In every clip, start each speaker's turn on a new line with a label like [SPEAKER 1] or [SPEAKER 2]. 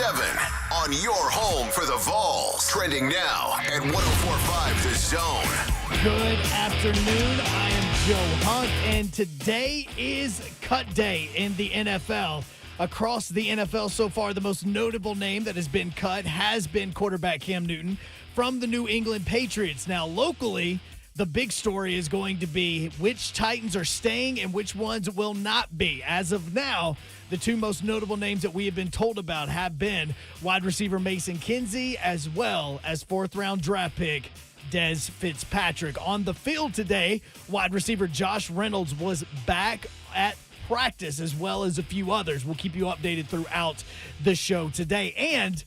[SPEAKER 1] 7 on your home for the Vols. Trending now at 104.5 The Zone.
[SPEAKER 2] Good afternoon. I am Joe Hunt, and today is cut day in the NFL. Across the NFL so far, the most notable name that has been cut has been quarterback Cam Newton from the New England Patriots. Now, locally, the big story is going to be which Titans are staying and which ones will not be. As of now, the two most notable names that we have been told about have been wide receiver Mason Kinsey as well as fourth-round draft pick Dez Fitzpatrick. On the field today, wide receiver Josh Reynolds was back at practice as well as a few others. We'll keep you updated throughout the show today. And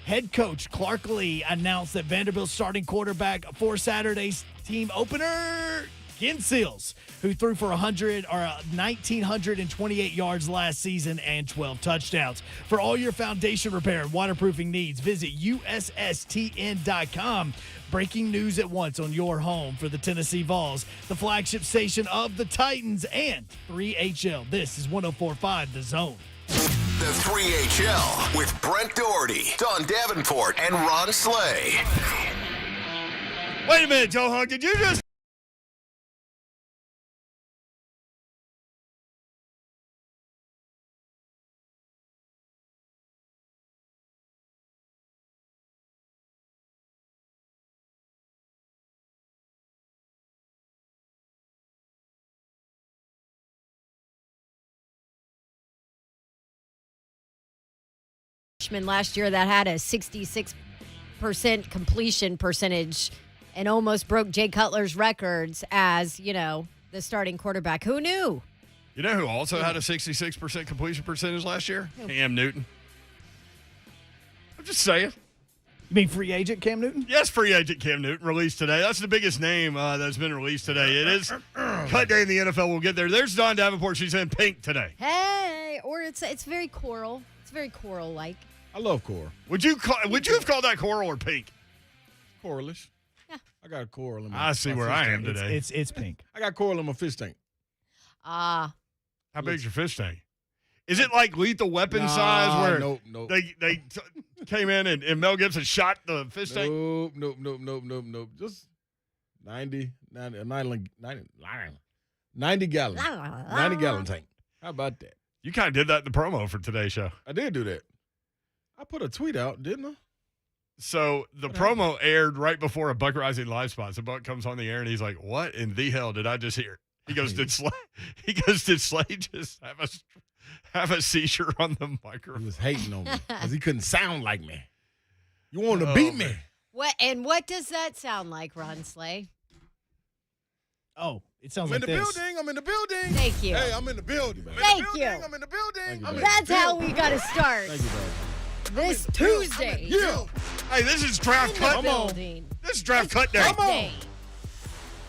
[SPEAKER 2] head coach Clark Lee announced that Vanderbilt's starting quarterback for Saturday's team opener, Ken Seals, who threw for 1,928 yards last season and 12 touchdowns. For all your foundation repair and waterproofing needs, visit USSTN.com. Breaking news at once on your home for the Tennessee Vols, the flagship station of the Titans and 3HL. This is 104.5 The Zone.
[SPEAKER 1] The 3HL with Brent Doherty, Don Davenport, and Ron Slay.
[SPEAKER 3] Wait a minute, Joe Hunt. Did you just...
[SPEAKER 4] last year that had a 66% completion percentage and almost broke Jay Cutler's records as, the starting quarterback. Who knew?
[SPEAKER 3] You know who also had a 66% completion percentage last year? Cam Newton. I'm just saying.
[SPEAKER 2] You mean free agent Cam Newton?
[SPEAKER 3] Yes, free agent Cam Newton released today. That's the biggest name that's been released today. It is cut day in the NFL. We'll get there. There's Don Davenport. She's in pink today.
[SPEAKER 4] Hey, or it's very coral. It's very coral-like.
[SPEAKER 5] I love coral.
[SPEAKER 3] Would you have called that coral or pink?
[SPEAKER 5] Coralish.
[SPEAKER 4] Yeah.
[SPEAKER 5] I got coral in my
[SPEAKER 3] I see where I am
[SPEAKER 5] tank.
[SPEAKER 3] today.
[SPEAKER 2] It's pink.
[SPEAKER 5] I got coral in my fish tank.
[SPEAKER 4] Ah.
[SPEAKER 3] How big's your fish tank? Is it like Lethal Weapon size where
[SPEAKER 5] Nope.
[SPEAKER 3] they came in and Mel Gibson shot the fish tank?
[SPEAKER 5] Nope. Just 90 gallon. 90 gallon tank. How about that?
[SPEAKER 3] You kind of did that in the promo for today's show.
[SPEAKER 5] I did do that. I put a tweet out, didn't I?
[SPEAKER 3] So the promo aired right before a Buck Rising live spot. So Buck comes on the air and he's like, "What in the hell did I just hear?" He goes, "Did Slay just have a seizure on the
[SPEAKER 5] He
[SPEAKER 3] microphone?"
[SPEAKER 5] was hating on me because he couldn't sound like me. You wanted to beat me.
[SPEAKER 3] Man.
[SPEAKER 4] What does that sound like, Ron Slay?
[SPEAKER 2] Oh, it sounds
[SPEAKER 5] I'm
[SPEAKER 2] like
[SPEAKER 5] in the
[SPEAKER 2] this.
[SPEAKER 5] building. I'm in the building.
[SPEAKER 4] Thank you.
[SPEAKER 5] Hey, I'm in the building.
[SPEAKER 4] Thank you.
[SPEAKER 5] I'm in the building.
[SPEAKER 4] That's how we got to start
[SPEAKER 5] Thank you, buddy.
[SPEAKER 4] this Tuesday.
[SPEAKER 5] Yeah.
[SPEAKER 3] Hey, this is draft cut.
[SPEAKER 4] Building.
[SPEAKER 3] This is draft cut day.
[SPEAKER 5] Come on.
[SPEAKER 4] Day.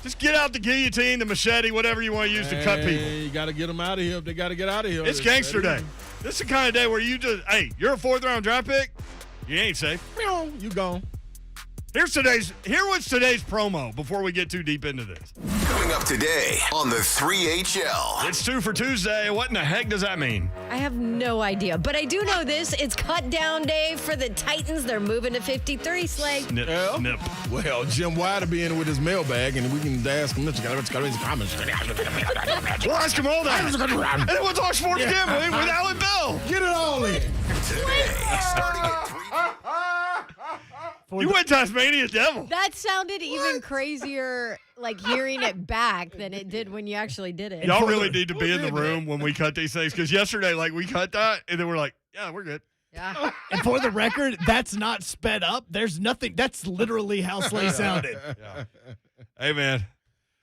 [SPEAKER 3] Just get out the guillotine, the machete, whatever you want to use to cut people.
[SPEAKER 5] You got to get them out of here. They got to get out of here.
[SPEAKER 3] It's gangster day. This is the kind of day where you just, hey, you're a fourth-round draft pick. You ain't safe.
[SPEAKER 5] You gone.
[SPEAKER 3] Here was today's promo before we get too deep into this.
[SPEAKER 1] Coming up today on the 3HL.
[SPEAKER 3] It's 2 for Tuesday. What in the heck does that mean?
[SPEAKER 4] I have no idea, but I do know this. It's cut down day for the Titans. They're moving to 53, Slay.
[SPEAKER 3] Snip,
[SPEAKER 5] Yeah.
[SPEAKER 3] snip.
[SPEAKER 5] Well, Jim Wyatt will be in with his mailbag, and we can ask him.
[SPEAKER 3] We'll ask him all that. And it was our sports gambling with Allan Bell.
[SPEAKER 5] Get it all in.
[SPEAKER 1] Today, starting at 3.
[SPEAKER 3] You went Tasmania Devil.
[SPEAKER 4] That sounded even crazier, like hearing it back than it did when you actually did it.
[SPEAKER 3] Y'all really need to be in the room when we cut these things, because yesterday, we cut that, and then we're like, yeah, we're good.
[SPEAKER 4] Yeah.
[SPEAKER 2] And for the record, that's not sped up. There's nothing. That's literally how Slay sounded.
[SPEAKER 3] Yeah. Hey, man.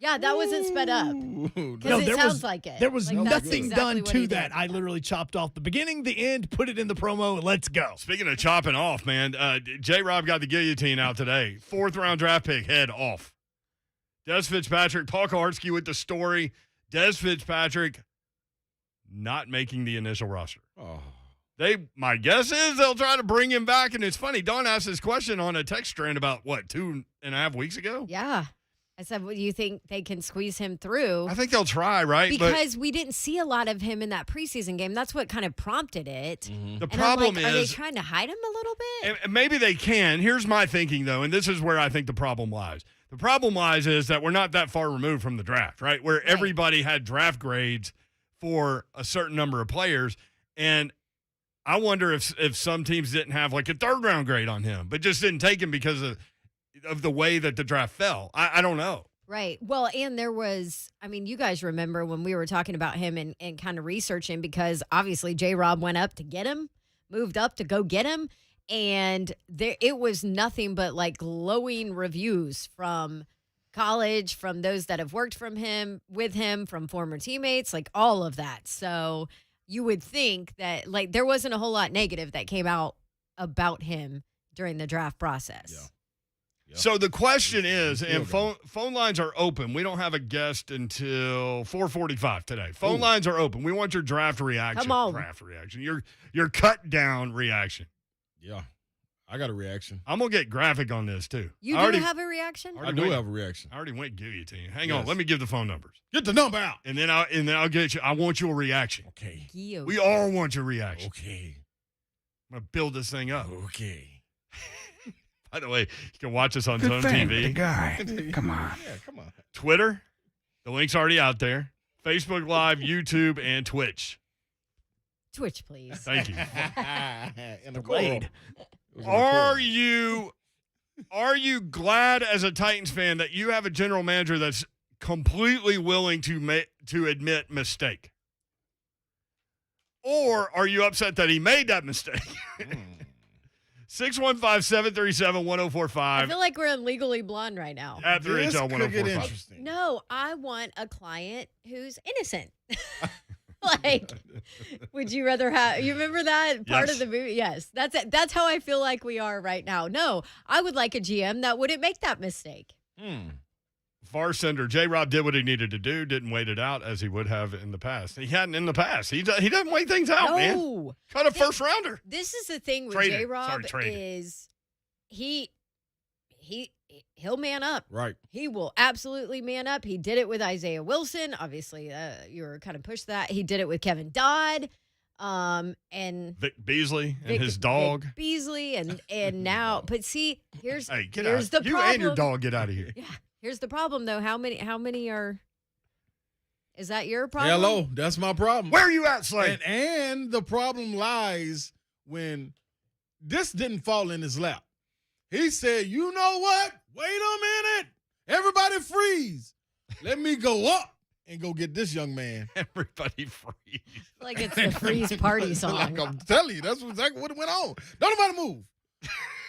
[SPEAKER 4] Yeah, that wasn't sped up. Because it sounds like it.
[SPEAKER 2] There was
[SPEAKER 4] Like, that's
[SPEAKER 2] nothing
[SPEAKER 4] exactly
[SPEAKER 2] done
[SPEAKER 4] what
[SPEAKER 2] to
[SPEAKER 4] he
[SPEAKER 2] that.
[SPEAKER 4] did.
[SPEAKER 2] I literally chopped off the beginning, the end, put it in the promo, and let's go.
[SPEAKER 3] Speaking of chopping off, man, J-Rob got the guillotine out today. Fourth-round draft pick, head off. Dez Fitzpatrick, Paul Kaharski with the story. Dez Fitzpatrick not making the initial roster.
[SPEAKER 5] Oh.
[SPEAKER 3] My guess is they'll try to bring him back, and it's funny. Don asked this question on a text strand about, 2.5 weeks ago?
[SPEAKER 4] Yeah. I said, well, do you think they can squeeze him through?
[SPEAKER 3] I think they'll try, right?
[SPEAKER 4] Because we didn't see a lot of him in that preseason game. That's what kind of prompted it.
[SPEAKER 3] The
[SPEAKER 4] And
[SPEAKER 3] problem
[SPEAKER 4] I'm like, are they
[SPEAKER 3] is,
[SPEAKER 4] trying to hide him a little bit?
[SPEAKER 3] and maybe they can. Here's my thinking, though, and this is where I think the problem lies. The problem lies is that we're not that far removed from the draft, right? Where everybody had draft grades for a certain number of players. And I wonder if some teams didn't have like a third-round grade on him, but just didn't take him because of the way that the draft fell. I don't know.
[SPEAKER 4] Right. Well, and there was, you guys remember when we were talking about him and kind of researching, because obviously J-Rob went up to get him, moved up to go get him. And it was nothing but like glowing reviews from college, from those that have worked with him, from former teammates, like all of that. So you would think that like there wasn't a whole lot negative that came out about him during the draft process.
[SPEAKER 5] Yeah. Yep.
[SPEAKER 3] So the question is, and phone lines are open. We don't have a guest until 4:45 today. Phone lines are open. We want your draft reaction.
[SPEAKER 4] Come on.
[SPEAKER 3] Draft reaction. Your cut down reaction.
[SPEAKER 5] Yeah. I got a reaction.
[SPEAKER 3] I'm going to get graphic on this, too.
[SPEAKER 4] You do have a reaction?
[SPEAKER 5] I do have a reaction.
[SPEAKER 3] I already went guillotine. Hang on. Let me give the phone numbers.
[SPEAKER 5] Get the number out.
[SPEAKER 3] And then I'll get you. I want your reaction.
[SPEAKER 5] Okay.
[SPEAKER 3] We all want your reaction.
[SPEAKER 5] Okay.
[SPEAKER 3] I'm going to build this thing up.
[SPEAKER 5] Okay.
[SPEAKER 3] By the way, you can watch us on Zone TV.
[SPEAKER 6] The guy. Come on.
[SPEAKER 5] Yeah, come on.
[SPEAKER 3] Twitter. The link's already out there. Facebook Live, YouTube, and Twitch.
[SPEAKER 4] Twitch, please.
[SPEAKER 3] Thank you.
[SPEAKER 5] In the
[SPEAKER 2] Blade.
[SPEAKER 3] Are you glad as a Titans fan that you have a general manager that's completely willing to admit mistake? Or are you upset that he made that mistake? 615-737-1045.
[SPEAKER 4] I feel like we're in Legally Blonde right now.
[SPEAKER 3] At the
[SPEAKER 5] This
[SPEAKER 3] HL
[SPEAKER 5] could get
[SPEAKER 3] 1045.
[SPEAKER 5] interesting.
[SPEAKER 4] No, I want a client who's innocent. Like, would you rather have? You remember that part
[SPEAKER 3] Yes.
[SPEAKER 4] of the movie? Yes, that's it. That's how I feel like we are right now. No, I would like a GM that wouldn't make that mistake.
[SPEAKER 3] Varsender, J-Rob did what he needed to do, didn't wait it out as he would have in the past. He hadn't in the past. He doesn't wait things out, man.
[SPEAKER 4] No,
[SPEAKER 3] Cut a first rounder.
[SPEAKER 4] this is the thing with
[SPEAKER 3] Traded.
[SPEAKER 4] J-Rob
[SPEAKER 3] Sorry, traded.
[SPEAKER 4] is he'll man up.
[SPEAKER 5] Right.
[SPEAKER 4] He will absolutely man up. He did it with Isaiah Wilson. Obviously, you were kind of pushed that. He did it with Kevin Dodd, and
[SPEAKER 3] Vic Beasley and
[SPEAKER 4] Vic-
[SPEAKER 3] his dog.
[SPEAKER 4] Vic Beasley, and now. But see,
[SPEAKER 3] Hey, get
[SPEAKER 4] here's
[SPEAKER 3] out.
[SPEAKER 4] the
[SPEAKER 3] You
[SPEAKER 4] problem.
[SPEAKER 3] and your dog get out of here.
[SPEAKER 4] Yeah, here's the problem though. How many are? Is that your problem?
[SPEAKER 5] Hello. That's my problem.
[SPEAKER 3] Where are you at, Slade?
[SPEAKER 5] And the problem lies when this didn't fall in his lap. He said, you know what? Wait a minute. Everybody freeze. Let me go up and go get this young man.
[SPEAKER 3] Everybody freeze.
[SPEAKER 4] Like it's the Freeze Party song.
[SPEAKER 5] Like I'm telling you, that's exactly what went on. Don't nobody move.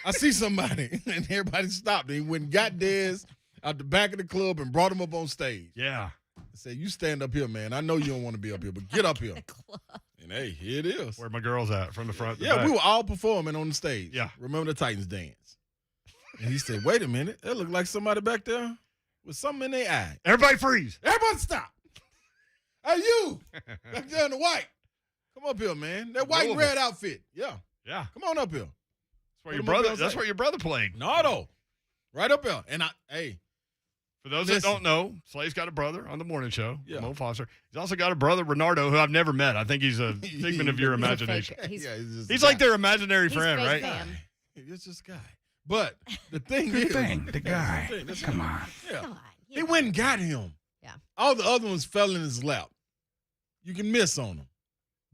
[SPEAKER 5] I see somebody, and everybody stopped. He went and got Dez out the back of the club and brought him up on stage.
[SPEAKER 3] Yeah.
[SPEAKER 5] I said, you stand up here, man. I know you don't want to be up here, but get up here.
[SPEAKER 4] The club.
[SPEAKER 5] And hey, here it is.
[SPEAKER 3] Where my girls at? From the front to
[SPEAKER 5] Yeah,
[SPEAKER 3] back.
[SPEAKER 5] we were all performing on the stage.
[SPEAKER 3] Yeah.
[SPEAKER 5] Remember the Titans dance. And he said, wait a minute. That looked like somebody back there with something in their eye.
[SPEAKER 3] Everybody freeze.
[SPEAKER 5] Everybody stop. Hey, you. Back there in the white. Come up here, man. That white and red outfit. Yeah.
[SPEAKER 3] Yeah.
[SPEAKER 5] Come on up here.
[SPEAKER 3] That's where your brother played.
[SPEAKER 5] Nardo. Right up here. And
[SPEAKER 3] For those
[SPEAKER 5] Listen.
[SPEAKER 3] that don't know, Slade's got a brother on the morning show,
[SPEAKER 5] Yeah.
[SPEAKER 3] Mo Foster. He's also got a brother, Renardo, who I've never met. I think he's a figment of your
[SPEAKER 4] He's a
[SPEAKER 3] imagination.
[SPEAKER 4] fake- He's,
[SPEAKER 5] yeah, just
[SPEAKER 3] He's
[SPEAKER 5] a
[SPEAKER 3] like
[SPEAKER 5] guy.
[SPEAKER 3] their imaginary
[SPEAKER 4] he's
[SPEAKER 3] friend,
[SPEAKER 4] fake
[SPEAKER 3] right?
[SPEAKER 4] fam.
[SPEAKER 5] It's just a guy. But the thing
[SPEAKER 6] Good
[SPEAKER 5] is.
[SPEAKER 6] thing. The guy. Come on.
[SPEAKER 5] Yeah.
[SPEAKER 4] Come on.
[SPEAKER 5] He went and got him.
[SPEAKER 4] Yeah.
[SPEAKER 5] All the other ones fell in his lap. You can miss on them.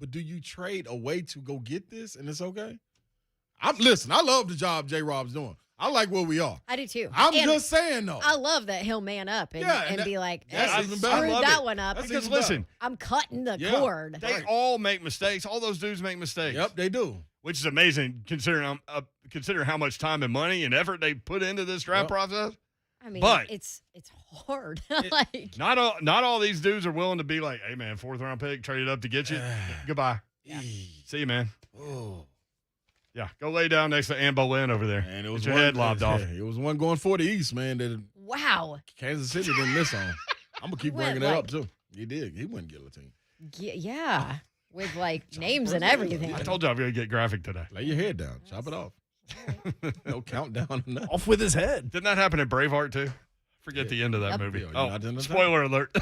[SPEAKER 5] But do you trade away to go get this and it's okay? Listen, I love the job J-Rob's doing. I like where we are.
[SPEAKER 4] I do too.
[SPEAKER 5] I'm
[SPEAKER 4] And
[SPEAKER 5] just saying, though.
[SPEAKER 4] I love that he'll man up and,
[SPEAKER 5] Yeah,
[SPEAKER 4] and
[SPEAKER 5] and
[SPEAKER 4] be like,
[SPEAKER 5] that's
[SPEAKER 4] hey,
[SPEAKER 5] even better.
[SPEAKER 4] screw
[SPEAKER 3] I love
[SPEAKER 4] that
[SPEAKER 3] it.
[SPEAKER 4] one up.
[SPEAKER 5] That's
[SPEAKER 3] Because
[SPEAKER 5] even better.
[SPEAKER 3] listen,
[SPEAKER 4] I'm cutting the
[SPEAKER 5] Yeah.
[SPEAKER 4] cord.
[SPEAKER 3] they
[SPEAKER 5] Right.
[SPEAKER 3] all make mistakes. All those dudes make mistakes.
[SPEAKER 5] Yep, they do.
[SPEAKER 3] Which is amazing considering consider how much time and money and effort they put into this draft
[SPEAKER 5] Yep.
[SPEAKER 3] process.
[SPEAKER 4] I mean,
[SPEAKER 3] But-
[SPEAKER 4] it's hard. Like,
[SPEAKER 3] Not all these dudes are willing to be like, hey man, 4th round pick, traded up to get you. Goodbye. See you, man.
[SPEAKER 5] Oh.
[SPEAKER 3] Yeah, go lay down next to Ann Boleyn over there.
[SPEAKER 5] And it was
[SPEAKER 3] Get your head lobbed off.
[SPEAKER 5] It was one going for the East, man, that
[SPEAKER 4] wow.
[SPEAKER 5] Kansas City didn't miss on. I'm going to keep
[SPEAKER 4] Went
[SPEAKER 5] bringing that up,
[SPEAKER 4] like-
[SPEAKER 5] too. He did. He went guillotine.
[SPEAKER 4] Yeah. With like names and everything.
[SPEAKER 3] I told you I'm going to get graphic today.
[SPEAKER 5] Lay your head down. Chop it off. No countdown or nothing.
[SPEAKER 2] Off with his head.
[SPEAKER 3] Didn't that happen in Braveheart too? Forget the end of that
[SPEAKER 4] Yep.
[SPEAKER 3] movie.
[SPEAKER 5] Yeah, you're
[SPEAKER 3] Oh,
[SPEAKER 5] not in the
[SPEAKER 3] spoiler alert.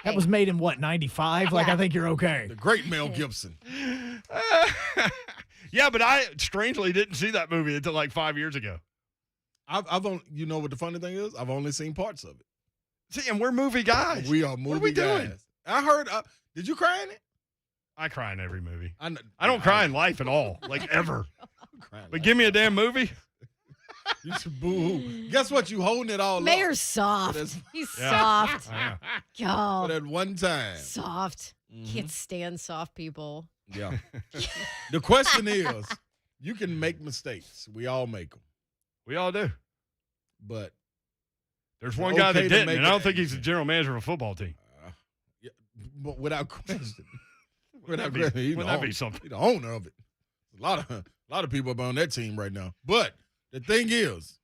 [SPEAKER 2] That was made in what, 95? Like,
[SPEAKER 4] Yeah.
[SPEAKER 2] I think you're okay.
[SPEAKER 5] The great Mel Gibson.
[SPEAKER 3] Yeah, but I strangely didn't see that movie until like 5 years ago.
[SPEAKER 5] I've only, you know what the funny thing is? I've only seen parts of it.
[SPEAKER 3] See, and we're movie guys.
[SPEAKER 5] We are movie
[SPEAKER 3] What are we
[SPEAKER 5] guys.
[SPEAKER 3] doing?
[SPEAKER 5] I heard. Did you cry in it?
[SPEAKER 3] I cry in every movie.
[SPEAKER 5] I
[SPEAKER 3] don't cry in life at all, like ever.
[SPEAKER 5] Crying
[SPEAKER 3] But give me a damn movie.
[SPEAKER 5] You should boo. Guess what? You holding it all
[SPEAKER 4] Mayor's
[SPEAKER 5] up.
[SPEAKER 4] soft. He's
[SPEAKER 3] Yeah.
[SPEAKER 4] soft.
[SPEAKER 3] Yeah.
[SPEAKER 5] For
[SPEAKER 4] God,
[SPEAKER 5] that one time.
[SPEAKER 4] soft.
[SPEAKER 5] Mhm.
[SPEAKER 4] Can't stand soft people.
[SPEAKER 5] Yeah. The question is, you can make mistakes. We all make them.
[SPEAKER 3] We all do.
[SPEAKER 5] But
[SPEAKER 3] There's
[SPEAKER 5] It's
[SPEAKER 3] one guy
[SPEAKER 5] okay
[SPEAKER 3] that
[SPEAKER 5] to
[SPEAKER 3] didn't,
[SPEAKER 5] make
[SPEAKER 3] and I don't
[SPEAKER 5] it-
[SPEAKER 3] think he's the general manager of a football team.
[SPEAKER 5] yeah, but without question. Without
[SPEAKER 3] Wouldn't that be-
[SPEAKER 5] question. He's the
[SPEAKER 3] wouldn't that be
[SPEAKER 5] owner.
[SPEAKER 3] something?
[SPEAKER 5] He's the owner of it. A lot of people up on that team right now. But the thing is,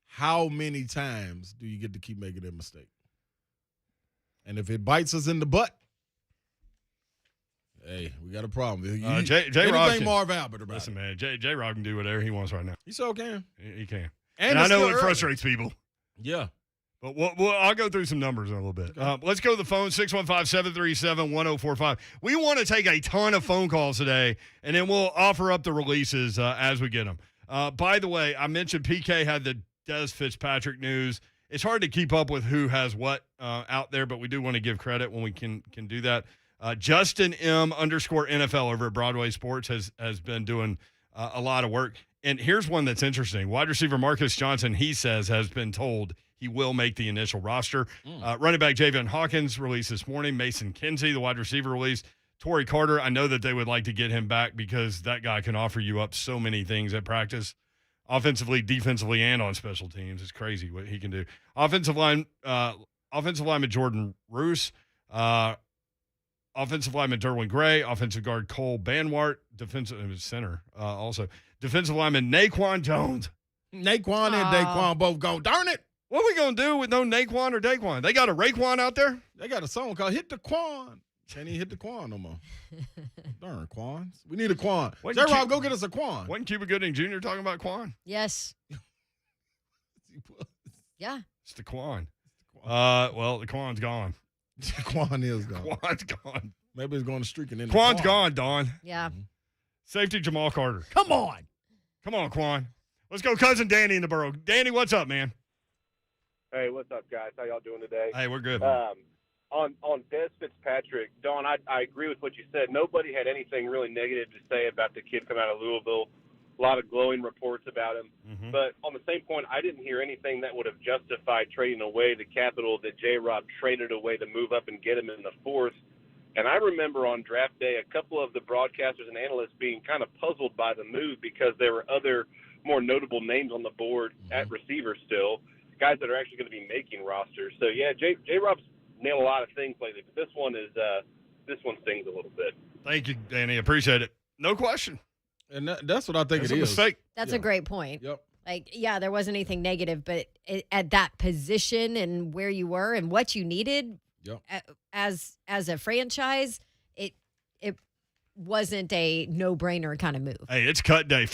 [SPEAKER 5] how many times do you get to keep making that mistake? And if it bites us in the butt, hey, we got a problem.
[SPEAKER 3] J-Rob
[SPEAKER 5] Anything
[SPEAKER 3] can-
[SPEAKER 5] Marv Albert about
[SPEAKER 3] Listen,
[SPEAKER 5] it.
[SPEAKER 3] man, J-Rob can do whatever he wants right now.
[SPEAKER 5] He so can.
[SPEAKER 3] He can.
[SPEAKER 5] And
[SPEAKER 3] And I
[SPEAKER 5] it's
[SPEAKER 3] know
[SPEAKER 5] still
[SPEAKER 3] it
[SPEAKER 5] early.
[SPEAKER 3] frustrates people.
[SPEAKER 5] Yeah.
[SPEAKER 3] But I'll go through some numbers in a little bit. Let's go to the phone, 615-737-1045. We want to take a ton of phone calls today, and then we'll offer up the releases as we get them. By the way, I mentioned PK had the Des Fitzpatrick news. It's hard to keep up with who has what out there, but we do want to give credit when we can do that. Justin M_NFL over at Broadway Sports has been doing a lot of work. And here's one that's interesting. Wide receiver Marcus Johnson, he says, has been told he will make the initial roster. Running back Javion Hawkins released this morning. Mason Kinsey, the wide receiver, released. Torrey Carter, I know that they would like to get him back because that guy can offer you up so many things at practice. Offensively, defensively, and on special teams. It's crazy what he can do. Offensive lineman Jordan Roos. Offensive lineman Derwin Gray. Offensive guard Cole Banwart. Defensive center also. Defensive lineman Naquan Jones.
[SPEAKER 5] Naquan and Daquan both gone. Darn it.
[SPEAKER 3] What are we going to do with no Naquan or Daquan? They got a Raekwon out there?
[SPEAKER 5] They got a song called Hit the Quan. Can't even hit the Quan no more. Darn Quans. We need a Quan.
[SPEAKER 3] Wasn't
[SPEAKER 5] J-Rob,
[SPEAKER 3] Cu-
[SPEAKER 5] go get us a Quan.
[SPEAKER 3] Wasn't Cuba Gooding Jr. talking about Quan?
[SPEAKER 4] Yes. Yeah.
[SPEAKER 3] It's the Quan. Well, the Quan's gone.
[SPEAKER 5] Quan is gone.
[SPEAKER 3] Quan's gone.
[SPEAKER 5] Maybe it's going to streaking in.
[SPEAKER 3] Quan's gone, Don.
[SPEAKER 4] Yeah.
[SPEAKER 3] Safety Jamal Carter.
[SPEAKER 2] Come on.
[SPEAKER 3] Come on, Quan. Let's go, cousin Danny in the borough. Danny, what's up, man?
[SPEAKER 7] Hey, what's up, guys? How y'all doing today?
[SPEAKER 3] Hey, we're good.
[SPEAKER 7] On Des Fitzpatrick, Don, I agree with what you said. Nobody had anything really negative to say about the kid coming out of Louisville. A lot of glowing reports about him.
[SPEAKER 3] Mhm.
[SPEAKER 7] But on the same point, I didn't hear anything that would have justified trading away the capital that J-Rob traded away to move up and get him in the fourth. And I remember on draft day, a couple of the broadcasters and analysts being kind of puzzled by the move because there were other more notable names on the board at receiver still, guys that are actually going to be making rosters. So, yeah, J-Rob's nailed a lot of things lately, but this one stings a little bit.
[SPEAKER 3] Thank you, Danny. Appreciate it. No question.
[SPEAKER 5] And that's what I think
[SPEAKER 3] It's
[SPEAKER 5] it
[SPEAKER 3] a
[SPEAKER 5] is.
[SPEAKER 3] mistake.
[SPEAKER 4] That's
[SPEAKER 5] Yeah.
[SPEAKER 4] a great point.
[SPEAKER 5] Yep.
[SPEAKER 4] Like, yeah, there wasn't anything negative, but at that position and where you were and what you needed
[SPEAKER 5] Yep.
[SPEAKER 4] as a franchise, it wasn't a no-brainer kind of move.
[SPEAKER 3] Hey, it's cut day.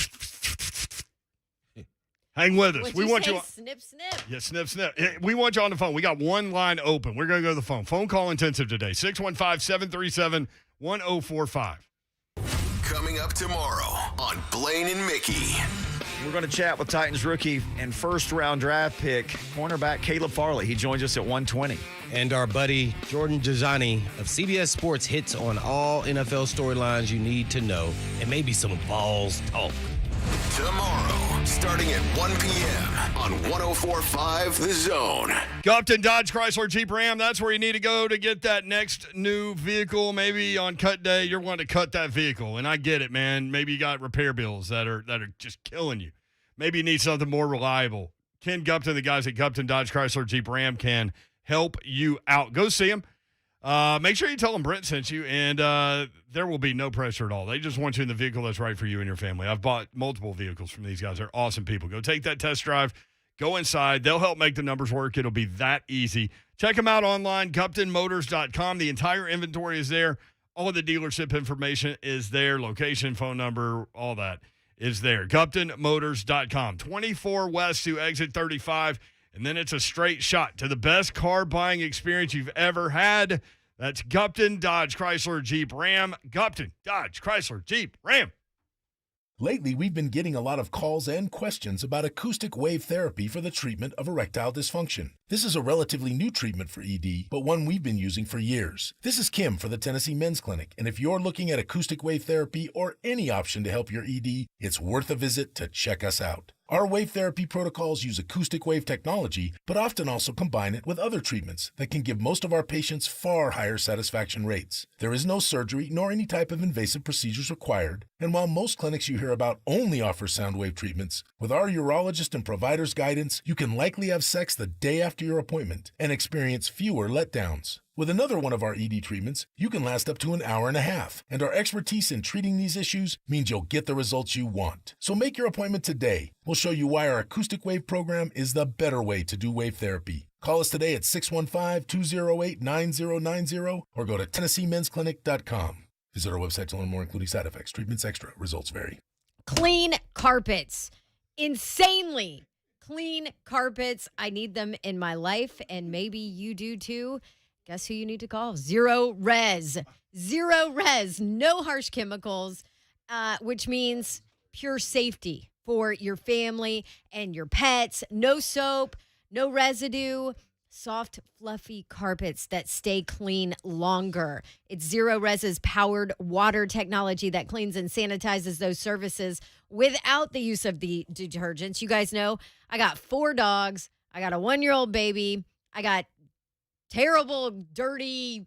[SPEAKER 3] Hang with us.
[SPEAKER 4] Would
[SPEAKER 3] We
[SPEAKER 4] you
[SPEAKER 3] want
[SPEAKER 4] say
[SPEAKER 3] you on.
[SPEAKER 4] snip, snip?
[SPEAKER 3] Yeah, snip, snip. We want you on the phone. We got one line open. We're going to go to the phone. Phone call intensive today. 615-737-1045.
[SPEAKER 1] Coming up tomorrow on Blaine and Mickey.
[SPEAKER 8] We're going to chat with Titans rookie and first-round draft pick, cornerback Caleb Farley. He joins us at 1:20.
[SPEAKER 9] And our buddy Jordan Jajani of CBS Sports hits on all NFL storylines you need to know and maybe some balls talk.
[SPEAKER 1] Tomorrow, starting at 1 p.m. on 104.5 The Zone.
[SPEAKER 3] Gupton Dodge Chrysler Jeep Ram. That's where you need to go to get that next new vehicle. Maybe on cut day, you're wanting to cut that vehicle. And I get it, man. Maybe you got repair bills that are just killing you. Maybe you need something more reliable. Ken Gupton, the guys at Gupton Dodge Chrysler Jeep Ram can help you out. Go see them. Make sure you tell them Brent sent you, and there will be no pressure at all. They just want you in the vehicle that's right for you and your family. I've bought multiple vehicles from these guys. They're awesome people. Go take that test drive. Go inside. They'll help make the numbers work. It'll be that easy. Check them out online, GuptonMotors.com. The entire inventory is there. All of the dealership information is there. Location, phone number, all that is there. GuptonMotors.com. 24 west to exit 35. and then it's a straight shot to the best car buying experience you've ever had. That's Gupton Dodge Chrysler Jeep Ram. Gupton Dodge Chrysler Jeep Ram.
[SPEAKER 10] Lately, we've been getting a lot of calls and questions about acoustic wave therapy for the treatment of erectile dysfunction. This is a relatively new treatment for ED, but one we've been using for years. This is Kim for the Tennessee Men's Clinic, and if you're looking at acoustic wave therapy or any option to help your ED, it's worth a visit to check us out. Our wave therapy protocols use acoustic wave technology, but often also combine it with other treatments that can give most of our patients far higher satisfaction rates. There is no surgery nor any type of invasive procedures required, and while most clinics you hear about only offer sound wave treatments, with our urologist and provider's guidance, you can likely have sex the day after your appointment and experience fewer letdowns. With another one of our ED treatments, you can last up to an hour and a half, and our expertise in treating these issues means you'll get the results you want. So make your appointment today. We'll show you why our acoustic wave program is the better way to do wave therapy. Call us today at 615-208-9090 or go to TennesseeMen'sClinic.com. Visit our website to learn more, including side effects, treatments extra. Results vary.
[SPEAKER 4] Clean carpets. Insanely clean carpets. I need them in my life, and maybe you do too. Guess who you need to call? Zero Res. Zero Res. No harsh chemicals, which means pure safety for your family and your pets. No soap, no residue. Soft, fluffy carpets that stay clean longer. It's Zero Res's powered water technology that cleans and sanitizes those surfaces without the use of the detergents. You guys know I got 4 dogs. I got a 1-year-old baby. I got terrible, dirty,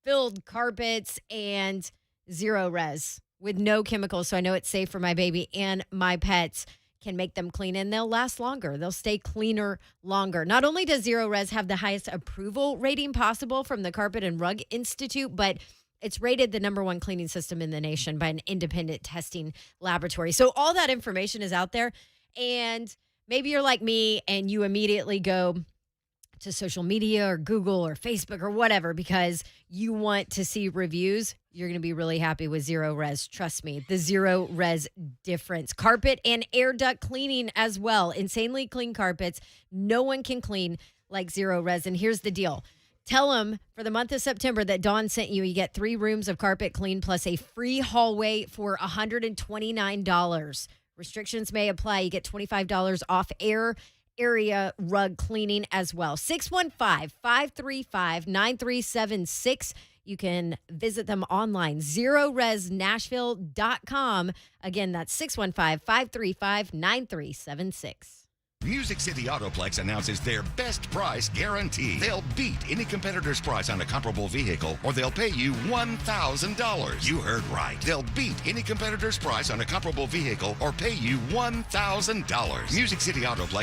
[SPEAKER 4] filled carpets, and Zero Res with no chemicals. So I know it's safe for my baby and my pets. Can make them clean, and they'll last longer. They'll stay cleaner longer. Not only does Zero Res have the highest approval rating possible from the Carpet and Rug Institute, but it's rated the #1 cleaning system in the nation by an independent testing laboratory. So all that information is out there, and maybe you're like me and you immediately go to social media or Google or Facebook or whatever because you want to see reviews. You're going to be really happy with Zero Res. Trust me, the Zero Res difference. Carpet and air duct cleaning as well. Insanely clean carpets. No one can clean like Zero Res. And here's the deal. Tell them for the month of September that Dawn sent you. You get 3 rooms of carpet clean plus a free hallway for $129. Restrictions may apply. You get $25 off area rug cleaning as well. 615-535-9376. You can visit them online, zeroresnashville.com. Again, that's 615-535-9376.
[SPEAKER 11] Music City Autoplex announces their best price guarantee. They'll beat any competitor's price on a comparable vehicle, or they'll pay you $1,000. You heard right. They'll beat any competitor's price on a comparable vehicle, or pay you $1,000. Music City Autoplex.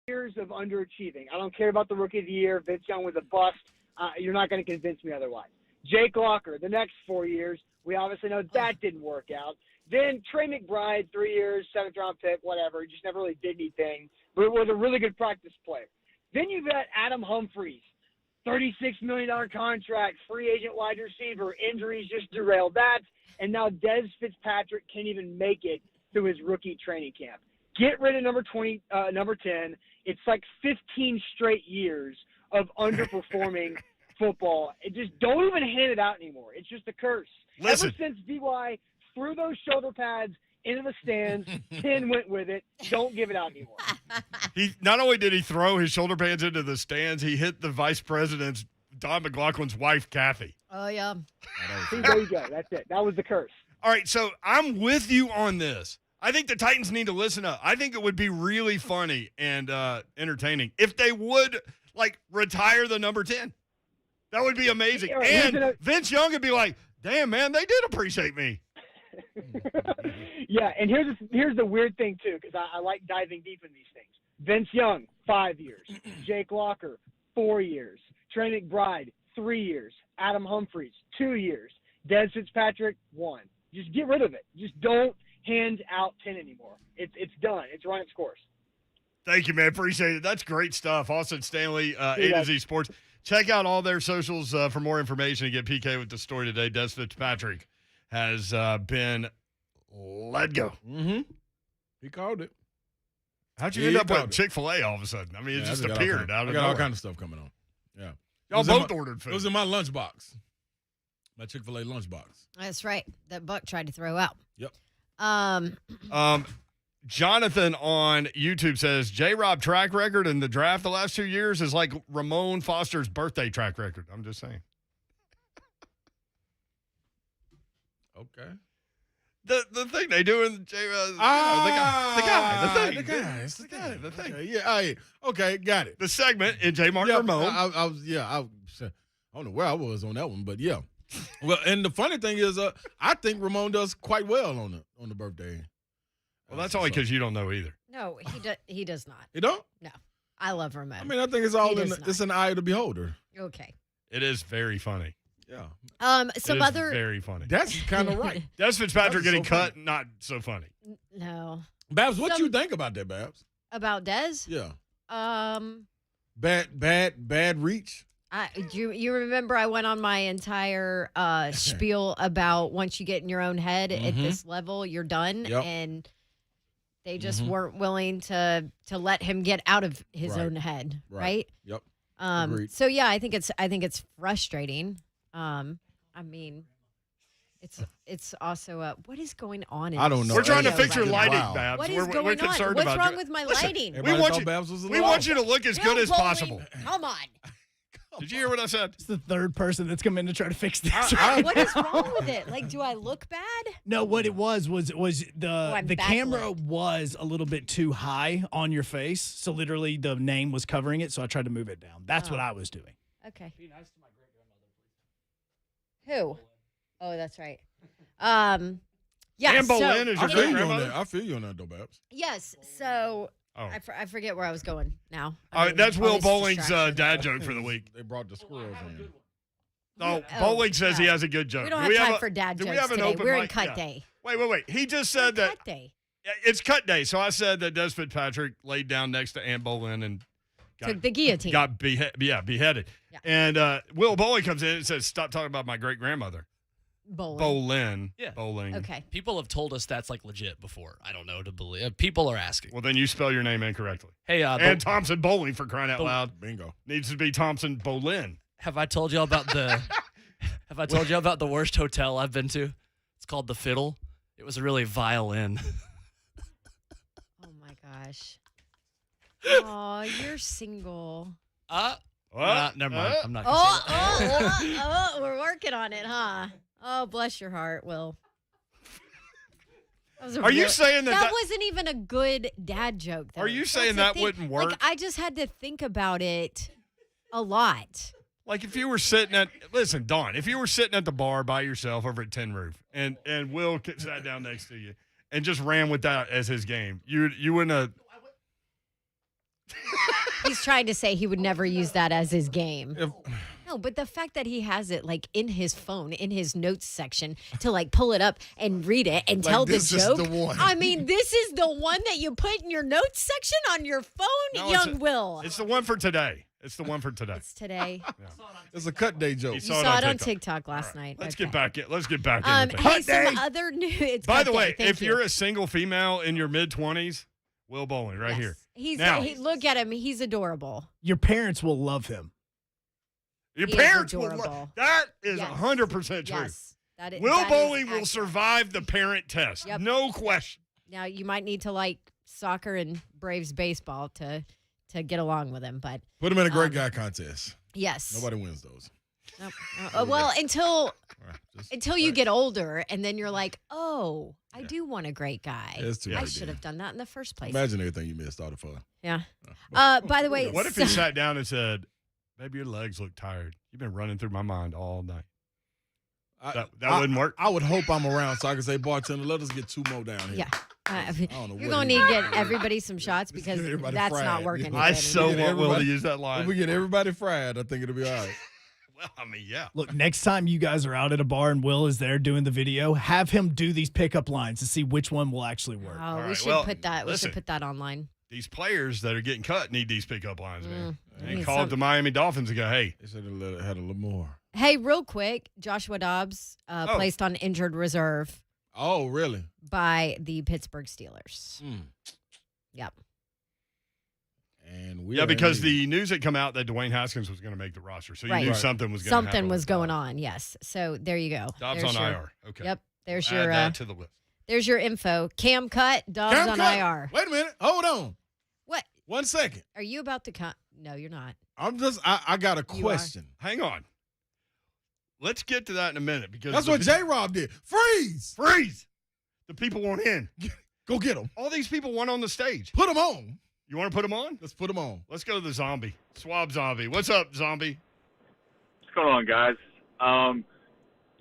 [SPEAKER 12] Years of underachieving. I don't care about the rookie of the year. Vince Young was a bust. You're not going to convince me otherwise. Jake Locker, the next 4 years, we obviously know that didn't work out. Then Trey McBride, 3 years, 7th-round pick, whatever. He just never really did anything, but was a really good practice player. Then you've got Adam Humphries, $36 million contract, free agent wide receiver. Injuries just derailed that. And now Dez Fitzpatrick can't even make it through his rookie training camp. Get rid of number 10. It's like 15 straight years of underperforming football. It just don't even hand it out anymore. It's just a curse.
[SPEAKER 3] Listen.
[SPEAKER 12] Ever since DY threw those shoulder pads into the stands, 10 went with it. Don't give it out anymore.
[SPEAKER 3] He not only did he throw his shoulder pads into the stands, he hit the vice president's, Don McLaughlin's wife, Kathy.
[SPEAKER 4] Oh, yeah.
[SPEAKER 12] See, there you go. That's it. That was the curse.
[SPEAKER 3] All right, so I'm with you on this. I think the Titans need to listen up. I think it would be really funny and entertaining if they would, retire the number 10. That would be amazing. And Vince Young would be like, damn, man, they did appreciate me.
[SPEAKER 12] Yeah, and here's the weird thing, too, because I like diving deep in these things. Vince Young, 5 years. Jake Locker, 4 years. Trey McBride, 3 years. Adam Humphries, 2 years. Dez Fitzpatrick, 1. Just get rid of it. Just don't hand out 10 anymore. It's done. It's run its course.
[SPEAKER 3] Thank you, man. Appreciate it. That's great stuff. Austin Stanley, A to Z Sports. Check out all their socials for more information and get PK with the story today. Des Fitzpatrick has been let go.
[SPEAKER 5] Mm-hmm. He called it.
[SPEAKER 3] How'd you end up with Chick-fil-A all of a sudden? I mean, it just appeared out of nowhere.
[SPEAKER 5] I got all kind of stuff coming on. Yeah.
[SPEAKER 3] Y'all both ordered food.
[SPEAKER 5] It was in my lunchbox. My Chick-fil-A lunchbox.
[SPEAKER 4] That's right. That Buck tried to throw out.
[SPEAKER 5] Yep.
[SPEAKER 3] Jonathan on YouTube says J-Rob track record in the draft the last 2 years is like Ramon Foster's birthday track record. I'm just saying.
[SPEAKER 5] Okay.
[SPEAKER 3] The thing they do in the thing.
[SPEAKER 5] Okay, yeah, okay, got it.
[SPEAKER 3] The segment in J. Martin Ramon.
[SPEAKER 5] I don't know where I was on that one, but yeah. Well, and the funny thing is, I think Ramon does quite well on the birthday.
[SPEAKER 3] Well, that's only because you don't know either.
[SPEAKER 4] No, he does not.
[SPEAKER 5] You don't?
[SPEAKER 4] No. I love Ramon.
[SPEAKER 5] I mean, I think it's all it's an eye of the beholder.
[SPEAKER 4] Okay.
[SPEAKER 3] It is very funny.
[SPEAKER 5] Yeah.
[SPEAKER 3] Very funny.
[SPEAKER 5] That's kind of right.
[SPEAKER 3] Des Fitzpatrick getting cut, not so funny.
[SPEAKER 4] No.
[SPEAKER 5] Babs, what you think about that, Babs?
[SPEAKER 4] About Des?
[SPEAKER 5] Yeah.
[SPEAKER 4] Bad
[SPEAKER 5] reach.
[SPEAKER 4] You remember I went on my entire spiel about once you get in your own head at this level, you're done.
[SPEAKER 5] Yep.
[SPEAKER 4] And they just weren't willing to let him get out of his own head, right?
[SPEAKER 5] Yep.
[SPEAKER 4] So yeah, I think it's frustrating. I mean, it's also what is going on?
[SPEAKER 5] I don't know.
[SPEAKER 3] We're trying to fix your lighting, Babs.
[SPEAKER 4] What is
[SPEAKER 3] we're
[SPEAKER 4] going
[SPEAKER 3] concerned
[SPEAKER 4] on?
[SPEAKER 3] about
[SPEAKER 4] What's wrong with my lighting?
[SPEAKER 3] We want you to look as good as possible.
[SPEAKER 4] Come on.
[SPEAKER 3] Did you hear what I said?
[SPEAKER 2] It's the third person that's come in to try to fix this.
[SPEAKER 4] What is wrong with it? Like, do I look bad?
[SPEAKER 2] No, what it was the camera
[SPEAKER 4] backlit.
[SPEAKER 2] was a little bit too high on your face, so literally the name was covering it. So I tried to move it down. That's what I was doing.
[SPEAKER 4] Okay. Be nice to my great grandmother, please. Who? Oh, that's right. Yeah.
[SPEAKER 3] Anne Boleyn is your great grandmother.
[SPEAKER 5] I feel you on that, though, Babs.
[SPEAKER 4] Yes. So.
[SPEAKER 3] Oh.
[SPEAKER 4] I forget where I was going now.
[SPEAKER 3] That's Will Bowling's dad joke for the week.
[SPEAKER 5] They brought the squirrels in.
[SPEAKER 3] No, Bowling says he has a good joke.
[SPEAKER 4] We don't have time for dad jokes today. We're in cut day.
[SPEAKER 3] Wait. He just said that.
[SPEAKER 4] Cut day.
[SPEAKER 3] It's cut day. So I said that Des Fitzpatrick laid down next to Anne Boleyn and
[SPEAKER 4] took the guillotine.
[SPEAKER 3] Got beheaded.
[SPEAKER 4] Yeah.
[SPEAKER 3] And Will Bowling comes in and says, "Stop talking about my great grandmother." Boleyn.
[SPEAKER 13] Yeah.
[SPEAKER 3] Bowling.
[SPEAKER 4] Okay.
[SPEAKER 13] People have told us that's like legit before. I don't know to believe. People are asking.
[SPEAKER 3] Well, then you spell your name incorrectly.
[SPEAKER 13] Hey,
[SPEAKER 3] and Thompson Bowling, for crying out loud.
[SPEAKER 5] Bingo.
[SPEAKER 3] Needs to be Thompson Boleyn.
[SPEAKER 13] Have I told you about the? Have I told you about the worst hotel I've been to? It's called the Fiddle. It was a really violin.
[SPEAKER 4] Oh my gosh. Oh, you're single.
[SPEAKER 13] Never mind. I'm not gonna say that.
[SPEAKER 4] We're working on it, huh? Oh, bless your heart, Will.
[SPEAKER 3] Are you saying
[SPEAKER 4] that wasn't even a good dad joke, though?
[SPEAKER 3] Are you saying that wouldn't work?
[SPEAKER 4] Like, I just had to think about it a lot.
[SPEAKER 3] Like if you were sitting at, listen, Dawn, if you were sitting at the bar by yourself over at Tin Roof and Will sat down next to you and just ran with that as his game, you wouldn't have.
[SPEAKER 4] He's trying to say he would never use that as his game. No, but the fact that he has it like in his phone, in his notes section, to like pull it up and read it and tell the joke.
[SPEAKER 5] This is the one.
[SPEAKER 4] I mean, this is the one that you put in your notes section on your phone,
[SPEAKER 3] No,
[SPEAKER 4] young Will.
[SPEAKER 3] It's the one for today. It's the one for today.
[SPEAKER 4] It's today.
[SPEAKER 5] It's a cut day joke.
[SPEAKER 3] You
[SPEAKER 4] You saw it on TikTok last night.
[SPEAKER 3] Let's
[SPEAKER 4] Okay.
[SPEAKER 3] get back. Let's get back into
[SPEAKER 4] Hey,
[SPEAKER 3] things.
[SPEAKER 4] some other news.
[SPEAKER 3] By the way, if you're a single female in your mid-20s, Will Bowling right here.
[SPEAKER 4] Look at him. He's adorable.
[SPEAKER 2] Your parents will love him.
[SPEAKER 3] Your
[SPEAKER 4] He is
[SPEAKER 3] parents will
[SPEAKER 4] adorable.
[SPEAKER 3] love. That is
[SPEAKER 4] Yes.
[SPEAKER 3] 100% true.
[SPEAKER 4] Yes.
[SPEAKER 3] Will Bowling will survive the parent test.
[SPEAKER 4] Yep.
[SPEAKER 3] No question.
[SPEAKER 4] Now you might need to like soccer and Braves baseball to get along with him, but
[SPEAKER 5] Put him in a great guy contest.
[SPEAKER 4] yes.
[SPEAKER 5] Nobody wins those.
[SPEAKER 4] Well, until you get older, and then you're like, oh, I do want a great guy.
[SPEAKER 5] Yeah, it's too
[SPEAKER 4] I
[SPEAKER 5] late,
[SPEAKER 4] should
[SPEAKER 5] then.
[SPEAKER 4] have done that in the first place.
[SPEAKER 5] Imagine everything you missed all the fun.
[SPEAKER 4] Yeah. By the way,
[SPEAKER 3] What if he sat down and said, "Baby, your legs look tired. You've been running through my mind all night." That wouldn't work.
[SPEAKER 5] I would hope I'm around so I can say, bartender, let us get 2 more down here.
[SPEAKER 4] Yeah.
[SPEAKER 5] don't know
[SPEAKER 4] You're
[SPEAKER 5] what
[SPEAKER 4] going
[SPEAKER 5] he-
[SPEAKER 4] to need to get everybody some shots because
[SPEAKER 5] get everybody
[SPEAKER 4] that's
[SPEAKER 5] fried.
[SPEAKER 4] not working.
[SPEAKER 3] I
[SPEAKER 4] again
[SPEAKER 3] so
[SPEAKER 4] anymore.
[SPEAKER 3] want Will to use that line.
[SPEAKER 5] If we get everybody fried, I think it'll be all right.
[SPEAKER 3] Well, I mean, yeah.
[SPEAKER 2] Look, next time you guys are out at a bar and Will is there doing the video, have him do these pickup lines to see which one will actually work.
[SPEAKER 4] Oh, we
[SPEAKER 3] right,
[SPEAKER 4] should
[SPEAKER 3] well,
[SPEAKER 4] put that.
[SPEAKER 3] listen.
[SPEAKER 4] We should put that online.
[SPEAKER 3] These players that are getting cut need these pickup lines, man.
[SPEAKER 4] need
[SPEAKER 3] And call up the Miami Dolphins and go, hey.
[SPEAKER 5] They should have had a little more.
[SPEAKER 4] Hey, real quick, Joshua Dobbs
[SPEAKER 3] Oh.
[SPEAKER 4] placed on injured reserve
[SPEAKER 5] Oh, really?
[SPEAKER 4] by the Pittsburgh Steelers. Yep.
[SPEAKER 5] And we
[SPEAKER 3] Yeah,
[SPEAKER 5] are
[SPEAKER 3] because
[SPEAKER 5] in need.
[SPEAKER 3] the news had come out that Dwayne Haskins was going to make the roster. So you
[SPEAKER 4] Right.
[SPEAKER 3] knew
[SPEAKER 4] Right.
[SPEAKER 3] something was going to happen.
[SPEAKER 4] Something was going on. Yes. So there you go.
[SPEAKER 3] Dobbs
[SPEAKER 4] There's
[SPEAKER 3] on
[SPEAKER 4] your-
[SPEAKER 3] IR. Okay.
[SPEAKER 4] Yep. There's
[SPEAKER 3] Add
[SPEAKER 4] your
[SPEAKER 3] that to the list.
[SPEAKER 4] there's your info. Cam cut. Dobbs
[SPEAKER 5] Cam
[SPEAKER 4] on
[SPEAKER 5] cut.
[SPEAKER 4] IR.
[SPEAKER 5] Wait a minute. Hold on.
[SPEAKER 4] What?
[SPEAKER 5] 1 second.
[SPEAKER 4] Are you about to cut? No, you're not.
[SPEAKER 5] I got a
[SPEAKER 4] You
[SPEAKER 5] question.
[SPEAKER 3] Hang on. Let's get to that in a minute because
[SPEAKER 5] That's what J-Rob did. Freeze.
[SPEAKER 3] Freeze. The people want in.
[SPEAKER 5] Go get them.
[SPEAKER 3] All these people want on the stage.
[SPEAKER 5] Put them on.
[SPEAKER 3] You want to put them on?
[SPEAKER 5] Let's put them on.
[SPEAKER 3] Let's go to the zombie. Swab zombie. What's up, zombie?
[SPEAKER 14] What's going on, guys?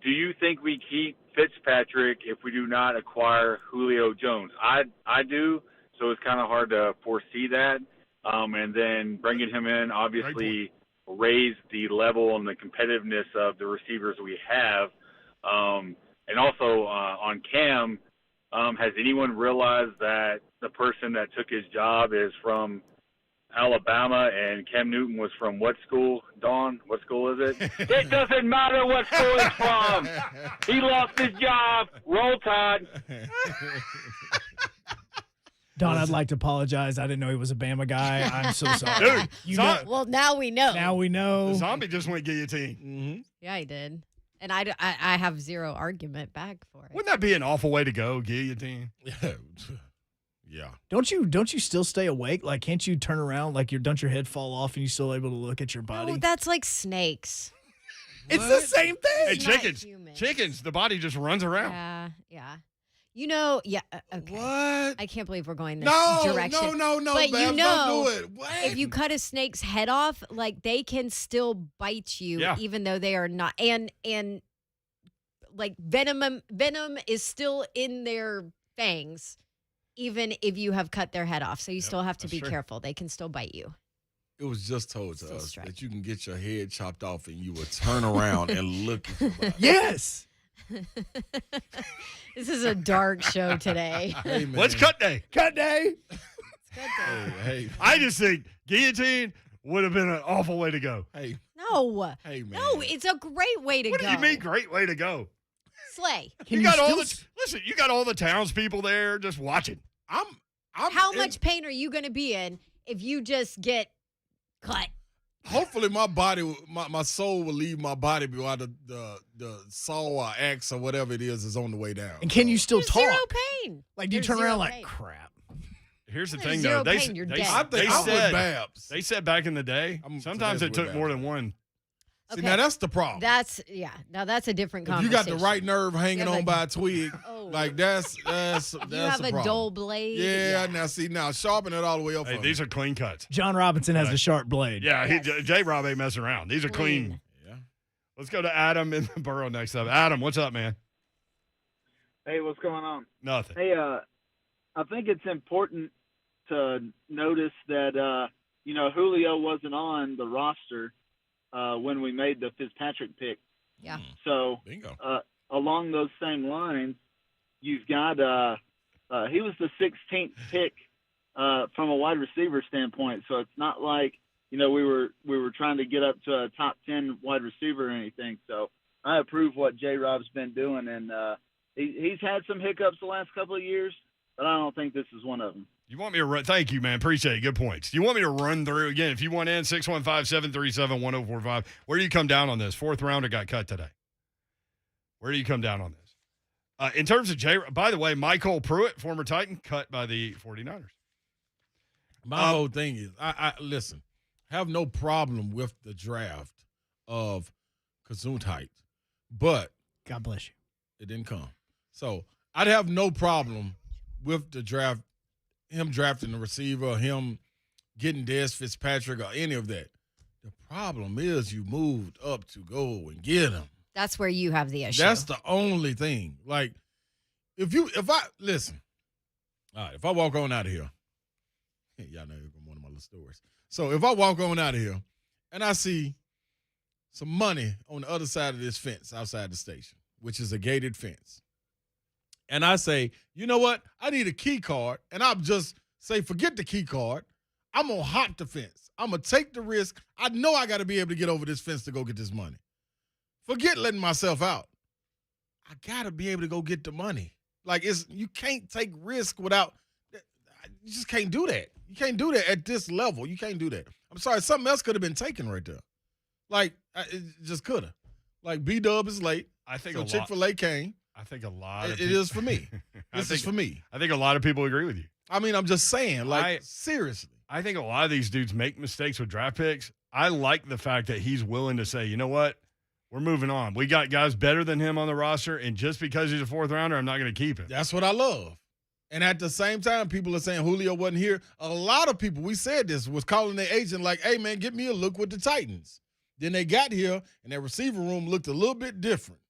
[SPEAKER 14] Do you think we keep Fitzpatrick if we do not acquire Julio Jones? I do, so it's kind of hard to foresee that. And then bringing him in obviously raise the level and the competitiveness of the receivers we have. And also on Cam, has anyone realized that the person that took his job is from Alabama and Cam Newton was from what school, Dawn? What school is it? It doesn't matter what school he's from. He lost his job. Roll Tide.
[SPEAKER 2] Don, I'd like to apologize. I didn't know he was a Bama guy. I'm so sorry.
[SPEAKER 3] Dude,
[SPEAKER 2] You know-
[SPEAKER 4] Well, now we know.
[SPEAKER 2] now we know.
[SPEAKER 3] The zombie just went guillotine.
[SPEAKER 4] Yeah, he did. And I have zero argument back for it.
[SPEAKER 3] Wouldn't that be an awful way to go, guillotine?
[SPEAKER 5] Yeah.
[SPEAKER 2] Don't you still stay awake? Like, can't you turn around? Like, don't your head fall off and you still able to look at your body?
[SPEAKER 4] Oh, that's like snakes.
[SPEAKER 2] It's the same thing.
[SPEAKER 3] Hey,
[SPEAKER 4] It's not
[SPEAKER 3] chickens.
[SPEAKER 4] human.
[SPEAKER 3] Chickens, the body just runs around.
[SPEAKER 4] Yeah, yeah. You know, yeah. Okay.
[SPEAKER 5] What?
[SPEAKER 4] I can't believe we're going this
[SPEAKER 5] No,
[SPEAKER 4] direction.
[SPEAKER 5] no,
[SPEAKER 4] But you
[SPEAKER 5] Babs,
[SPEAKER 4] know,
[SPEAKER 5] don't do it. What?
[SPEAKER 4] if you cut a snake's head off, like they can still bite you,
[SPEAKER 3] Yeah.
[SPEAKER 4] even though they are not. And like venom is still in their fangs, even if you have cut their head off. So you still have to
[SPEAKER 3] that's
[SPEAKER 4] be
[SPEAKER 3] true.
[SPEAKER 4] careful. They can still bite you.
[SPEAKER 5] It was just told to
[SPEAKER 4] Still
[SPEAKER 5] us
[SPEAKER 4] strike.
[SPEAKER 5] that you can get your head chopped off and you will turn around and look at somebody.
[SPEAKER 2] Yes.
[SPEAKER 4] This is a dark show today.
[SPEAKER 5] Hey, man.
[SPEAKER 3] What's cut day?
[SPEAKER 2] Cut day.
[SPEAKER 5] Hey,
[SPEAKER 3] I just think guillotine would have been an awful way to go.
[SPEAKER 5] hey,
[SPEAKER 4] No.
[SPEAKER 5] hey, man.
[SPEAKER 4] No, it's a great way to
[SPEAKER 3] What
[SPEAKER 4] go.
[SPEAKER 3] do you mean, great way to go?
[SPEAKER 4] Slay.
[SPEAKER 3] You got all the listen. You got all the townspeople there just watching.
[SPEAKER 5] I'm
[SPEAKER 4] How much pain are you going to be in if you just get cut?
[SPEAKER 5] Hopefully, my body, my soul will leave my body while the saw or axe or whatever it is on the way down.
[SPEAKER 2] And can you still
[SPEAKER 4] There's
[SPEAKER 2] talk?
[SPEAKER 4] zero pain.
[SPEAKER 2] Like, do you
[SPEAKER 4] There's
[SPEAKER 2] turn
[SPEAKER 4] zero
[SPEAKER 2] around like
[SPEAKER 4] pain.
[SPEAKER 2] crap?
[SPEAKER 3] Here's the
[SPEAKER 4] There's
[SPEAKER 3] thing,
[SPEAKER 4] zero
[SPEAKER 3] though.
[SPEAKER 4] pain, you're dead.
[SPEAKER 5] I think I'm with Babs.
[SPEAKER 3] They said back in the day,
[SPEAKER 5] I'm
[SPEAKER 3] sometimes
[SPEAKER 5] together
[SPEAKER 3] it
[SPEAKER 5] with
[SPEAKER 3] took
[SPEAKER 5] Babs.
[SPEAKER 3] more than one.
[SPEAKER 5] See, now that's the problem.
[SPEAKER 4] Now that's a different
[SPEAKER 5] If you
[SPEAKER 4] conversation.
[SPEAKER 5] got the right nerve hanging
[SPEAKER 4] You have
[SPEAKER 5] on
[SPEAKER 4] a-
[SPEAKER 5] by a twig,
[SPEAKER 4] Oh.
[SPEAKER 5] like that's
[SPEAKER 4] You have
[SPEAKER 5] a
[SPEAKER 4] a
[SPEAKER 5] problem.
[SPEAKER 4] dull blade.
[SPEAKER 5] Yeah, now sharpen it all the way up.
[SPEAKER 3] Hey,
[SPEAKER 5] for
[SPEAKER 3] these
[SPEAKER 5] me.
[SPEAKER 3] are clean cuts.
[SPEAKER 2] John Robinson has
[SPEAKER 3] Right.
[SPEAKER 2] a sharp blade.
[SPEAKER 3] Yeah, J. Rob ain't messing around. These are clean.
[SPEAKER 5] Yeah.
[SPEAKER 3] Let's go to Adam in the borough next up. Adam, what's up, man?
[SPEAKER 15] Hey, what's going on?
[SPEAKER 3] Nothing.
[SPEAKER 15] Hey, I think it's important to notice that Julio wasn't on the roster when we made the Fitzpatrick pick.
[SPEAKER 4] Yeah.
[SPEAKER 15] So along those same lines, you've got he was the 16th pick from a wide receiver standpoint. So it's not like we were trying to get up to a top 10 wide receiver or anything. So I approve what J-Rob's been doing, and he's had some hiccups the last couple of years, but I don't think this is one of them.
[SPEAKER 3] You want me to run? Thank you, man. Appreciate it. Good points. Do you want me to run through again? If you want in, 615-737-1045. Where do you come down on this? Fourth rounder got cut today. Where do you come down on this? In terms of by the way, Michael Pruitt, former Titan, cut by the 49ers.
[SPEAKER 5] My whole thing is, I listen, have no problem with the draft of Gesundheit, but
[SPEAKER 2] God bless you.
[SPEAKER 5] It didn't come. So I'd have no problem with the draft, him drafting the receiver, him getting Des Fitzpatrick or any of that. The problem is you moved up to go and get him.
[SPEAKER 4] That's where you have the issue.
[SPEAKER 5] That's the only thing. Like, if I walk on out of here, y'all know one of my little stories. So if I walk on out of here and I see some money on the other side of this fence outside the station, which is a gated fence, and I say, you know what? I need a key card, and I'll just say, forget the key card. I'm going to hop the fence. I'm going to take the risk. I know I got to be able to get over this fence to go get this money. Forget letting myself out. I got to be able to go get the money. Like, you can't take risk without – you just can't do that. You can't do that at this level. You can't do that. I'm sorry. Something else could have been taken right there. Like, it just could have. Like, B-Dub is late.
[SPEAKER 3] I think
[SPEAKER 5] so Chick-fil-A came.
[SPEAKER 3] I think a lot of
[SPEAKER 5] it is for me. This is for me.
[SPEAKER 3] I think a lot of people agree with you.
[SPEAKER 5] I mean, I'm just saying, seriously.
[SPEAKER 3] I think a lot of these dudes make mistakes with draft picks. I like the fact that he's willing to say, you know what? We're moving on. We got guys better than him on the roster, and just because he's a fourth rounder, I'm not going to keep him.
[SPEAKER 5] That's what I love. And at the same time, people are saying Julio wasn't here. A lot of people, we said this, was calling their agent like, hey, man, get me a look with the Titans. Then they got here, and their receiver room looked a little bit different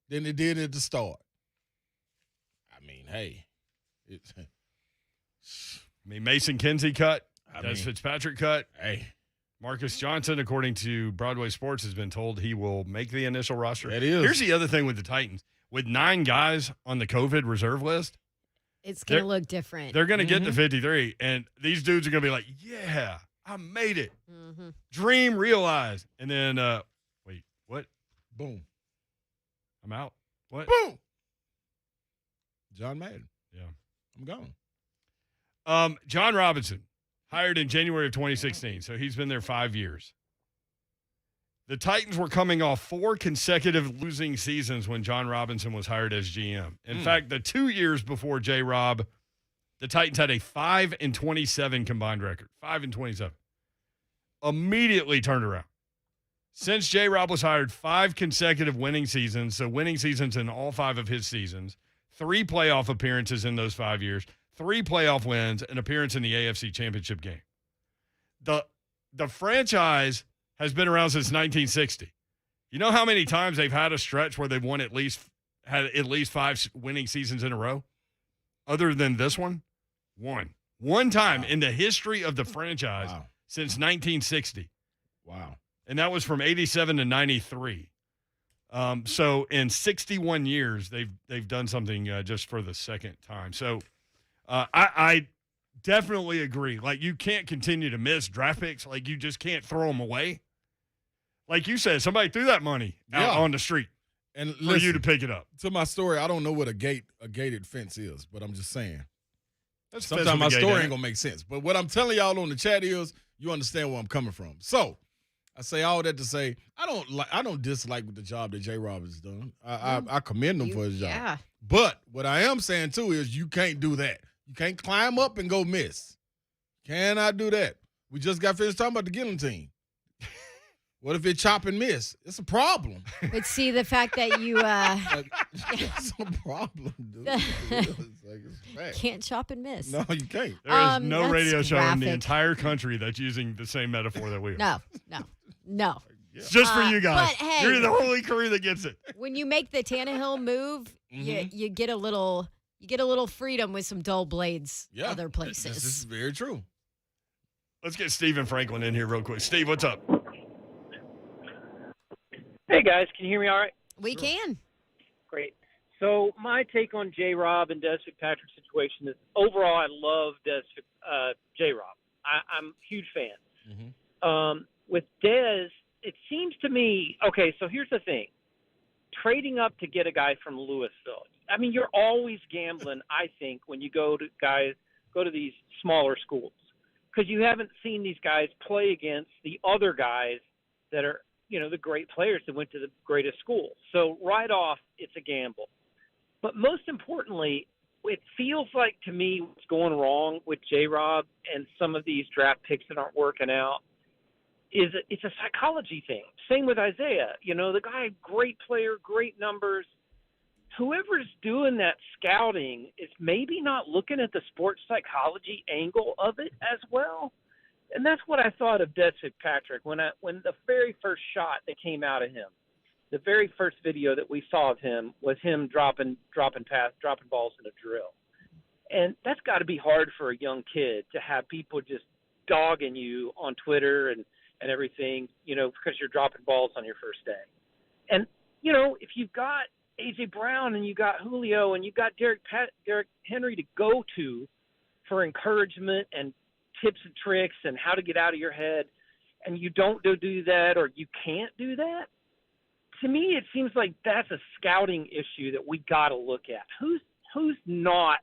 [SPEAKER 5] than it did at the start. I mean, hey.
[SPEAKER 3] Mason Kinsey cut. Des Fitzpatrick cut.
[SPEAKER 5] Hey.
[SPEAKER 3] Marcus Johnson, according to Broadway Sports, has been told he will make the initial roster.
[SPEAKER 5] That is.
[SPEAKER 3] Here's the other thing with the Titans. With 9 guys on the COVID reserve list,
[SPEAKER 4] it's going to look different.
[SPEAKER 3] They're going to get to 53, and these dudes are going to be like, yeah, I made it.
[SPEAKER 4] Mm-hmm.
[SPEAKER 3] Dream realized. And then, wait, what?
[SPEAKER 5] Boom.
[SPEAKER 3] I'm out. What?
[SPEAKER 5] Boom. John Madden.
[SPEAKER 3] Yeah.
[SPEAKER 5] I'm gone.
[SPEAKER 3] John Robinson, hired in January of 2016, so he's been there 5 years. The Titans were coming off 4 consecutive losing seasons when John Robinson was hired as GM. In fact, the 2 years before J-Rob, the Titans had a 5-27 combined record. 5-27. Immediately turned around. Since J-Rob was hired, 5 consecutive winning seasons, so winning seasons in all 5 of his seasons, 3 playoff appearances in those 5 years, 3 playoff wins, an appearance in the AFC Championship game. The franchise has been around since 1960. You know how many times they've had a stretch where they've had at least 5 winning seasons in a row? Other than this one? One time in the history of the franchise since 1960.
[SPEAKER 5] Wow.
[SPEAKER 3] And that was from 87 to 93. So in 61 years, they've done something just for the second time. So I definitely agree. Like, you can't continue to miss draft picks. Like, you just can't throw them away. Like you said, somebody threw that money out on the street
[SPEAKER 5] and
[SPEAKER 3] for you to pick it up.
[SPEAKER 5] To my story, I don't know what a gated fence is, but I'm just saying.
[SPEAKER 3] That's
[SPEAKER 5] sometimes my story ain't going to make sense. But what I'm telling y'all on the chat is, you understand where I'm coming from. So, I say all that to say, I don't dislike the job that J-Rob has done. I commend him for his job.
[SPEAKER 4] Yeah.
[SPEAKER 5] But what I am saying, too, is you can't do that. You can't climb up and go miss. Cannot do that. We just got finished talking about the Gillen team. What if it chop and miss? It's a problem.
[SPEAKER 4] But see, the fact that you
[SPEAKER 5] it's a problem, dude. It's
[SPEAKER 4] can't chop and miss.
[SPEAKER 5] No, you can't.
[SPEAKER 3] There is no radio show in the
[SPEAKER 4] graphic.
[SPEAKER 3] entire country that's using the same metaphor that we are.
[SPEAKER 4] No.
[SPEAKER 3] It's just for you guys.
[SPEAKER 4] But hey,
[SPEAKER 3] you're the only crew that gets it.
[SPEAKER 4] When you make the Tannehill move, you get a little freedom with some dull blades other places.
[SPEAKER 5] This is very true.
[SPEAKER 3] Let's get Stephen Franklin in here real quick. Steve, what's up?
[SPEAKER 16] Hey, guys. Can you hear me all right?
[SPEAKER 4] We can.
[SPEAKER 16] Great. So my take on J-Rob and Des Fitzpatrick's situation is overall I love J-Rob. I'm a huge fan. With Des, it seems to me, okay, so here's the thing. Trading up to get a guy from Louisville. I mean, you're always gambling, I think, when you go to these smaller schools because you haven't seen these guys play against the other guys that are, the great players that went to the greatest schools. So right off, it's a gamble. But most importantly, it feels like to me what's going wrong with J-Rob and some of these draft picks that aren't working out is it's a psychology thing. Same with Isaiah. The guy, great player, great numbers. Whoever's doing that scouting is maybe not looking at the sports psychology angle of it as well. And that's what I thought of Des Fitzpatrick when the very first shot that came out of him, the very first video that we saw of him was him dropping balls in a drill. And that's got to be hard for a young kid to have people just dogging you on Twitter and everything, because you're dropping balls on your first day. And, if you've got A.J. Brown and you got Julio and you got Derrick Henry to go to for encouragement and tips and tricks and how to get out of your head, and you don't do that or you can't do that, to me it seems like that's a scouting issue that we got to look at. Who's not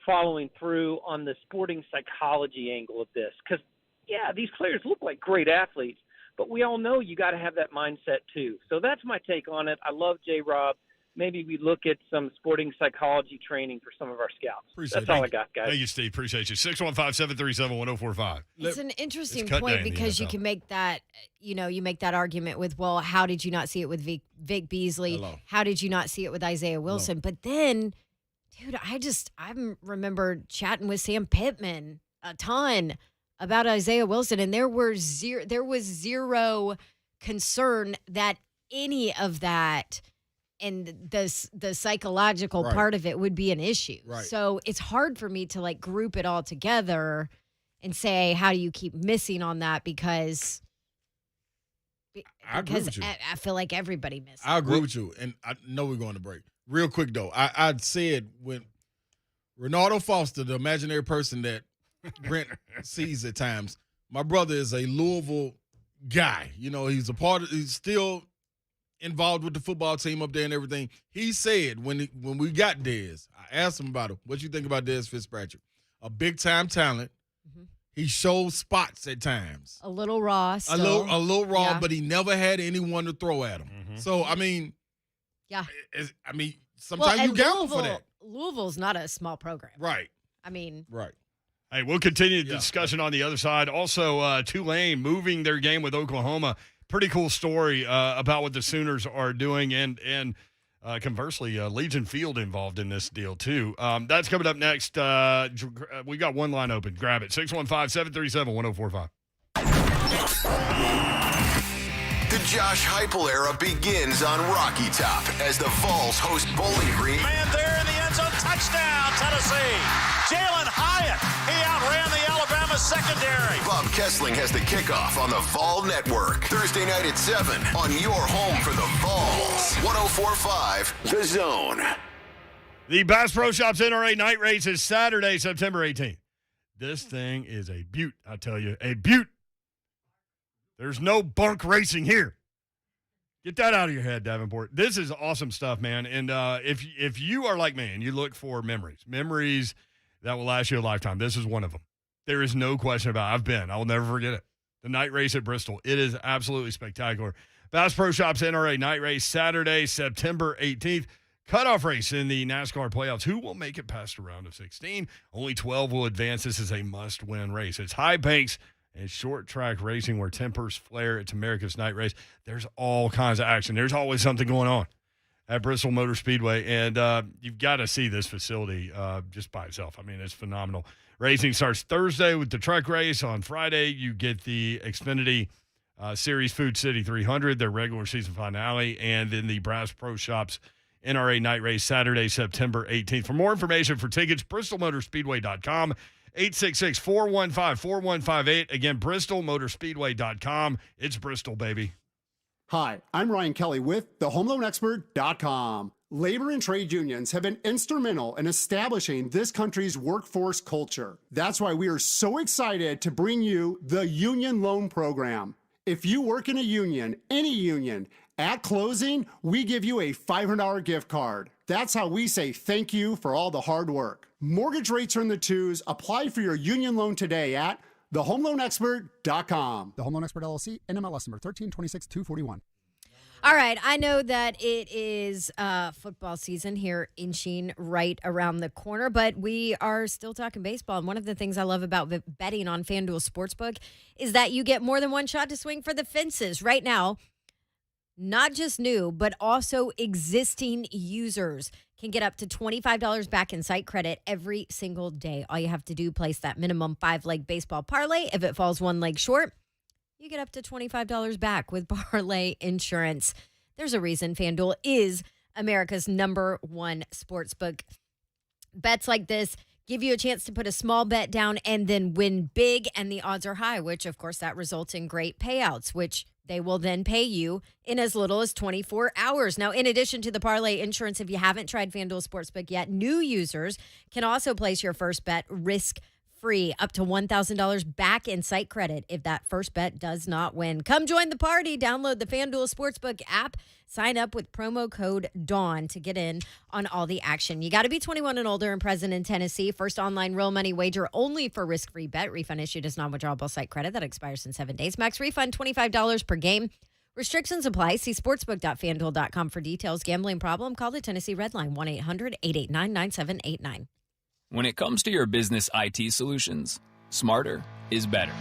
[SPEAKER 16] following through on the sporting psychology angle of this? Because, yeah, these players look like great athletes, but we all know you got to have that mindset too. So that's my take on it. I love J-Rob. Maybe we look at some sporting psychology training for some of our scouts. That's all I got, guys.
[SPEAKER 3] Thank you, Steve. Appreciate you. 615-737-1045.
[SPEAKER 4] It's an interesting point because you can make that, you make that argument with, well, how did you not see it with Vic Beasley?
[SPEAKER 5] Hello.
[SPEAKER 4] How did you not see it with Isaiah Wilson? But then, dude, I remember chatting with Sam Pittman a ton about Isaiah Wilson, and there was zero concern that any of that and the psychological part of it would be an issue.
[SPEAKER 5] Right.
[SPEAKER 4] So it's hard for me to group it all together and say, how do you keep missing on that? Because
[SPEAKER 5] I agree with you.
[SPEAKER 4] I feel like everybody misses.
[SPEAKER 5] I agree with you, and I know we're going to break. Real quick, though, I'd said when Ronaldo Foster, the imaginary person that Brent sees at times, my brother is a Louisville guy. He's he's still involved with the football team up there and everything. He said when we got Dez, I asked him about it. What you think about Dez Fitzpatrick? A big-time talent. Mm-hmm. He shows spots at times.
[SPEAKER 4] A little raw still.
[SPEAKER 5] A little raw, yeah. But he never had anyone to throw at him. Mm-hmm. So,
[SPEAKER 4] yeah.
[SPEAKER 5] Sometimes you gamble for that.
[SPEAKER 4] Louisville's not a small program.
[SPEAKER 5] Right. Right.
[SPEAKER 3] Hey, we'll continue the discussion on the other side. Also, Tulane moving their game with Oklahoma. Pretty cool story about what the Sooners are doing, and conversely, Legion Field involved in this deal too. That's coming up next. We got one line open. Grab it. 615-737-1045.
[SPEAKER 1] The Josh Heupel era begins on Rocky Top as the Vols host Bowling Green.
[SPEAKER 17] Man there in the end zone. Touchdown, Tennessee. Jalen Hyatt. He outran the Alabama secondary.
[SPEAKER 1] Bob Kessling has the kickoff on the Vol Network. Thursday night at 7 on your home for the Vols. 104.5 The Zone.
[SPEAKER 3] The Bass Pro Shops NRA night race is Saturday, September 18th. This thing is a beaut, I tell you. A beaut. There's no bunk racing here. Get that out of your head, Davenport. This is awesome stuff, man. And if you are like me and you look for memories that will last you a lifetime, this is one of them. There is no question about it. I've been. I will never forget it. The night race at Bristol. It is absolutely spectacular. Bass Pro Shops NRA night race Saturday, September 18th. Cutoff race in the NASCAR playoffs. Who will make it past the round of 16? Only 12 will advance. This is a must-win race. It's high banks and short track racing where tempers flare. It's America's night race. There's all kinds of action. There's always something going on at Bristol Motor Speedway, and you've got to see this facility just by itself. It's phenomenal. Racing starts Thursday with the truck race. On Friday, you get the Xfinity Series Food City 300, their regular season finale, and then the Bass Pro Shops NRA night race Saturday, September 18th. For more information for tickets, bristolmotorspeedway.com. 866-415-4158. Again, BristolMotorspeedway.com. It's Bristol, baby.
[SPEAKER 18] Hi, I'm Ryan Kelly with thehomeloanexpert.com. Labor and trade unions have been instrumental in establishing this country's workforce culture. That's why we are so excited to bring you the Union Loan Program. If you work in a union, any union, at closing, we give you a $500 gift card. That's how we say thank you for all the hard work. Mortgage rates are in the twos. Apply for your union loan today at thehomeloanexpert.com.
[SPEAKER 19] The Home Loan Expert LLC, NMLS number 1326241.
[SPEAKER 4] All right, I know that it is football season here inching right around the corner, but we are still talking baseball. And one of the things I love about betting on FanDuel Sportsbook is that you get more than one shot to swing for the fences. Right now, not just new, but also existing users can get up to $25 back in site credit every single day. All you have to do, place that minimum 5-leg baseball parlay. If it falls one leg short, you get up to $25 back with Parlay Insurance. There's a reason FanDuel is America's #1 sportsbook. Bets like this give you a chance to put a small bet down and then win big, and the odds are high, which, of course, that results in great payouts, which they will then pay you in as little as 24 hours. Now, in addition to the Parlay Insurance, if you haven't tried FanDuel Sportsbook yet, new users can also place your first bet risk-free, up to $1,000 back in site credit if that first bet does not win. Come join the party. Download the FanDuel Sportsbook app. Sign up with promo code DAWN to get in on all the action. You got to be 21 and older and present in Tennessee. First online real money wager only for risk-free bet. Refund issued as non-withdrawable site credit that expires in 7 days. Max refund $25 per game. Restrictions apply. See sportsbook.fanduel.com for details. Gambling problem? Call the Tennessee Red Line 1-800-889-9789.
[SPEAKER 20] When it comes to your business IT solutions, smarter is better.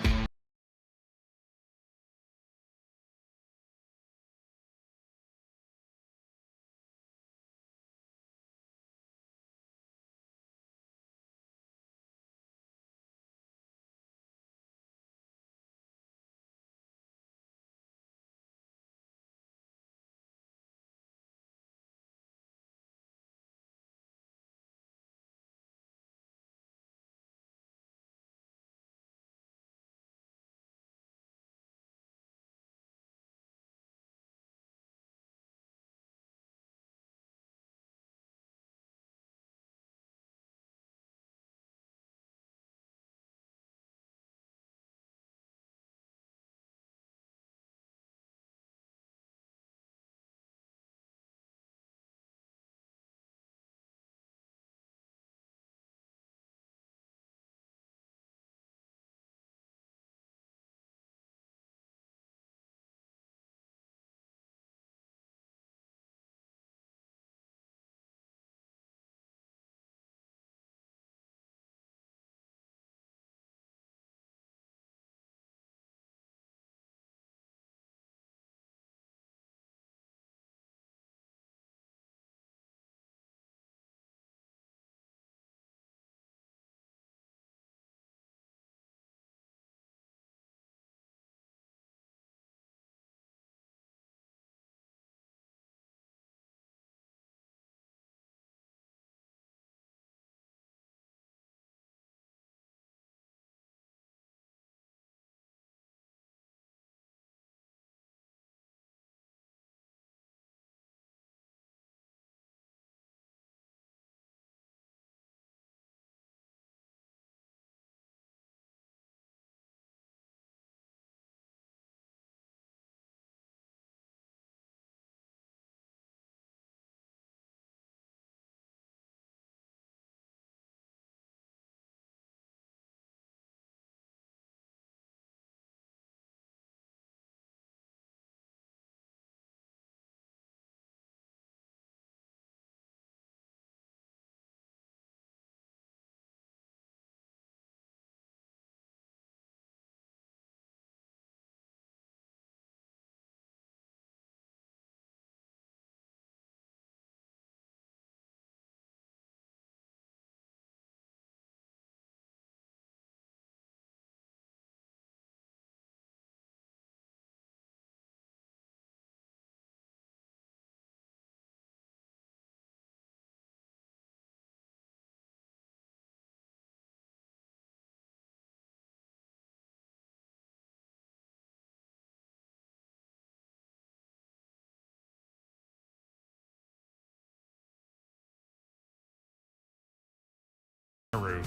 [SPEAKER 3] Bonnaroo.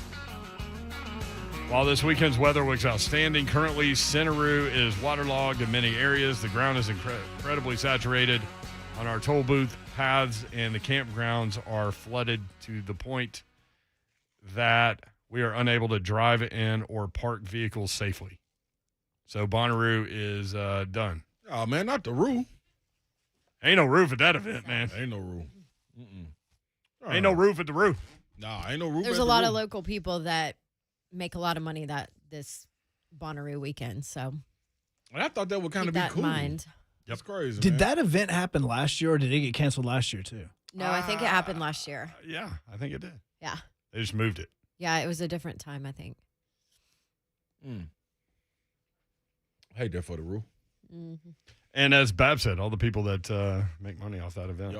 [SPEAKER 3] While this weekend's weather looks outstanding, currently Bonnaroo is waterlogged in many areas. The ground is incredibly saturated on our toll booth paths, and the campgrounds are flooded to the point that we are unable to drive in or park vehicles safely. So Bonnaroo is done.
[SPEAKER 5] Oh, man, not the roof.
[SPEAKER 3] Ain't no roof at that event, man.
[SPEAKER 5] Ain't no roof.
[SPEAKER 3] Ain't no roof at the roof.
[SPEAKER 5] Nah, ain't no roof.
[SPEAKER 4] There's a lot of local people that make a lot of money this Bonnaroo weekend. So
[SPEAKER 5] I thought that would kind of be
[SPEAKER 4] that
[SPEAKER 5] cool.
[SPEAKER 4] In mind.
[SPEAKER 5] That's crazy.
[SPEAKER 2] Did
[SPEAKER 5] man.
[SPEAKER 2] that event happen last year, or did it get canceled last year too?
[SPEAKER 4] No, I think it happened last year.
[SPEAKER 3] Yeah, I think it did.
[SPEAKER 4] Yeah.
[SPEAKER 3] They just moved it.
[SPEAKER 4] Yeah, it was a different time, I think.
[SPEAKER 5] I hate that for the roof.
[SPEAKER 4] Mm-hmm.
[SPEAKER 3] And as Bab said, all the people that make money off that event.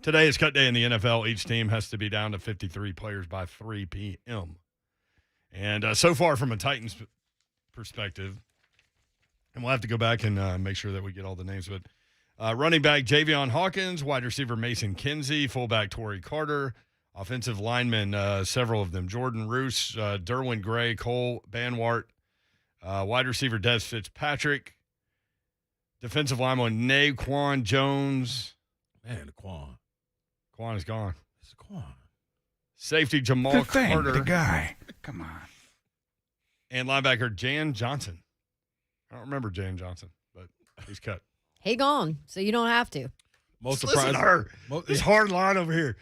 [SPEAKER 3] Today is cut day in the NFL. Each team has to be down to 53 players by 3 p.m. And so far, from a Titans perspective, and we'll have to go back and make sure that we get all the names, but running back Javion Hawkins, wide receiver Mason Kinsey, fullback Torrey Carter, offensive linemen, several of them, Jordan Roos, Derwin Gray, Cole Banwart, wide receiver Des Fitzpatrick, defensive lineman Naquan Jones.
[SPEAKER 5] Man, Quan.
[SPEAKER 3] Quan is gone.
[SPEAKER 5] It's Quan.
[SPEAKER 3] Safety Jamal
[SPEAKER 6] Good thing,
[SPEAKER 3] Carter.
[SPEAKER 6] the guy. Come on.
[SPEAKER 3] And linebacker Jan Johnson. I don't remember Jan Johnson, but he's cut.
[SPEAKER 4] He gone, so you don't have to.
[SPEAKER 5] Most
[SPEAKER 3] Listen
[SPEAKER 5] surprising.
[SPEAKER 3] to her. This hard line over here.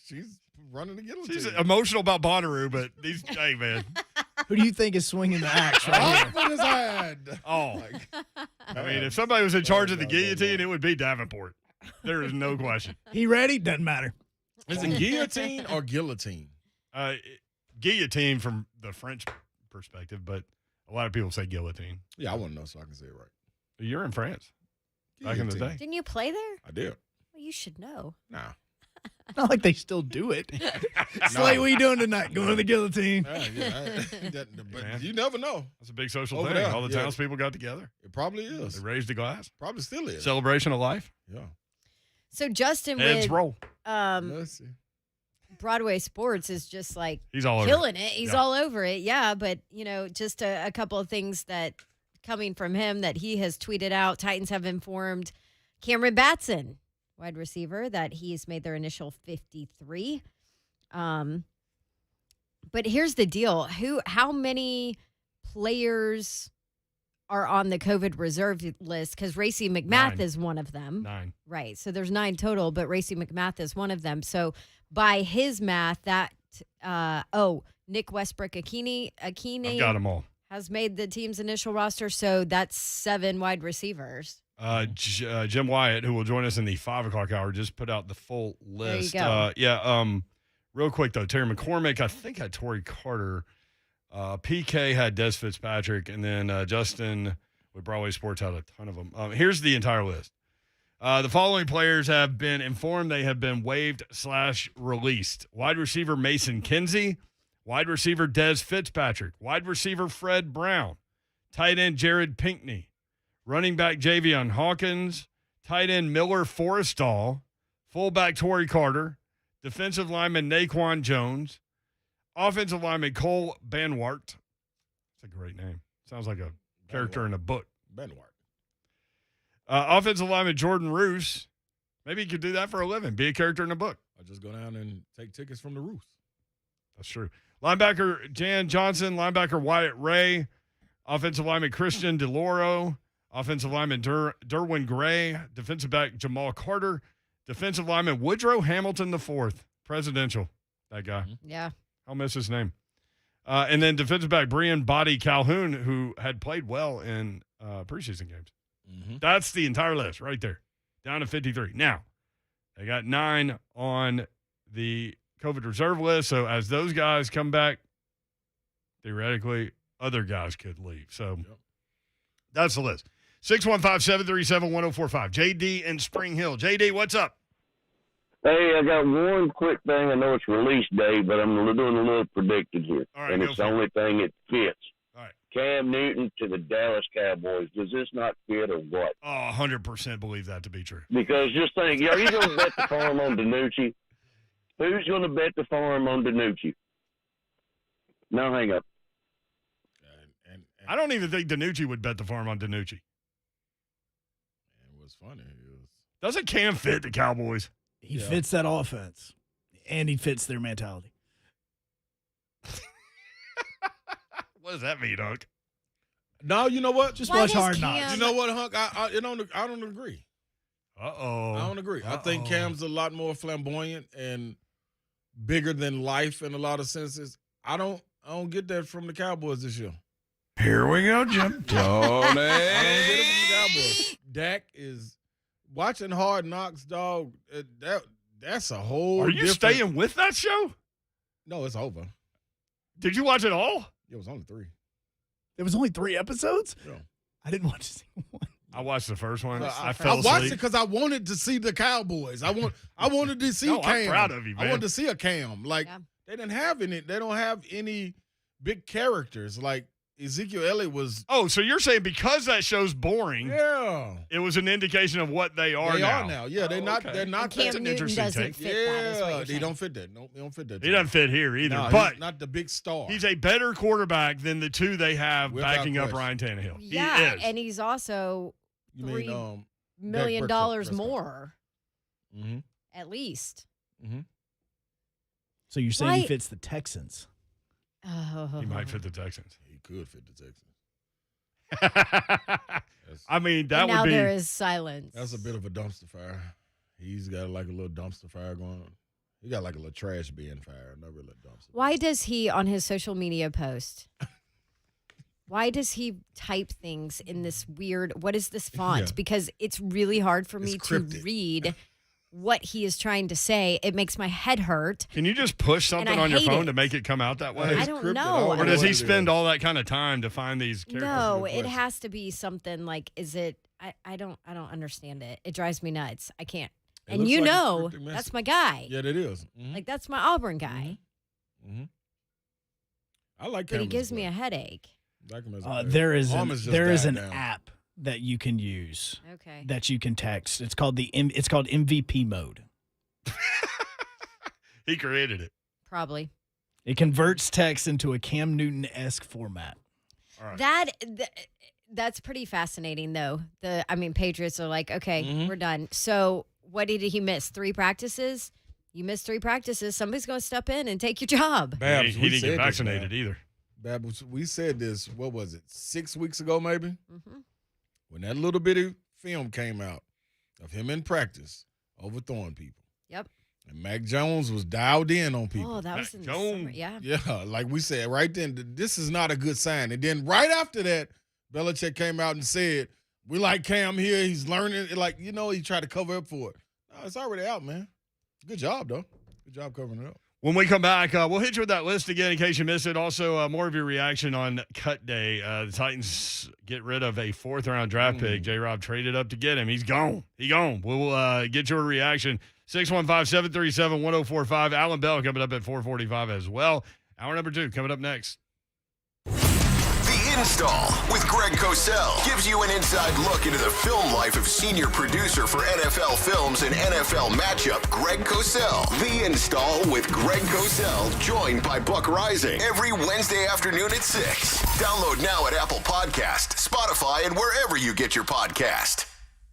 [SPEAKER 5] She's running the guillotine.
[SPEAKER 3] She's emotional about Bonnaroo, but these, hey, man.
[SPEAKER 2] Who do you think is swinging the axe right here?
[SPEAKER 5] Put his hand.
[SPEAKER 3] Oh. I mean, if somebody was in charge of the guillotine, it would be Davenport. There is no question.
[SPEAKER 2] He ready? Doesn't matter.
[SPEAKER 5] Is it guillotine or guillotine?
[SPEAKER 3] Guillotine from the French perspective, but a lot of people say guillotine.
[SPEAKER 5] Yeah, I want to know so I can say it right.
[SPEAKER 3] You're in France. Back in the day.
[SPEAKER 4] Didn't you play there?
[SPEAKER 5] I did.
[SPEAKER 4] Well, you should know.
[SPEAKER 5] Nah.
[SPEAKER 2] Not like they still do it. It's like, what are you doing tonight? Going to the guillotine.
[SPEAKER 5] But you never know.
[SPEAKER 3] That's a big social
[SPEAKER 5] Over
[SPEAKER 3] thing.
[SPEAKER 5] there,
[SPEAKER 3] All the
[SPEAKER 5] yeah.
[SPEAKER 3] townspeople got together.
[SPEAKER 5] It probably is.
[SPEAKER 3] They raised a glass.
[SPEAKER 5] Probably still is.
[SPEAKER 3] Celebration of life.
[SPEAKER 5] Yeah.
[SPEAKER 4] So Justin
[SPEAKER 3] Heads
[SPEAKER 4] with
[SPEAKER 3] roll.
[SPEAKER 5] Let's see.
[SPEAKER 4] Broadway Sports is just like
[SPEAKER 3] He's all over
[SPEAKER 4] killing
[SPEAKER 3] it.
[SPEAKER 4] it. He's
[SPEAKER 3] Yeah.
[SPEAKER 4] all over it. Yeah, but just a couple of things that coming from him that he has tweeted out. Titans have informed Cameron Batson, wide receiver, that he's made their initial 53. But here's the deal. How many players are on the COVID reserve list? Because Racey McMath
[SPEAKER 3] 9.
[SPEAKER 4] is one of them.
[SPEAKER 3] 9.
[SPEAKER 4] Right. So there's 9 total, but Racey McMath is one of them. So by his math, that Nick Westbrook Akini
[SPEAKER 3] I've got them all.
[SPEAKER 4] has made the team's initial roster. So that's 7 wide receivers.
[SPEAKER 3] Jim Wyatt, who will join us in the 5 o'clock hour, just put out the full list.
[SPEAKER 4] There you go.
[SPEAKER 3] Real quick, though, Terry McCormick, I think, had Torrey Carter. PK had Des Fitzpatrick, and then Justin with Broadway Sports had a ton of them. Here's the entire list. The following players have been informed they have been waived/released. Wide receiver Mason Kinsey, wide receiver Des Fitzpatrick, wide receiver Fred Brown, tight end Jared Pinkney, running back Javion Hawkins, tight end Miller Forrestall, fullback Torrey Carter, defensive lineman Naquan Jones, offensive lineman Cole Banwart. That's a great name. Sounds like a character in a book.
[SPEAKER 5] Banwart.
[SPEAKER 3] Offensive lineman Jordan Roos. Maybe you could do that for a living. Be a character in a book.
[SPEAKER 5] I'll just go down and take tickets from the roofs.
[SPEAKER 3] That's true. Linebacker Jan Johnson. Linebacker Wyatt Ray. Offensive lineman Christian DeLauro. Offensive lineman Derwin Gray. Defensive back Jamal Carter. Defensive lineman Woodrow Hamilton IV. Presidential. That guy.
[SPEAKER 4] Yeah.
[SPEAKER 3] I'll miss his name. And then defensive back Brian Body Calhoun, who had played well in preseason games.
[SPEAKER 5] Mm-hmm.
[SPEAKER 3] That's the entire list right there, down to 53. Now, they got 9 on the COVID reserve list. So as those guys come back, theoretically, other guys could leave. So that's the list. 615-737-1045. JD in Spring Hill. JD, what's up?
[SPEAKER 21] Hey, I got one quick thing. I know it's release day, but I'm doing a little predicted here.
[SPEAKER 3] All right,
[SPEAKER 21] and
[SPEAKER 3] go
[SPEAKER 21] it's
[SPEAKER 3] for
[SPEAKER 21] the
[SPEAKER 3] it.
[SPEAKER 21] only thing that fits.
[SPEAKER 3] All right.
[SPEAKER 21] Cam Newton to the Dallas Cowboys. Does this not fit or what?
[SPEAKER 3] Oh, 100% believe that to be true.
[SPEAKER 21] Because just think, are you going to bet the farm on DiNucci? Who's going to bet the farm on DiNucci? No, hang up.
[SPEAKER 3] I don't even think DiNucci would bet the farm on DiNucci.
[SPEAKER 5] And what's funny is
[SPEAKER 3] doesn't Cam fit the Cowboys?
[SPEAKER 2] He fits that offense, and he fits their mentality.
[SPEAKER 3] What does that mean, Hunk?
[SPEAKER 5] No, you know what?
[SPEAKER 2] Just watch Hard
[SPEAKER 4] Cam-
[SPEAKER 2] Knocks.
[SPEAKER 5] You know what, Hunk? I don't agree.
[SPEAKER 3] Uh-oh.
[SPEAKER 5] I don't agree. I think Cam's a lot more flamboyant and bigger than life in a lot of senses. I don't get that from the Cowboys this year.
[SPEAKER 6] Here we go, Jim.
[SPEAKER 5] I don't get it from the Cowboys. Dak is watching Hard Knocks, dog. That's a whole.
[SPEAKER 3] Are you staying with that show?
[SPEAKER 5] No, it's over.
[SPEAKER 3] Did you watch it all?
[SPEAKER 5] It was only 3.
[SPEAKER 2] There was only 3 episodes?
[SPEAKER 5] Yeah.
[SPEAKER 2] I didn't watch a single one.
[SPEAKER 3] I watched the first one. I
[SPEAKER 5] I
[SPEAKER 3] fell
[SPEAKER 5] watched
[SPEAKER 3] asleep.
[SPEAKER 5] it because I wanted to see the Cowboys. I wanted to see
[SPEAKER 3] No,
[SPEAKER 5] Cam.
[SPEAKER 3] I'm proud of you, man.
[SPEAKER 5] I wanted to see a Cam. Like they didn't have any. They don't have any big characters. Like Ezekiel Elliott was.
[SPEAKER 3] Oh, so you're saying because that show's boring?
[SPEAKER 5] Yeah.
[SPEAKER 3] It was an indication of what they are
[SPEAKER 5] They
[SPEAKER 3] now.
[SPEAKER 5] are now. Yeah, they're not.
[SPEAKER 3] okay.
[SPEAKER 5] They're not.
[SPEAKER 4] And Cam
[SPEAKER 3] That's an
[SPEAKER 4] Newton
[SPEAKER 3] interesting
[SPEAKER 4] doesn't
[SPEAKER 3] take.
[SPEAKER 4] fit that, is what
[SPEAKER 5] Yeah,
[SPEAKER 4] you're
[SPEAKER 5] they
[SPEAKER 4] saying.
[SPEAKER 5] don't fit that. No, they don't fit that.
[SPEAKER 3] He doesn't fit here either.
[SPEAKER 5] No,
[SPEAKER 3] but
[SPEAKER 5] he's not the big star.
[SPEAKER 3] he's a better quarterback than the two they have
[SPEAKER 5] Without
[SPEAKER 3] backing up Ryan
[SPEAKER 5] question.
[SPEAKER 3] Tannehill.
[SPEAKER 4] Yeah,
[SPEAKER 3] he is.
[SPEAKER 4] and he's also
[SPEAKER 5] You
[SPEAKER 4] $3
[SPEAKER 5] mean,
[SPEAKER 4] million
[SPEAKER 5] Dak
[SPEAKER 4] dollars
[SPEAKER 5] Prescott.
[SPEAKER 4] more,
[SPEAKER 5] Mm-hmm.
[SPEAKER 4] at least.
[SPEAKER 5] Mm-hmm.
[SPEAKER 2] So you're saying
[SPEAKER 4] Why-
[SPEAKER 2] he fits the Texans?
[SPEAKER 4] Oh.
[SPEAKER 3] He might fit the Texans.
[SPEAKER 5] He could fit the Texans.
[SPEAKER 3] I mean, that
[SPEAKER 4] And now
[SPEAKER 3] would be.
[SPEAKER 4] there is silence.
[SPEAKER 5] That's a bit of a dumpster fire. He's got like a little dumpster fire going on. He got like a little trash bin fire, not really a dumpster.
[SPEAKER 4] Why does he, on his social media post, why does he type things in this weird, what is this font?
[SPEAKER 5] Yeah.
[SPEAKER 4] Because it's really hard for me
[SPEAKER 5] It's
[SPEAKER 4] to
[SPEAKER 5] cryptic.
[SPEAKER 4] read what he is trying to say. It makes my head hurt.
[SPEAKER 3] Can you just push something
[SPEAKER 4] I
[SPEAKER 3] on your
[SPEAKER 4] hate
[SPEAKER 3] phone
[SPEAKER 4] it.
[SPEAKER 3] to make it come out that way?
[SPEAKER 4] I don't know.
[SPEAKER 3] Or does he spend all that kind of time to find these characters?
[SPEAKER 4] No, it has to be something like, is it, I don't understand it. It drives me nuts. I can't.
[SPEAKER 5] It
[SPEAKER 4] And
[SPEAKER 5] looks
[SPEAKER 4] you
[SPEAKER 5] like a
[SPEAKER 4] know,
[SPEAKER 5] cryptic message.
[SPEAKER 4] that's my guy.
[SPEAKER 5] Yeah, that is. Mm-hmm.
[SPEAKER 4] Like, that's my Auburn guy.
[SPEAKER 5] Mm-hmm. I like
[SPEAKER 4] But he
[SPEAKER 5] Cam as
[SPEAKER 4] gives
[SPEAKER 5] a
[SPEAKER 4] me a
[SPEAKER 5] player.
[SPEAKER 4] headache.
[SPEAKER 5] Like him as a player.
[SPEAKER 2] There is
[SPEAKER 5] Armin's just
[SPEAKER 2] there is
[SPEAKER 5] died
[SPEAKER 2] an
[SPEAKER 5] down.
[SPEAKER 2] app that you can use.
[SPEAKER 4] Okay.
[SPEAKER 2] That you can text. It's called it's called MVP mode.
[SPEAKER 3] He created it.
[SPEAKER 4] Probably.
[SPEAKER 2] It converts text into a Cam Newton-esque format.
[SPEAKER 3] All
[SPEAKER 4] right. That's pretty fascinating, though. Patriots are like, okay,
[SPEAKER 5] Mm-hmm.
[SPEAKER 4] we're done. So what did he miss? 3 practices? You missed 3 practices. Somebody's going to step in and take your job.
[SPEAKER 5] Babs,
[SPEAKER 3] he
[SPEAKER 5] we
[SPEAKER 3] didn't
[SPEAKER 5] said
[SPEAKER 3] get
[SPEAKER 5] this,
[SPEAKER 3] vaccinated
[SPEAKER 5] man.
[SPEAKER 3] either.
[SPEAKER 5] Babs, we said this, what was it, 6 weeks ago maybe?
[SPEAKER 4] Mm-hmm.
[SPEAKER 5] When that little bitty film came out of him in practice overthrowing people.
[SPEAKER 4] Yep.
[SPEAKER 5] And Mac Jones was dialed in on people.
[SPEAKER 4] Oh, that was in the summer. Yeah.
[SPEAKER 5] Yeah, like we said right then, this is not a good sign. And then right after that, Belichick came out and said, we like Cam here. He's learning. Like, he tried to cover up for it. No, it's already out, man. Good job, though. Good job covering it up.
[SPEAKER 3] When we come back, we'll hit you with that list again in case you missed it. Also, more of your reaction on cut day. The Titans get rid of a 4th-round draft pick. J-Rob traded up to get him. He's gone. We'll get your reaction. 615-737-1045. Allan Bell coming up at 4:45 as well. Hour number 2 coming up next.
[SPEAKER 1] The Install with Greg Cosell gives you an inside look into the film life of senior producer for NFL Films and NFL Matchup, Greg Cosell. The Install with Greg Cosell, joined by Buck Rising, every Wednesday afternoon at 6. Download now at Apple Podcast, Spotify, and wherever you get your podcast.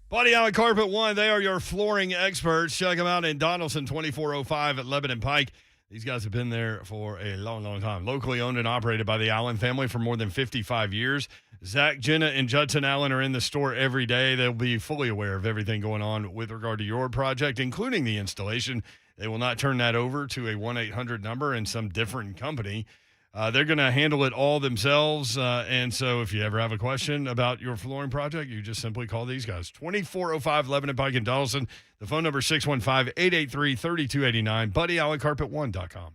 [SPEAKER 3] Buddy Allen Carpet One, they are your flooring experts. Check them out in Donaldson, 2405 at Lebanon Pike. These guys have been there for a long, long time. Locally owned and operated by the Allen family for more than 55 years. Zach, Jenna, and Judson Allen are in the store every day. They'll be fully aware of everything going on with regard to your project, including the installation. They will not turn that over to a 1-800 number and some different company. They're going to handle it all themselves. And so if you ever have a question about your flooring project, you just simply call these guys. 2405 Lebanon Pike in Donaldson. The phone number is 615-883-3289. BuddyAllenCarpet1.com.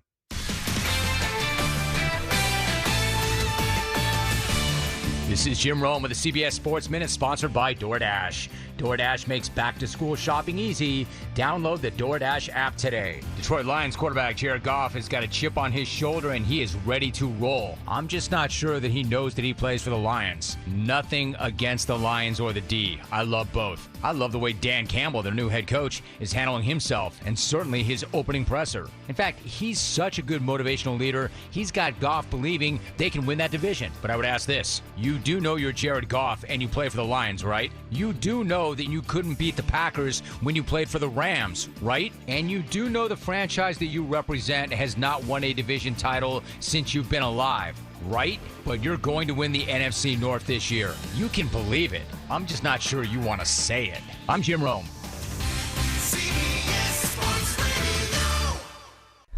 [SPEAKER 7] This is Jim Rome with the CBS Sports Minute, sponsored by DoorDash. DoorDash makes back-to-school shopping easy. Download the DoorDash app today. Detroit Lions quarterback Jared Goff has got a chip on his shoulder, and he is ready to roll. I'm just not sure that he knows that he plays for the Lions. Nothing against the Lions or the D. I love both. I love the way Dan Campbell, their new head coach, is handling himself, and certainly his opening presser. In fact, he's such a good motivational leader. He's got Goff believing they can win that division. But I would ask this. You do know you're Jared Goff and you play for the Lions, right? You do know that you couldn't beat the Packers when you played for the Rams, right? And you do know the franchise that you represent has not won a division title since you've been alive, right? But you're going to win the NFC North this year. You can believe it. I'm just not sure you want to say it. I'm Jim Rome.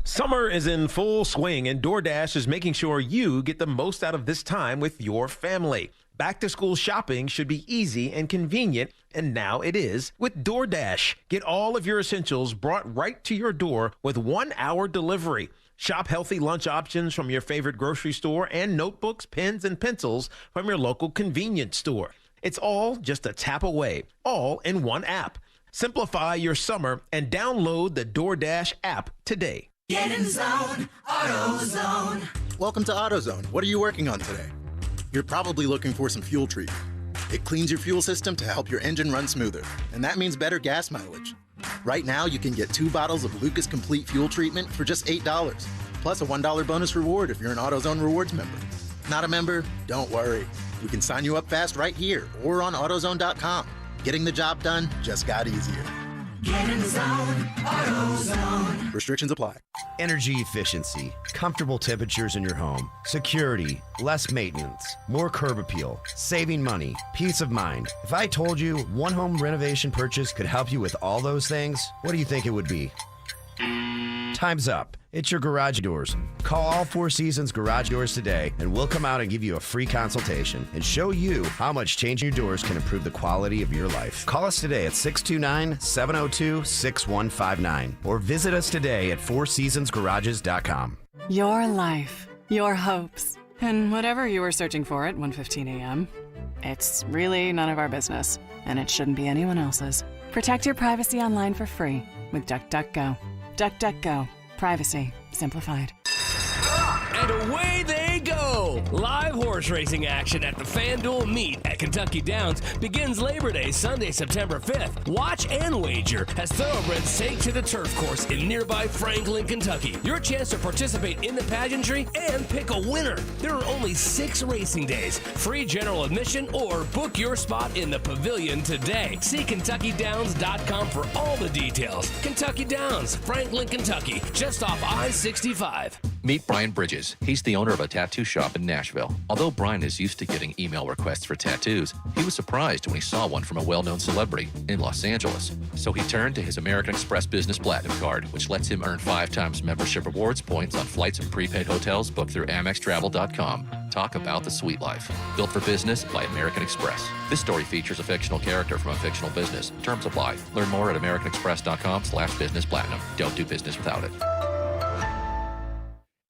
[SPEAKER 22] Summer is in full swing, and DoorDash is making sure you get the most out of this time with your family. Back-to-school shopping should be easy and convenient, and now it is with DoorDash. Get all of your essentials brought right to your door with 1-hour delivery. Shop healthy lunch options from your favorite grocery store and notebooks, pens, and pencils from your local convenience store. It's all just a tap away, all in one app. Simplify your summer and download the DoorDash app today.
[SPEAKER 23] Get in the zone, AutoZone.
[SPEAKER 24] Welcome to AutoZone. What are you working on today? You're probably looking for some fuel treatment. It cleans your fuel system to help your engine run smoother, and that means better gas mileage. Right now, you can get 2 bottles of Lucas Complete Fuel Treatment for just $8, plus a $1 bonus reward if you're an AutoZone Rewards member. Not a member? Don't worry. We can sign you up fast right here or on AutoZone.com. Getting the job done just got easier.
[SPEAKER 23] Get in the zone, AutoZone.
[SPEAKER 24] Restrictions apply.
[SPEAKER 25] Energy efficiency, comfortable temperatures in your home, security, less maintenance, more curb appeal, saving money, peace of mind. If I told you one home renovation purchase could help you with all those things, what do you think it would be? Time's up. It's your garage doors. Call All Four Seasons Garage Doors today, and we'll come out and give you a free consultation and show you how much changing your doors can improve the quality of your life. Call us today at 629-702-6159 or visit us today at fourseasonsgarages.com.
[SPEAKER 26] Your life, your hopes, and whatever you were searching for at 1:15 a.m., it's really none of our business, and it shouldn't be anyone else's. Protect your privacy online for free with DuckDuckGo. DuckDuckGo. Privacy simplified.
[SPEAKER 27] And away they go! Live horse racing action at the FanDuel Meet at Kentucky Downs begins Labor Day, Sunday, September 5th. Watch and wager as thoroughbreds take to the turf course in nearby Franklin, Kentucky. Your chance to participate in the pageantry and pick a winner. There are only 6 racing days, free general admission, or book your spot in the pavilion today. See KentuckyDowns.com for all the details. Kentucky Downs, Franklin, Kentucky, just off I-65.
[SPEAKER 28] Meet Brian Bridges. He's the owner of a tattoo shop in Nashville. Although Brian is used to getting email requests for tattoos, he was surprised when he saw one from a well-known celebrity in Los Angeles. So he turned to his American Express Business Platinum Card, which lets him earn 5 times membership rewards points on flights and prepaid hotels booked through AmexTravel.com. Talk about the sweet life. Built for business by American Express. This story features a fictional character from a fictional business. Terms apply. Learn more at AmericanExpress.com/businessplatinum. Don't do business without it.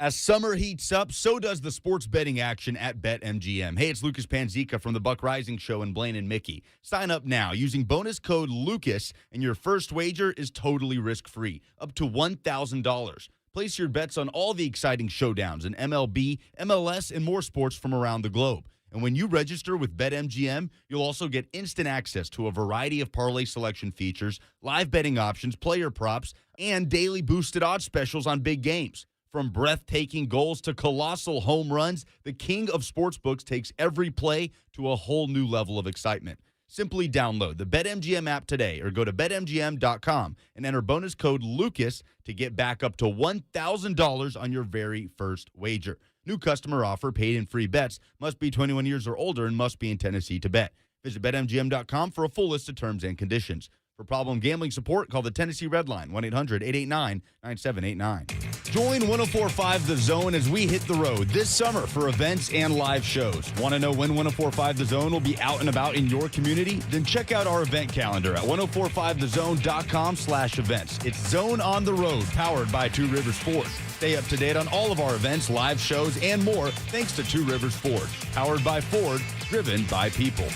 [SPEAKER 29] As summer heats up, so does the sports betting action at BetMGM. Hey, it's Lucas Panzica from the Buck Rising Show and Blaine and Mickey. Sign up now using bonus code LUCAS, and your first wager is totally risk-free, up to $1,000. Place your bets on all the exciting showdowns in MLB, MLS, and more sports from around the globe. And when you register with BetMGM, you'll also get instant access to a variety of parlay selection features, live betting options, player props, and daily boosted odds specials on big games. From breathtaking goals to colossal home runs, the king of sportsbooks takes every play to a whole new level of excitement. Simply download the BetMGM app today or go to BetMGM.com and enter bonus code LUCAS to get back up to $1,000 on your very first wager. New customer offer, paid in free bets, must be 21 years or older and must be in Tennessee to bet. Visit BetMGM.com for a full list of terms and conditions. For problem gambling support, call the Tennessee Red Line, 1-800-889-9789. Join 104.5 The Zone as we hit the road this summer for events and live shows. Want to know when 104.5 The Zone will be out and about in your community? Then check out our event calendar at 1045thezone.com/events. It's Zone on the Road, powered by Two Rivers Ford. Stay up to date on all of our events, live shows, and more thanks to Two Rivers Ford. Powered by Ford, driven by people.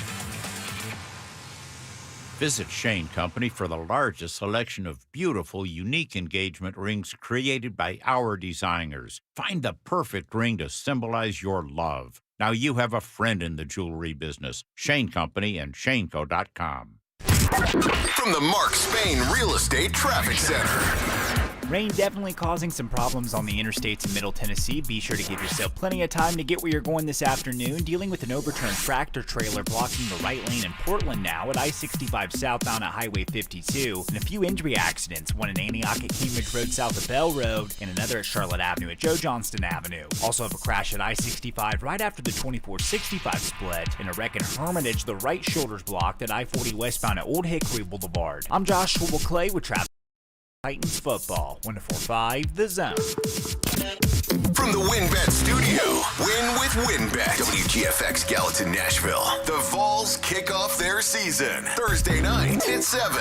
[SPEAKER 8] Visit Shane Company for the largest selection of beautiful, unique engagement rings created by our designers. Find the perfect ring to symbolize your love. Now you have a friend in the jewelry business. Shane Company and ShaneCo.com.
[SPEAKER 1] From the Mark Spain Real Estate Traffic Center.
[SPEAKER 9] Rain definitely causing some problems on the interstates in Middle Tennessee. Be sure to give yourself plenty of time to get where you're going this afternoon. Dealing with an overturned tractor trailer blocking the right lane in Portland now at I-65 southbound at Highway 52. And a few injury accidents, one in Antioch at Cambridge Road south of Bell Road and another at Charlotte Avenue at Joe Johnston Avenue. Also have a crash at I-65 right after the 2465 split. And a wreck in Hermitage, the right shoulder's blocked at I-40 westbound at Old Hickory Boulevard. I'm Joshua Clay with Traffic Titans football. 104.5 The Zone.
[SPEAKER 1] From the WinBet studio, win with WinBet. WGFX Gallatin, Nashville. The Vols kick off their season Thursday night at 7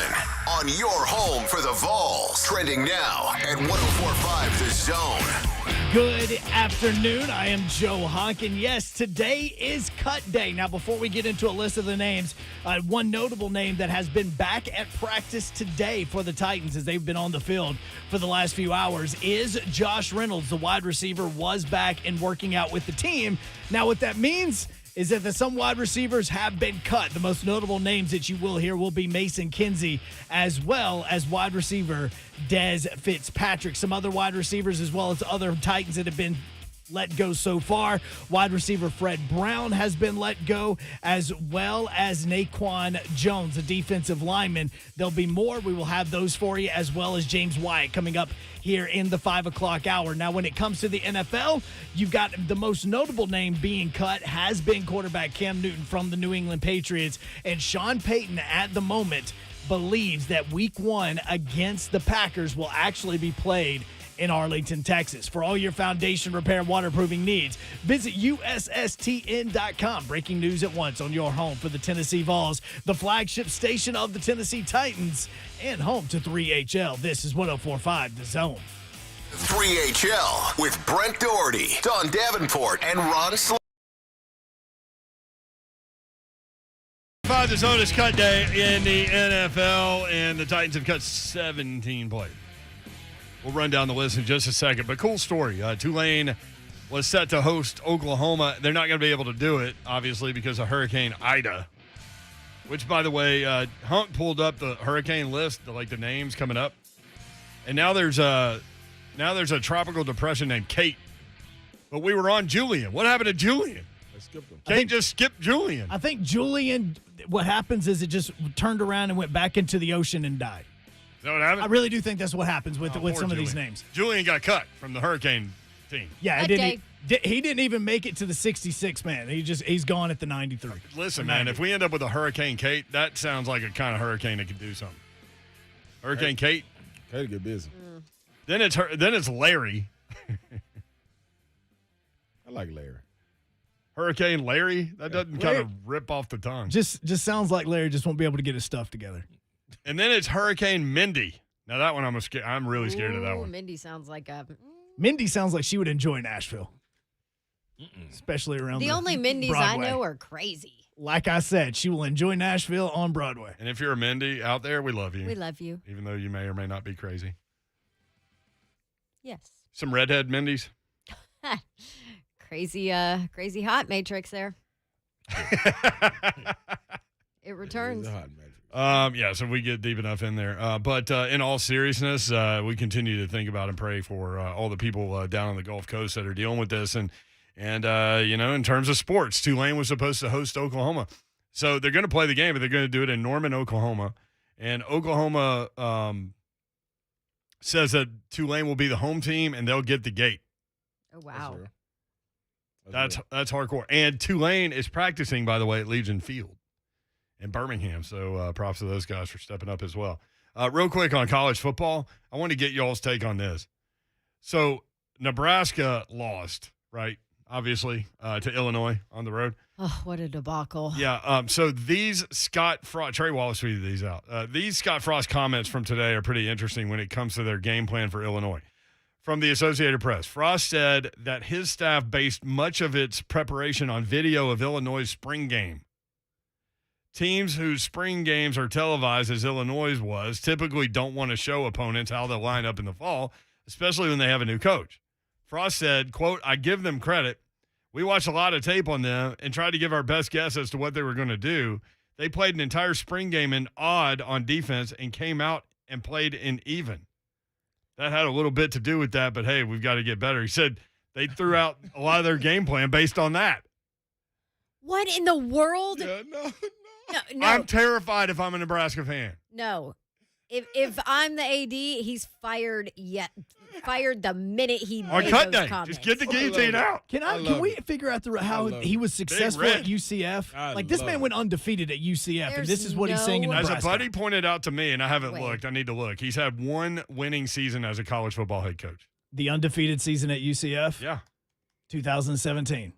[SPEAKER 1] on your home for the Vols. Trending now at 104.5 The Zone.
[SPEAKER 2] Good afternoon. I am Joe Honk, and yes, today is cut day. Now, before we get into a list of the names, one notable name that has been back at practice today for the Titans as they've been on the field for the last few hours is Josh Reynolds. The wide receiver was back and working out with the team. Now, what that means is that some wide receivers have been cut. The most notable names that you will hear will be Mason Kinsey as well as wide receiver Dez Fitzpatrick. Some other wide receivers as well as other Titans that have been let go so far. Wide receiver Fred Brown has been let go, as well as Naquan Jones, a defensive lineman. There'll be more. We will have those for you, as well as James Wyatt coming up here in the 5 o'clock hour. Now, when it comes to the NFL, you've got the most notable name being cut has been quarterback Cam Newton from the New England Patriots. And Sean Payton, at the moment, believes that week 1 against the Packers will actually be played in Arlington, Texas. For all your foundation repair and waterproofing needs, visit USSTN.com. Breaking news at once on your home for the Tennessee Vols, the flagship station of the Tennessee Titans, and home to 3HL. This is 104.5 The Zone.
[SPEAKER 1] 3HL with Brent Doherty, Don Davenport, and Ron Slay.
[SPEAKER 3] The Zone is cut day in the NFL, and the Titans have cut 17 players. We'll run down the list in just a second, but cool story. Tulane was set to host Oklahoma. They're not going to be able to do it, obviously, because of Hurricane Ida, which, by the way, Hunt pulled up the hurricane list, the names coming up, and now there's a tropical depression named Kate, but we were on Julian. What happened to Julian?
[SPEAKER 5] I skipped him.
[SPEAKER 3] Kate just skipped Julian.
[SPEAKER 2] I think Julian, what happens is it just turned around and went back into the ocean and died.
[SPEAKER 3] Is that what happened?
[SPEAKER 2] I really do think that's what happens with some
[SPEAKER 3] Julian.
[SPEAKER 2] of these names.
[SPEAKER 3] Julian got cut from the hurricane team.
[SPEAKER 2] Yeah, he didn't even make it to the 66 man. He's gone at the 93.
[SPEAKER 3] Listen, man, if we end up with a Hurricane Kate, that sounds like a kind of hurricane that could do something. Hurricane Kate,
[SPEAKER 5] Kate get busy.
[SPEAKER 3] Then it's Larry.
[SPEAKER 5] I like Larry.
[SPEAKER 3] Hurricane Larry. That doesn't kind of rip off the tongue.
[SPEAKER 2] Just sounds like Larry just won't be able to get his stuff together.
[SPEAKER 3] And then it's Hurricane Mindy. Now that one I'm really scared of that one.
[SPEAKER 4] Mindy sounds like
[SPEAKER 2] Mindy sounds like she would enjoy Nashville, especially around
[SPEAKER 4] the only Mindys
[SPEAKER 2] Broadway.
[SPEAKER 4] I know are crazy.
[SPEAKER 2] Like I said, she will enjoy Nashville on Broadway.
[SPEAKER 3] And if you're a Mindy out there, we love you.
[SPEAKER 4] We love you,
[SPEAKER 3] even though you may or may not be crazy.
[SPEAKER 4] Yes.
[SPEAKER 3] Some redhead Mindys.
[SPEAKER 4] Crazy hot matrix there. It returns.
[SPEAKER 3] So we get deep enough in there. But in all seriousness, we continue to think about and pray for all the people down on the Gulf Coast that are dealing with this. And in terms of sports, Tulane was supposed to host Oklahoma. So they're going to play the game, but they're going to do it in Norman, Oklahoma. And Oklahoma says that Tulane will be the home team and they'll get the gate.
[SPEAKER 4] Oh, wow.
[SPEAKER 3] That's hardcore. And Tulane is practicing, by the way, at Legion Field in Birmingham. So props to those guys for stepping up as well. Real quick on college football, I want to get y'all's take on this. So Nebraska lost, right? Obviously, to Illinois on the road.
[SPEAKER 4] Oh, what a debacle.
[SPEAKER 3] Yeah. So these Scott Frost, Trey Wallace tweeted these out. These Scott Frost comments from today are pretty interesting when it comes to their game plan for Illinois. From the Associated Press, Frost said that his staff based much of its preparation on video of Illinois' spring game. teams whose spring games are televised, as Illinois was, typically don't want to show opponents how they'll line up in the fall, especially when they have a new coach. Frost said, quote, I give them credit. We watched a lot of tape on them and tried to give our best guess as to what they were going to do. They played an entire spring game in odd on defense and came out and played in even. That had a little bit to do with that, but hey, we've got to get better. He said they threw out a lot of their game plan based on that.
[SPEAKER 4] What in the world?
[SPEAKER 5] Yeah, no.
[SPEAKER 4] No.
[SPEAKER 3] I'm terrified if I'm a Nebraska fan.
[SPEAKER 4] No. If I'm the AD, he's fired the minute he
[SPEAKER 3] On
[SPEAKER 4] made
[SPEAKER 3] cut
[SPEAKER 4] those
[SPEAKER 3] day.
[SPEAKER 4] comments.
[SPEAKER 3] Just get the guillotine out.
[SPEAKER 2] Can we figure out how he was successful at UCF? Like, this man went undefeated at UCF, and this is what he's saying in Nebraska.
[SPEAKER 3] As a buddy pointed out to me, and I haven't looked, I need to look. He's had one winning season as a college football head coach.
[SPEAKER 2] The undefeated season at UCF?
[SPEAKER 3] Yeah.
[SPEAKER 2] 2017.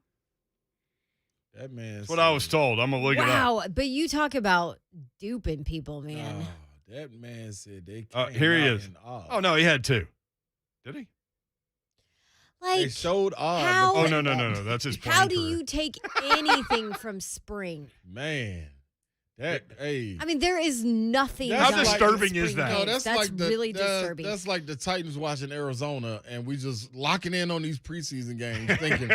[SPEAKER 5] That man.
[SPEAKER 3] That's what I was told. I'm going to look it up.
[SPEAKER 4] Wow, but you talk about duping people, man.
[SPEAKER 5] That man said they came
[SPEAKER 3] Here he
[SPEAKER 5] out
[SPEAKER 3] is.
[SPEAKER 5] in awe.
[SPEAKER 3] Oh, no, he had two. Did he?
[SPEAKER 4] Like,
[SPEAKER 5] they showed awe.
[SPEAKER 4] how-
[SPEAKER 3] Oh, no. That's his playing
[SPEAKER 4] How do
[SPEAKER 3] career.
[SPEAKER 4] you take anything from spring?
[SPEAKER 5] Man. Hey.
[SPEAKER 4] I mean, there is nothing.
[SPEAKER 3] How
[SPEAKER 4] done in
[SPEAKER 3] disturbing
[SPEAKER 4] spring
[SPEAKER 3] is that?
[SPEAKER 4] games.
[SPEAKER 5] No, that's like
[SPEAKER 4] really disturbing.
[SPEAKER 5] That's like the Titans watching Arizona, and we just locking in on these preseason games, thinking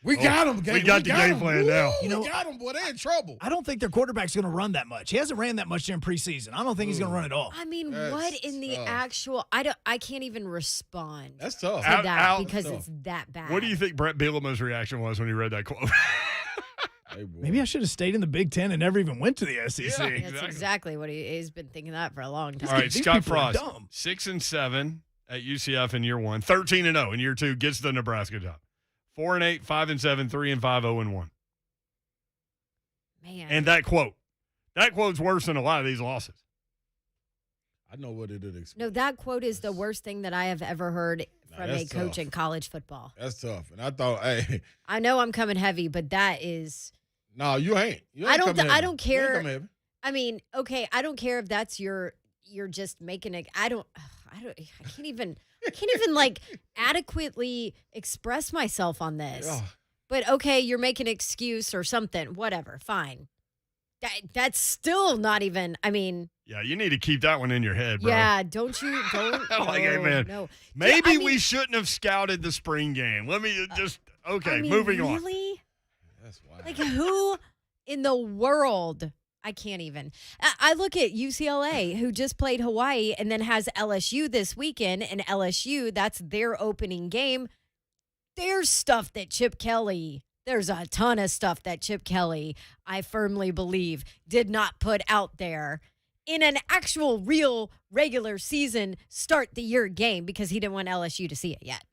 [SPEAKER 5] we got them.
[SPEAKER 3] We got the game plan now.
[SPEAKER 5] We got them, boy. They're in trouble.
[SPEAKER 2] I don't think their quarterback's going to run that much. He hasn't ran that much during preseason. I don't think he's going to run at all.
[SPEAKER 4] I mean,
[SPEAKER 5] That's
[SPEAKER 4] what in the
[SPEAKER 5] tough.
[SPEAKER 4] actual? I can't even respond.
[SPEAKER 5] That's tough.
[SPEAKER 4] To that because
[SPEAKER 5] tough.
[SPEAKER 4] it's that bad.
[SPEAKER 3] What do you think Brett Bielema's reaction was when he read that quote?
[SPEAKER 5] Hey, boy.
[SPEAKER 2] Maybe I should have stayed in the Big Ten and never even went to the SEC.
[SPEAKER 4] That's exactly what he's been thinking that for a long time.
[SPEAKER 3] All right,
[SPEAKER 2] These
[SPEAKER 3] Scott
[SPEAKER 2] people are
[SPEAKER 3] Frost,
[SPEAKER 2] dumb.
[SPEAKER 3] 6-7 at UCF in year one, 13-0 in year two, gets the Nebraska job. 4-8, 5-7, 3-5, 0-1.
[SPEAKER 4] Man.
[SPEAKER 3] And that quote's worse than a lot of these losses.
[SPEAKER 5] I know what it is.
[SPEAKER 4] No, that quote is the worst thing that I have ever heard from a
[SPEAKER 5] that's
[SPEAKER 4] coach
[SPEAKER 5] tough.
[SPEAKER 4] in college football.
[SPEAKER 5] That's tough. And I thought, hey,
[SPEAKER 4] I know I'm coming heavy, but that is.
[SPEAKER 5] no, you ain't. You
[SPEAKER 4] I
[SPEAKER 5] ain't
[SPEAKER 4] don't.
[SPEAKER 5] coming
[SPEAKER 4] I
[SPEAKER 5] heavy.
[SPEAKER 4] don't
[SPEAKER 5] You ain't
[SPEAKER 4] care.
[SPEAKER 5] coming heavy.
[SPEAKER 4] I mean, okay, I don't care if that's you're just making it. I can't even like adequately express myself on this.
[SPEAKER 5] Yeah.
[SPEAKER 4] But okay, you're making an excuse or something. Whatever, fine. That's still not even. I mean.
[SPEAKER 3] Yeah, you need to keep that one in your head, bro.
[SPEAKER 4] Yeah, don't.
[SPEAKER 3] Like, hey, man,
[SPEAKER 4] no.
[SPEAKER 3] maybe
[SPEAKER 4] I mean,
[SPEAKER 3] we shouldn't have scouted the spring game. Let me just, okay,
[SPEAKER 4] I mean,
[SPEAKER 3] moving on.
[SPEAKER 4] really?
[SPEAKER 5] That's wild.
[SPEAKER 4] Like, who in the world? I can't even. I look at UCLA, who just played Hawaii and then has LSU this weekend, and LSU, that's their opening game. There's stuff that there's a ton of stuff that Chip Kelly, I firmly believe, did not put out there in an actual real regular season start the year game because he didn't want LSU to see it yet.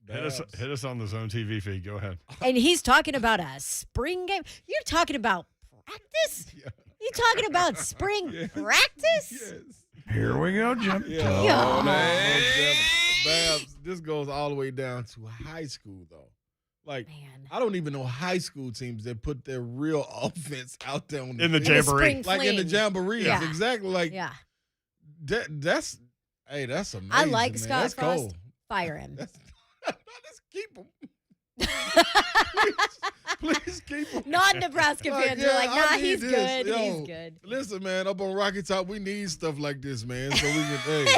[SPEAKER 3] Hit us on the Zone TV feed. Go ahead.
[SPEAKER 4] And he's talking about a spring game. You're talking about practice?
[SPEAKER 5] Yeah.
[SPEAKER 4] You're talking about spring practice?
[SPEAKER 5] Yes.
[SPEAKER 6] Here we go, Jim.
[SPEAKER 5] Yeah.
[SPEAKER 4] Yeah.
[SPEAKER 5] No, Babs, this goes all the way down to high school, though. Like,
[SPEAKER 4] Man.
[SPEAKER 5] I don't even know high school teams that put their real offense out there on the
[SPEAKER 3] In the
[SPEAKER 5] field.
[SPEAKER 3] jamboree.
[SPEAKER 4] Spring
[SPEAKER 5] Like in the
[SPEAKER 4] fling.
[SPEAKER 5] jamborees.
[SPEAKER 4] Yeah.
[SPEAKER 5] Exactly. Like,
[SPEAKER 4] Yeah.
[SPEAKER 5] that's amazing.
[SPEAKER 4] I like
[SPEAKER 5] man.
[SPEAKER 4] Scott
[SPEAKER 5] That's
[SPEAKER 4] Frost.
[SPEAKER 5] cool.
[SPEAKER 4] Fire him.
[SPEAKER 5] Let's keep him. Please keep him.
[SPEAKER 4] Non-Nebraska fans are like,
[SPEAKER 5] I
[SPEAKER 4] nah,
[SPEAKER 5] need
[SPEAKER 4] he's
[SPEAKER 5] this.
[SPEAKER 4] good.
[SPEAKER 5] Yo,
[SPEAKER 4] He's good.
[SPEAKER 5] Listen, man, up on Rocky Top, we need stuff like this, man. So we can, hey,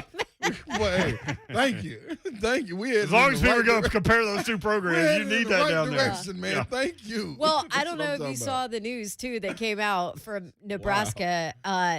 [SPEAKER 5] hey, thank you. Thank you. We
[SPEAKER 3] As long as people are going to compare those two programs, you need that down there.
[SPEAKER 5] direction, man.
[SPEAKER 3] Yeah.
[SPEAKER 5] Thank you.
[SPEAKER 4] Well, I
[SPEAKER 5] That's
[SPEAKER 4] don't
[SPEAKER 5] what
[SPEAKER 4] know
[SPEAKER 5] I'm
[SPEAKER 4] if you
[SPEAKER 5] talking
[SPEAKER 4] saw
[SPEAKER 5] about.
[SPEAKER 4] the news, too, that came out from Nebraska.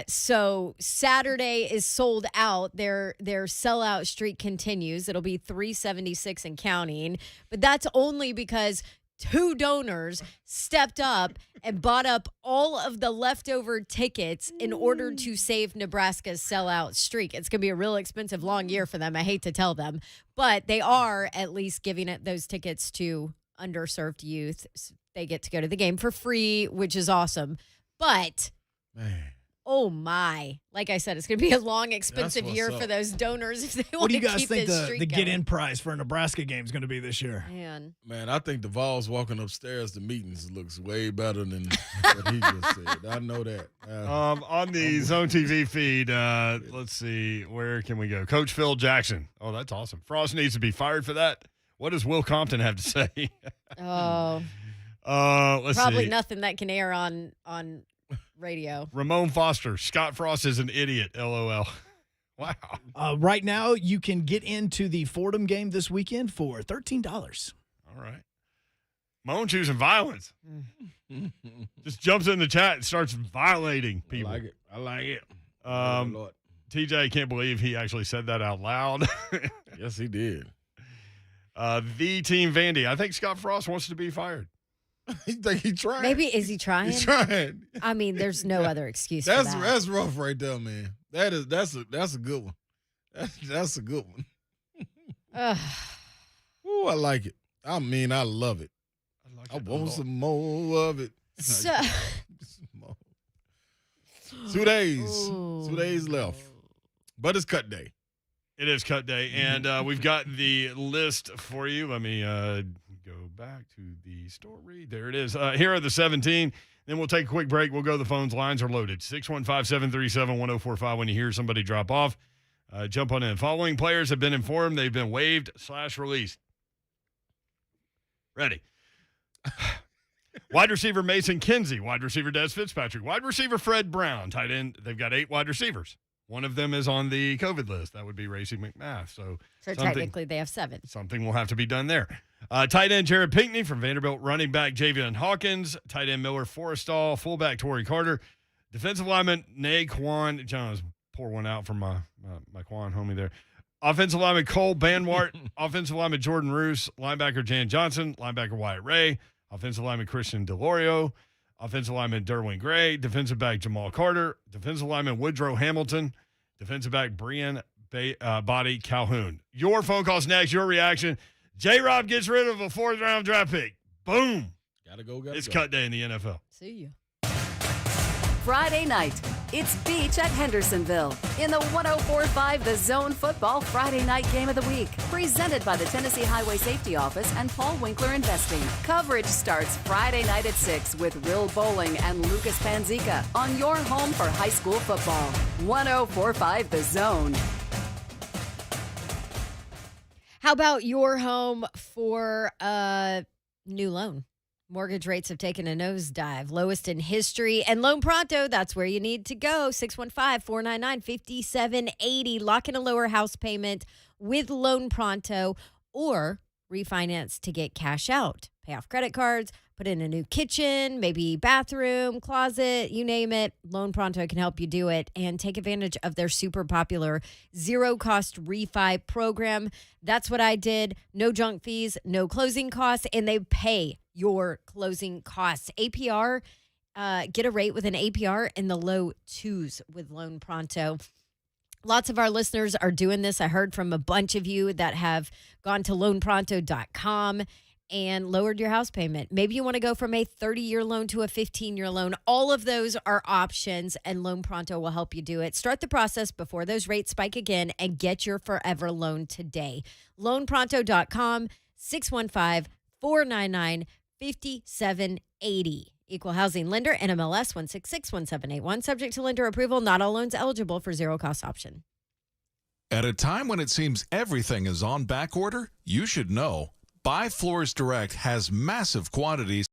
[SPEAKER 4] So Saturday is sold out. Their sellout streak continues. It'll be 376 and counting. But that's only because 2 donors stepped up and bought up all of the leftover tickets in order to save Nebraska's sellout streak. It's going to be a real expensive, long year for them. I hate to tell them, but they are at least giving it those tickets to underserved youth. They get to go to the game for free, which is awesome. But,
[SPEAKER 5] Man.
[SPEAKER 4] oh my, like I said, it's going to be a long, expensive
[SPEAKER 5] what's
[SPEAKER 4] year
[SPEAKER 5] up.
[SPEAKER 4] for those donors if they
[SPEAKER 2] What
[SPEAKER 4] want
[SPEAKER 2] do you
[SPEAKER 4] to
[SPEAKER 2] guys
[SPEAKER 4] keep
[SPEAKER 2] think
[SPEAKER 4] this
[SPEAKER 2] the
[SPEAKER 4] streak
[SPEAKER 2] get-in
[SPEAKER 4] going.
[SPEAKER 2] prize for a Nebraska game is going to be this year?
[SPEAKER 4] Man.
[SPEAKER 5] I think the Vols walking upstairs to meetings looks way better than what he just said. I know that.
[SPEAKER 3] On the Zone TV feed, let's see, where can we go? Coach Phil Jackson. Oh, that's awesome. Frost needs to be fired for that. What does Will Compton have to say?
[SPEAKER 4] Oh,
[SPEAKER 3] Let's
[SPEAKER 4] probably
[SPEAKER 3] see.
[SPEAKER 4] nothing that can air on radio.
[SPEAKER 3] Ramon Foster, Scott Frost is an idiot. LOL. Wow.
[SPEAKER 2] Right now, you can get into the Fordham game this weekend for $13.
[SPEAKER 3] All right. Moan choosing violence. Just jumps in the chat and starts violating people.
[SPEAKER 5] I like it.
[SPEAKER 3] Lord. TJ can't believe he actually said that out loud.
[SPEAKER 5] Yes, he did.
[SPEAKER 3] The Team Vandy. I think Scott Frost wants to be fired.
[SPEAKER 5] He think he trying.
[SPEAKER 4] Maybe is he trying?
[SPEAKER 5] He's trying.
[SPEAKER 4] I mean, there's no other excuse for
[SPEAKER 5] That's
[SPEAKER 4] that.
[SPEAKER 5] that's rough right there, man. That's a good one. That's a good one. Ooh, I like it. I mean, I love it. I want some more of it.
[SPEAKER 4] So,
[SPEAKER 5] 2 days. 2 days left. But it's cut day.
[SPEAKER 3] It is cut day, and we've got the list for you. Let me go back to the story. There it is. Here are the 17. Then we'll take a quick break. We'll go to the phones. Lines are loaded. 615-737-1045 when you hear somebody drop off. Jump on in. Following players have been informed they've been waived/released. Ready. Wide receiver Mason Kinsey. Wide receiver Des Fitzpatrick. Wide receiver Fred Brown. Tight end. They've got 8 wide receivers. One of them is on the COVID list. That would be Racey McMath. So
[SPEAKER 4] technically they have 7.
[SPEAKER 3] Something will have to be done there. Tight end Jared Pinkney from Vanderbilt. Running back Javion Hawkins. Tight end Miller Forrestall. Fullback Torrey Carter. Defensive lineman Naquan Jones. Pour one out from my Quan homie there. Offensive lineman Cole Banwart. Offensive lineman Jordan Roos. Linebacker Jan Johnson. Linebacker Wyatt Ray. Offensive lineman Christian Delorio. Offensive lineman Derwin Gray. Defensive back Jamal Carter. Defensive lineman Woodrow Hamilton. Defensive back Brian Body Calhoun. Your phone calls next. Your reaction. J-Rob gets rid of a 4th-round draft pick. Boom.
[SPEAKER 5] Gotta go.
[SPEAKER 3] It's cut day in the NFL.
[SPEAKER 4] See you.
[SPEAKER 10] Friday night, it's Beach at Hendersonville in the 104.5 The Zone Football Friday Night Game of the Week. Presented by the Tennessee Highway Safety Office and Paul Winkler Investing. Coverage starts Friday night at 6 with Will Bowling and Lucas Panzica on your home for high school football. 104.5 The Zone.
[SPEAKER 4] How about your home for a new loan? Mortgage rates have taken a nosedive, lowest in history. And Loan Pronto, that's where you need to go. 615-499-5780. Lock in a lower house payment with Loan Pronto or refinance to get cash out. Pay off credit cards, put in a new kitchen, maybe bathroom, closet, you name it. Loan Pronto can help you do it and take advantage of their super popular zero-cost refi program. That's what I did. No junk fees, no closing costs, and they pay your closing costs. APR, get a rate with an APR in the low 2s with Loan Pronto. Lots of our listeners are doing this. I heard from a bunch of you that have gone to loanpronto.com and lowered your house payment. Maybe you want to go from a 30-year loan to a 15-year loan. All of those are options, and Loan Pronto will help you do it. Start the process before those rates spike again and get your forever loan today. Loanpronto.com, 615-499-5780. Equal housing lender, NMLS 1661781. Subject to lender approval. Not all loans eligible for zero-cost option.
[SPEAKER 11] At a time when it seems everything is on back order, you should know Buy Floors Direct has massive quantities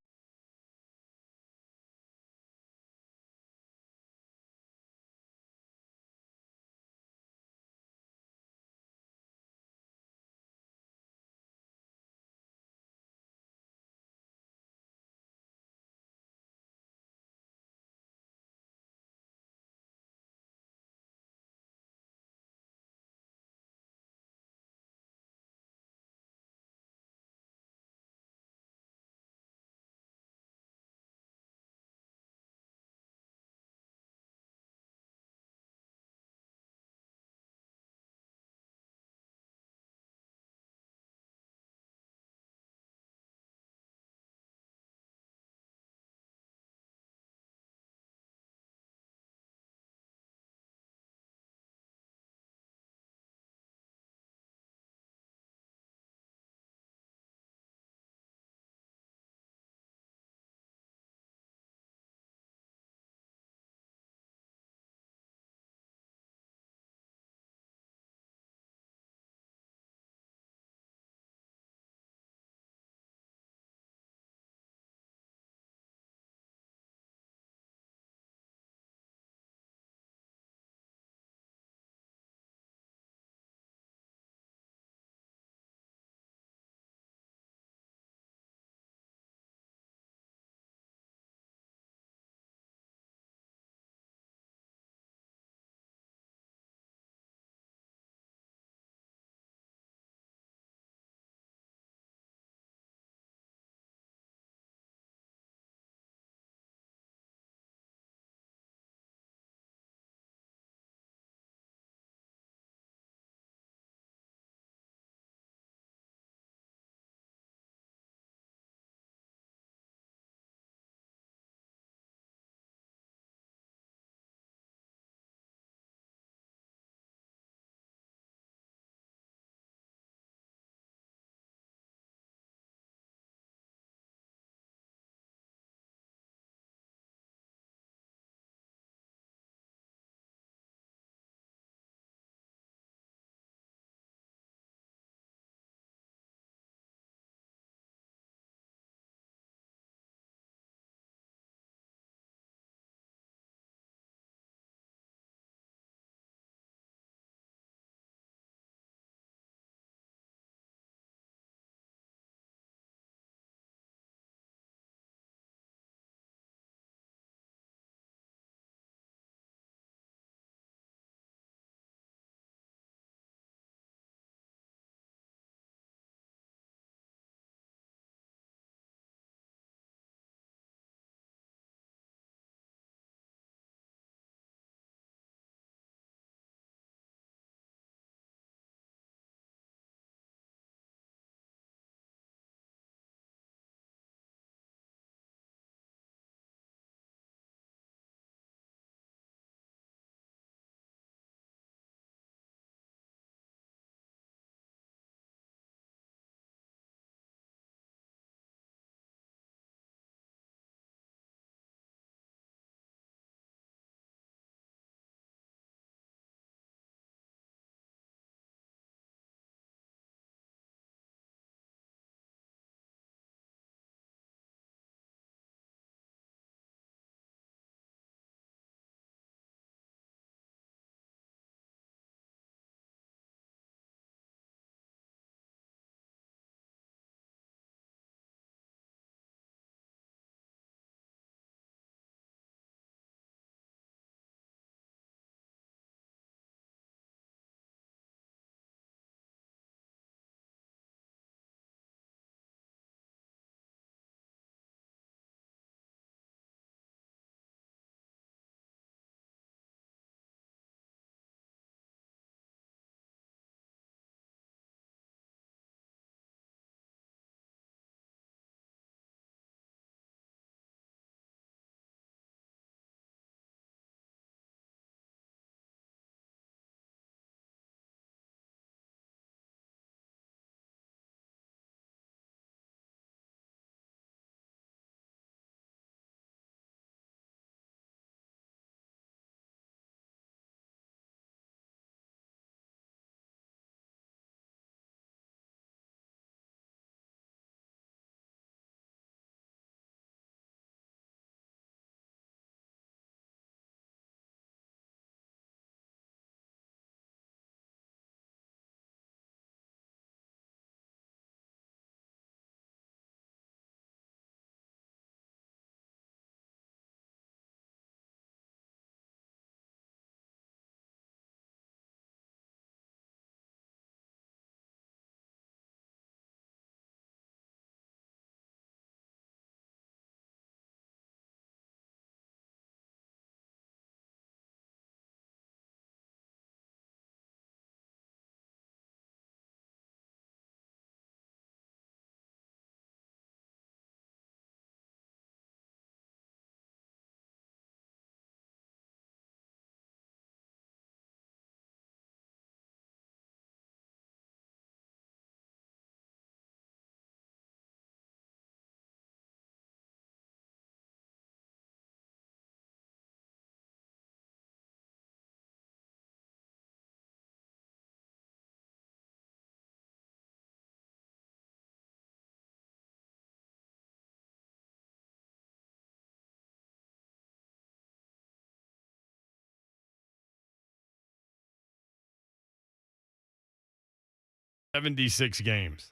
[SPEAKER 3] 76 games.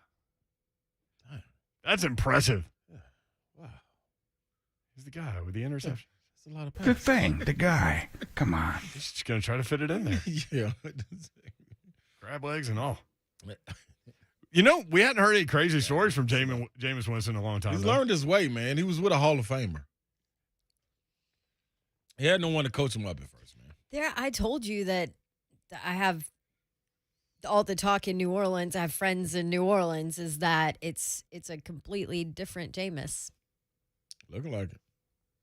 [SPEAKER 3] That's impressive.
[SPEAKER 5] Yeah. Wow.
[SPEAKER 3] He's the guy with the interception.
[SPEAKER 5] That's a lot of
[SPEAKER 6] Good thing, the guy. Come on.
[SPEAKER 3] He's just going to try to fit it in there.
[SPEAKER 5] Yeah.
[SPEAKER 3] Crab legs and all. You know, we hadn't heard any crazy stories from Jameis Winston in a long time.
[SPEAKER 5] He's learned his way, man. He was with a Hall of Famer. He had no one to coach him up at first, man.
[SPEAKER 4] I told you that I have all the talk in New Orleans. I have friends in New Orleans. Is that it's a completely different Jameis.
[SPEAKER 5] Looking like it.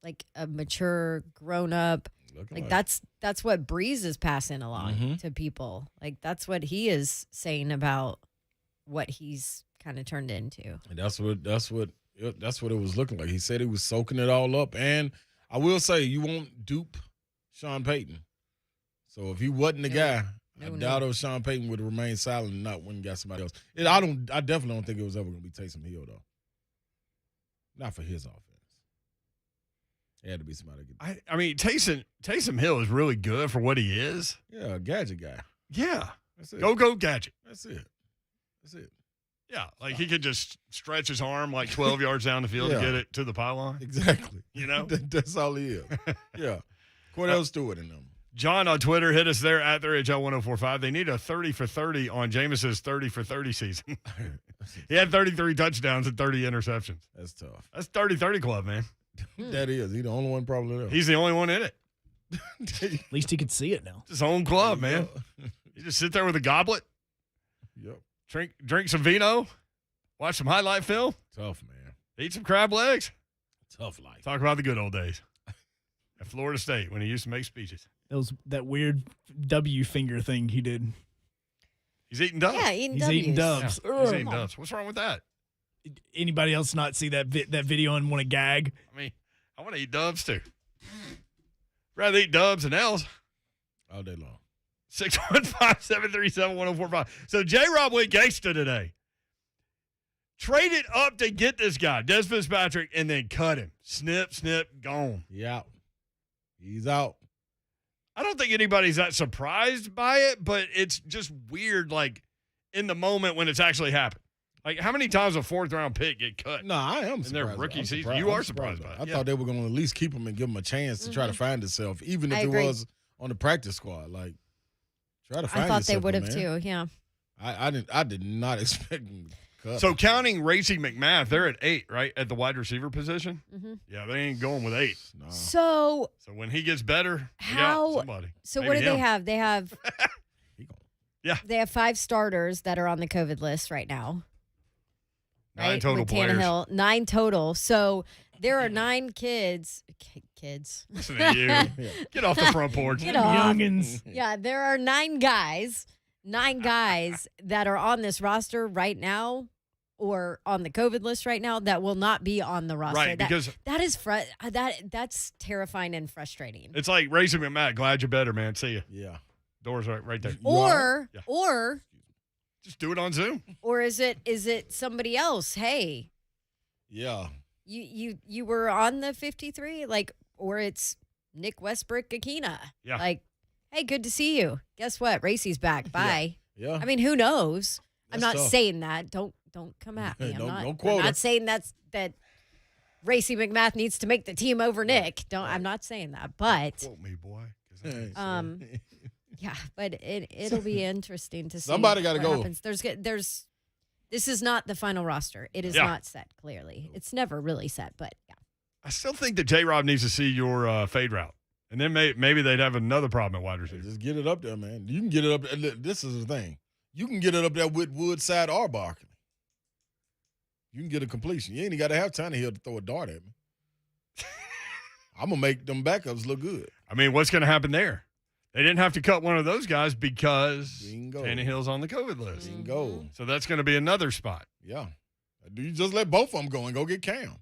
[SPEAKER 4] Like a mature, grown up. Like that's what Breeze is passing along to people. Like that's what he is saying about what he's kind of turned into.
[SPEAKER 5] And that's what it was looking like. He said he was soaking it all up. And I will say, you won't dupe Sean Payton. So if he wasn't the guy, I doubt if Sean Payton would have remained silent and not went and got somebody else. I definitely don't think it was ever going to be Taysom Hill though. Not for his offense. It had to be somebody.
[SPEAKER 3] I mean, Taysom Hill is really good for what he is.
[SPEAKER 5] Yeah, a gadget guy.
[SPEAKER 3] Yeah.
[SPEAKER 5] That's it.
[SPEAKER 3] Go gadget.
[SPEAKER 5] That's it.
[SPEAKER 3] Yeah, like he could just stretch his arm like 12 yards down the field to get it to the pylon.
[SPEAKER 5] Exactly.
[SPEAKER 3] You know?
[SPEAKER 5] That's all he is. Yeah. Cordell Stewart in them.
[SPEAKER 3] John on Twitter, hit us there at the RHL1045. They need a 30 for 30 on Jameis's 30 for 30 season. He had 33 touchdowns and 30 interceptions.
[SPEAKER 5] That's tough.
[SPEAKER 3] That's 30-30 club, man.
[SPEAKER 5] That is. He's the only one probably there.
[SPEAKER 3] He's the only one in it.
[SPEAKER 2] At least he could see it now.
[SPEAKER 3] It's his own club, man. You just sit there with a goblet.
[SPEAKER 5] Yep.
[SPEAKER 3] Drink some vino. Watch some highlight film.
[SPEAKER 5] Tough, man.
[SPEAKER 3] Eat some crab legs.
[SPEAKER 5] Tough life.
[SPEAKER 3] Talk about the good old days at Florida State when he used to make speeches.
[SPEAKER 2] That was that weird W finger thing he did.
[SPEAKER 3] He's eating dubs.
[SPEAKER 4] Yeah,
[SPEAKER 2] He's eating dubs.
[SPEAKER 3] Yeah, he's eating dubs. What's wrong with that?
[SPEAKER 2] Anybody else not see that video and want to gag?
[SPEAKER 3] I mean, I want to eat dubs too. Rather eat dubs than L's.
[SPEAKER 5] All day long.
[SPEAKER 3] 615-737-1045. So J-Rob went gangsta today. Traded up to get this guy, Des Fitzpatrick, and then cut him. Snip, gone.
[SPEAKER 5] Yeah. He's out.
[SPEAKER 3] I don't think anybody's that surprised by it, but it's just weird, like, in the moment when it's actually happened. Like, how many times a fourth-round pick get cut?
[SPEAKER 5] No, I am
[SPEAKER 3] in their
[SPEAKER 5] surprised.
[SPEAKER 3] rookie
[SPEAKER 5] I'm
[SPEAKER 3] season?
[SPEAKER 5] surprised.
[SPEAKER 3] You
[SPEAKER 5] I'm
[SPEAKER 3] are surprised by it.
[SPEAKER 5] I thought they were going to at least keep him and give him a chance to try to find himself, even if
[SPEAKER 4] I
[SPEAKER 5] it
[SPEAKER 4] agree.
[SPEAKER 5] was on the practice squad. Like, try to find
[SPEAKER 4] I thought they
[SPEAKER 5] yourself,
[SPEAKER 4] would have
[SPEAKER 5] man.
[SPEAKER 4] too. Yeah.
[SPEAKER 5] I did not expect him to cut.
[SPEAKER 3] So counting Racey McMath, they're at 8, right, at the wide receiver position?
[SPEAKER 4] Mm-hmm.
[SPEAKER 3] Yeah, they ain't going with 8.
[SPEAKER 5] No.
[SPEAKER 4] So
[SPEAKER 3] when he gets better, we
[SPEAKER 4] how?
[SPEAKER 3] got somebody.
[SPEAKER 4] So
[SPEAKER 3] Maybe
[SPEAKER 4] what do they
[SPEAKER 3] him.
[SPEAKER 4] have? They have.
[SPEAKER 3] Yeah.
[SPEAKER 4] They have 5 starters that are on the COVID list right now.
[SPEAKER 3] 9 total
[SPEAKER 4] with
[SPEAKER 3] players.
[SPEAKER 4] Tannehill, 9 total. So there are 9 kids. Kids.
[SPEAKER 3] Listen to you. Get off the front porch.
[SPEAKER 4] Get off.
[SPEAKER 2] Youngins.
[SPEAKER 4] Yeah, there are 9 guys that are on this roster right now or on the COVID list right now that will not be on the roster.
[SPEAKER 3] Right, because
[SPEAKER 4] that's terrifying and frustrating.
[SPEAKER 3] it's like Racey McMath. Glad you're better, man. See you.
[SPEAKER 5] Yeah.
[SPEAKER 3] Doors right there.
[SPEAKER 4] Or
[SPEAKER 3] Just do it on Zoom.
[SPEAKER 4] or is it somebody else? Hey,
[SPEAKER 5] Yeah.
[SPEAKER 4] you were on the 53, like, or it's Nick Westbrook Akina.
[SPEAKER 3] Yeah.
[SPEAKER 4] Like, hey, good to see you. Guess what? Racey's back. Bye.
[SPEAKER 5] Yeah.
[SPEAKER 4] I mean, who knows? I'm
[SPEAKER 5] That's
[SPEAKER 4] not
[SPEAKER 5] tough.
[SPEAKER 4] saying that. Don't come at me.
[SPEAKER 5] Don't quote
[SPEAKER 4] I'm
[SPEAKER 5] her.
[SPEAKER 4] not saying that Racey McMath needs to make the team over Nick. I'm not saying that. But
[SPEAKER 3] Quote me, boy.
[SPEAKER 4] yeah, but it'll be interesting to see.
[SPEAKER 5] Somebody gotta
[SPEAKER 4] what
[SPEAKER 5] go.
[SPEAKER 4] happens. This is not the final roster. It is not set clearly. It's never really set, but yeah.
[SPEAKER 3] I still think that J-Rob needs to see your fade route. And then maybe they'd have another problem at wide receiver.
[SPEAKER 5] Just get it up there, man. You can get it up there. Look, this is the thing. You can get it up there with Woodside or Barkley. You can get a completion. You ain't even got to have Tannehill to throw a dart at me. I'm going to make them backups look good.
[SPEAKER 3] I mean, what's going to happen there? They didn't have to cut one of those guys because
[SPEAKER 5] Bingo.
[SPEAKER 3] Tannehill's on the COVID list.
[SPEAKER 5] Bingo.
[SPEAKER 3] So that's going to be another spot.
[SPEAKER 5] Yeah. Do you just let both of them go and go get Cam?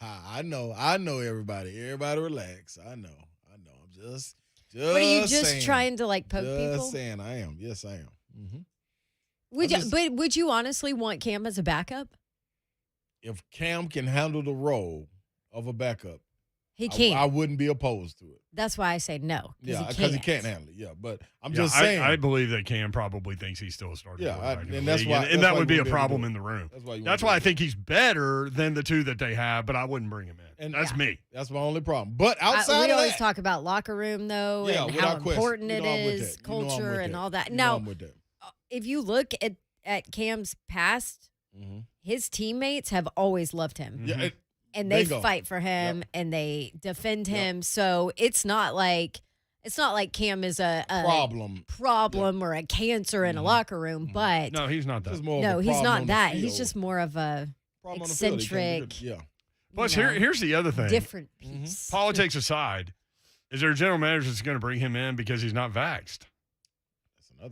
[SPEAKER 5] I know everybody. Everybody relax. I know. I'm just
[SPEAKER 4] What are you just
[SPEAKER 5] saying.
[SPEAKER 4] trying to like poke
[SPEAKER 5] Just
[SPEAKER 4] people?
[SPEAKER 5] saying I am. Yes, I am. Mm-hmm.
[SPEAKER 4] Would you honestly want Cam as a backup?
[SPEAKER 5] If Cam can handle the role of a backup,
[SPEAKER 4] He can't.
[SPEAKER 5] I wouldn't be opposed to it.
[SPEAKER 4] That's why I say no.
[SPEAKER 5] Yeah, because he can't handle it. Yeah, but I'm just saying.
[SPEAKER 3] I believe that Cam probably thinks he's still a starting quarterback.
[SPEAKER 5] And that's why.
[SPEAKER 3] And that would be a problem in the room.
[SPEAKER 5] That's
[SPEAKER 3] why I think he's better than the two that they have, but I wouldn't bring him in. And that's me.
[SPEAKER 5] That's my only problem. But outside of
[SPEAKER 4] we always
[SPEAKER 5] that,
[SPEAKER 4] talk about locker room, though, and how important it is, culture, and all that. Now, if you look at Cam's past, his teammates have always loved him.
[SPEAKER 5] Yeah,
[SPEAKER 4] and they fight for him and they defend him. So it's not like Cam is a problem or a cancer in a locker room. But
[SPEAKER 3] no, he's not that.
[SPEAKER 4] He's not that. He's just more of a eccentric.
[SPEAKER 3] Plus, here's the other thing.
[SPEAKER 4] Different piece.
[SPEAKER 3] Politics aside, is there a general manager that's going to bring him in because he's not vaxxed?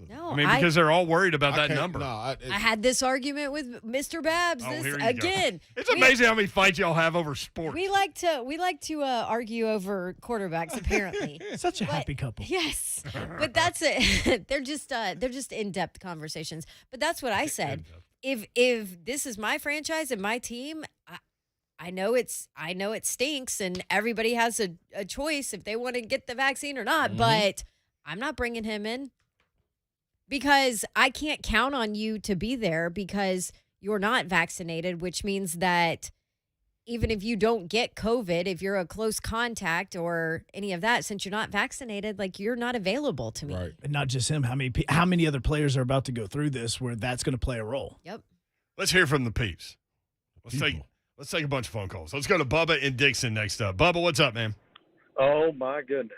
[SPEAKER 4] No,
[SPEAKER 3] I mean, because they're all worried about that number.
[SPEAKER 5] No,
[SPEAKER 4] I had this argument with Mr. Babs again.
[SPEAKER 3] It's amazing how many fights y'all have over sports.
[SPEAKER 4] We like to argue over quarterbacks. Apparently,
[SPEAKER 2] such a happy couple.
[SPEAKER 4] Yes, but that's it. They're just in-depth conversations. But that's what I said. If this is my franchise and my team, I know it stinks, and everybody has a choice if they want to get the vaccine or not. But I'm not bringing him in. Because I can't count on you to be there because you're not vaccinated, which means that even if you don't get COVID, if you're a close contact or any of that, since you're not vaccinated, like you're not available to me.
[SPEAKER 2] Right. And not just him. How many other players are about to go through this where that's going to play a role?
[SPEAKER 4] Yep.
[SPEAKER 3] Let's hear from the peeps. Let's take a bunch of phone calls. Let's go to Bubba and Dixon next up. Bubba, what's up, man?
[SPEAKER 12] Oh my goodness.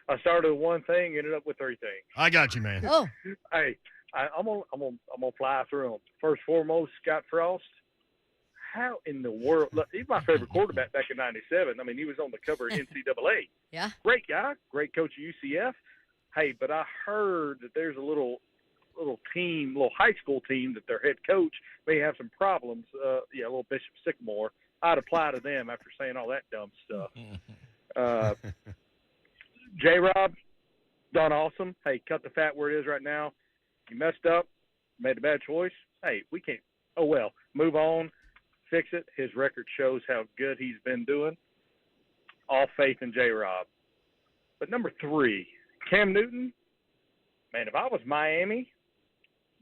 [SPEAKER 12] I started with one thing, ended up with three things.
[SPEAKER 3] I got you, man.
[SPEAKER 4] Oh,
[SPEAKER 12] hey, I'm gonna fly through them. First, foremost, Scott Frost. How in the world? Look, he's my favorite quarterback back in '97. I mean, he was on the cover of NCAA.
[SPEAKER 4] Yeah,
[SPEAKER 12] great guy, great coach at UCF. Hey, but I heard that there's a little high school team that their head coach may have some problems. Little Bishop Sycamore. I'd apply to them after saying all that dumb stuff. J-Rob, done awesome. Hey, cut the fat where it is right now. You messed up, made a bad choice. Hey, we can't. Oh, well, move on, fix it. His record shows how good he's been doing. All faith in J-Rob. But number 3, Cam Newton. Man, if I was Miami,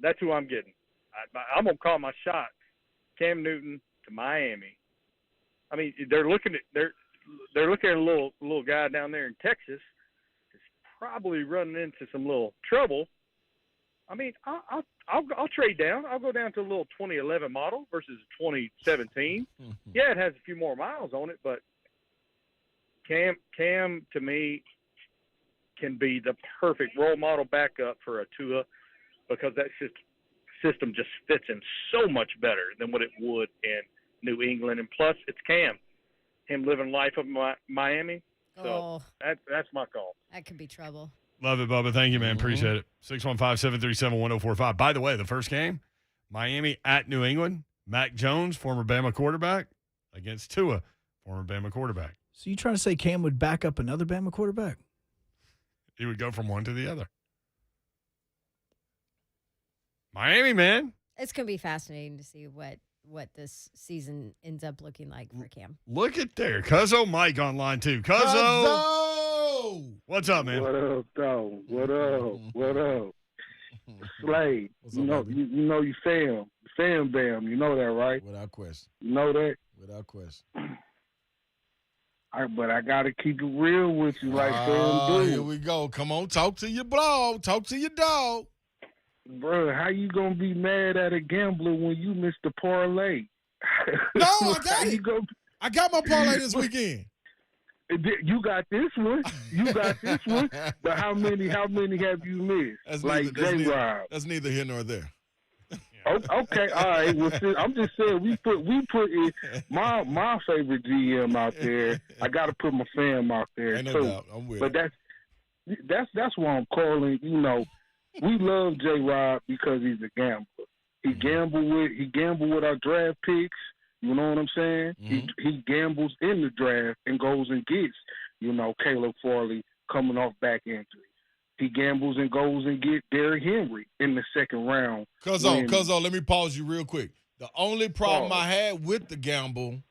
[SPEAKER 12] that's who I'm getting. I'm going to call my shot. Cam Newton to Miami. I mean, they're looking at a little guy down there in Texas. Probably running into some little trouble. I mean, I'll trade down. I'll go down to a little 2011 model versus 2017. Yeah, it has a few more miles on it, but Cam to me can be the perfect role model backup for a Tua because that system just fits in so much better than what it would in New England. And plus, it's Cam, him living life of Miami. So that's my call.
[SPEAKER 4] That could be trouble.
[SPEAKER 3] Love it, Bubba. Thank you, man. Appreciate it. 615-737-1045. By the way, the first game, Miami at New England. Mac Jones, former Bama quarterback, against Tua, former Bama quarterback.
[SPEAKER 2] So you trying to say Cam would back up another Bama quarterback?
[SPEAKER 3] He would go from one to the other. Miami, man.
[SPEAKER 4] It's going to be fascinating to see what this season ends up looking like for Cam.
[SPEAKER 3] Look at there. Cuzzo Mike online too. Cuzzo! What's up, man?
[SPEAKER 13] What up, dog? What up? Slade. You know you Sam Bam. You know that, right?
[SPEAKER 5] Without question.
[SPEAKER 13] You know that?
[SPEAKER 5] Without question.
[SPEAKER 13] But I got to keep it real with you like Sam do.
[SPEAKER 5] Here we go. Come on, talk to your blog. Talk to your dog.
[SPEAKER 13] Bro, how you going to be mad at a gambler when you missed the parlay?
[SPEAKER 5] No, I got it. I got my parlay this weekend.
[SPEAKER 13] You got this one. But how many have you missed?
[SPEAKER 5] That's
[SPEAKER 13] like J-Rob.
[SPEAKER 5] That's neither here nor there.
[SPEAKER 13] Okay, all right. Well, I'm just saying we put my favorite GM out there. I got to put my fam out there
[SPEAKER 5] Ain't no
[SPEAKER 13] too.
[SPEAKER 5] doubt. I'm with
[SPEAKER 13] but that's why I'm calling. You know, we love J-Rob because he's a gambler. He gambled with our draft picks. You know what I'm saying? Mm-hmm. He gambles in the draft and goes and gets, Caleb Farley coming off back injury. He gambles and goes and get Derrick Henry in the second round.
[SPEAKER 5] Cuzzo, let me pause you real quick. The only problem I had with the gamble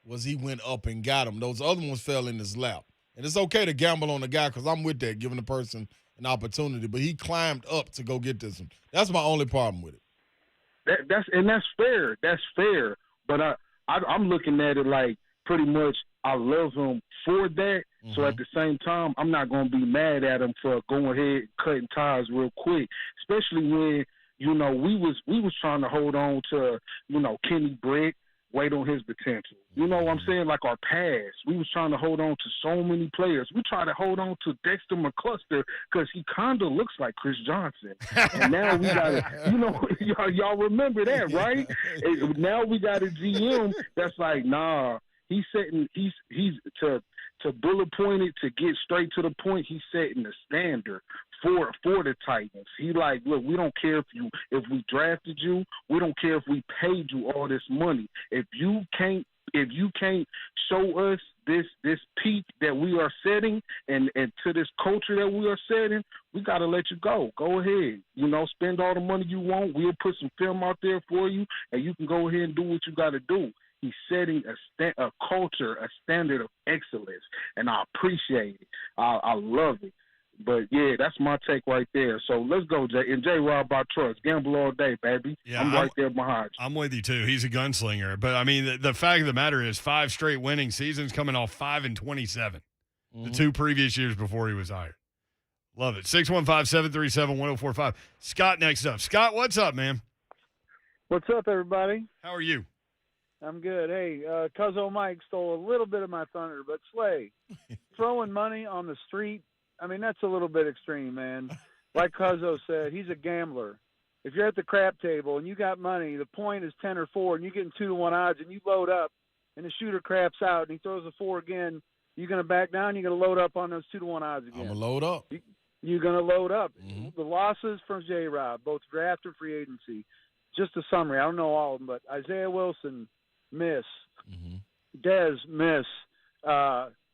[SPEAKER 5] was he went up and got him. Those other ones fell in his lap. And it's okay to gamble on the guy because I'm with that, giving the person an opportunity. But he climbed up to go get this one. That's my only problem with it.
[SPEAKER 13] That's fair. That's fair. But I'm looking at it like pretty much I love him for that. Mm-hmm. So at the same time, I'm not going to be mad at him for going ahead and cutting ties real quick, especially when, we was trying to hold on to, Kenny Britt, wait on his potential. You know what I'm saying? Like our past. We was trying to hold on to so many players. We tried to hold on to Dexter McCluster because he kind of looks like Chris Johnson. And now we got to, y'all remember that, right? And now we got a GM that's like, nah, he's to bullet point it, to get straight to the point, he's setting the standard for the Titans. He like, look, we don't care if we drafted you, we don't care if we paid you all this money. If you can't show us this peak that we are setting and to this culture that we are setting, we got to let you go. Go ahead. Spend all the money you want. We'll put some film out there for you, and you can go ahead and do what you got to do. He's setting a culture, a standard of excellence, and I appreciate it. I love it. But, yeah, that's my take right there. So let's go, Jay. And J-Rob, I trust. Gamble all day, baby. Yeah, I'm right there behind you.
[SPEAKER 3] I'm with you, too. He's a gunslinger. But, I mean, the fact of the matter is 5 straight winning seasons coming off 5-27. The 2 previous years before he was hired. Love it. 615-737-1045. Scott next up. Scott, what's up, man?
[SPEAKER 7] What's up, everybody?
[SPEAKER 3] How are you?
[SPEAKER 7] I'm good. Hey, Cuzzo Mike stole a little bit of my thunder, but Slay, throwing money on the street, I mean, that's a little bit extreme, man. Like Cuzzo said, he's a gambler. If you're at the crap table and you got money, the point is 10 or 4, and you're getting 2-to-1 odds, and you load up, and the shooter craps out, and he throws a 4 again, you're going to back down, you're going to load up on those 2-to-1 odds again.
[SPEAKER 5] I'm going to load up.
[SPEAKER 7] You're going to load up. Mm-hmm. The losses from J-Rob, both draft and free agency. Just a summary. I don't know all of them, but Isaiah Wilson, miss. Mm-hmm. Dez, miss.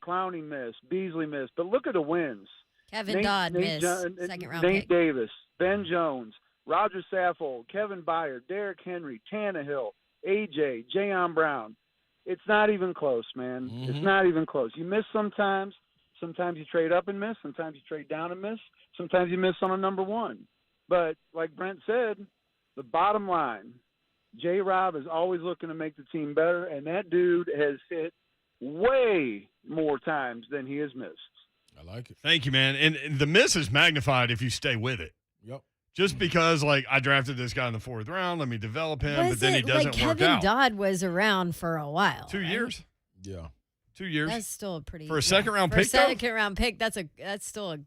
[SPEAKER 7] Clowney, miss. Beasley, miss. But look at the wins.
[SPEAKER 4] Kevin Dodd, miss. Second round
[SPEAKER 7] Nate
[SPEAKER 4] pick.
[SPEAKER 7] Davis, Ben Jones, Roger Saffold, Kevin Byard, Derrick Henry, Tannehill, AJ, Jayon Brown. It's not even close, man. Mm-hmm. It's not even close. You miss sometimes. Sometimes you trade up and miss. Sometimes you trade down and miss. Sometimes you miss on a number 1. But like Brent said, the bottom line, J-Rob is always looking to make the team better, and that dude has hit way more times than he has missed.
[SPEAKER 5] I like it.
[SPEAKER 3] Thank you, man. And the miss is magnified if you stay with it.
[SPEAKER 5] Yep.
[SPEAKER 3] Just because, like, I drafted this guy in the 4th round, let me develop him, but then he doesn't work
[SPEAKER 4] Kevin
[SPEAKER 3] out.
[SPEAKER 4] Dodd was around for a while.
[SPEAKER 3] 2 years?
[SPEAKER 5] Yeah.
[SPEAKER 3] 2 years.
[SPEAKER 4] That's still a pretty
[SPEAKER 3] for a second-round pick.
[SPEAKER 4] For a second-round pick, that's still a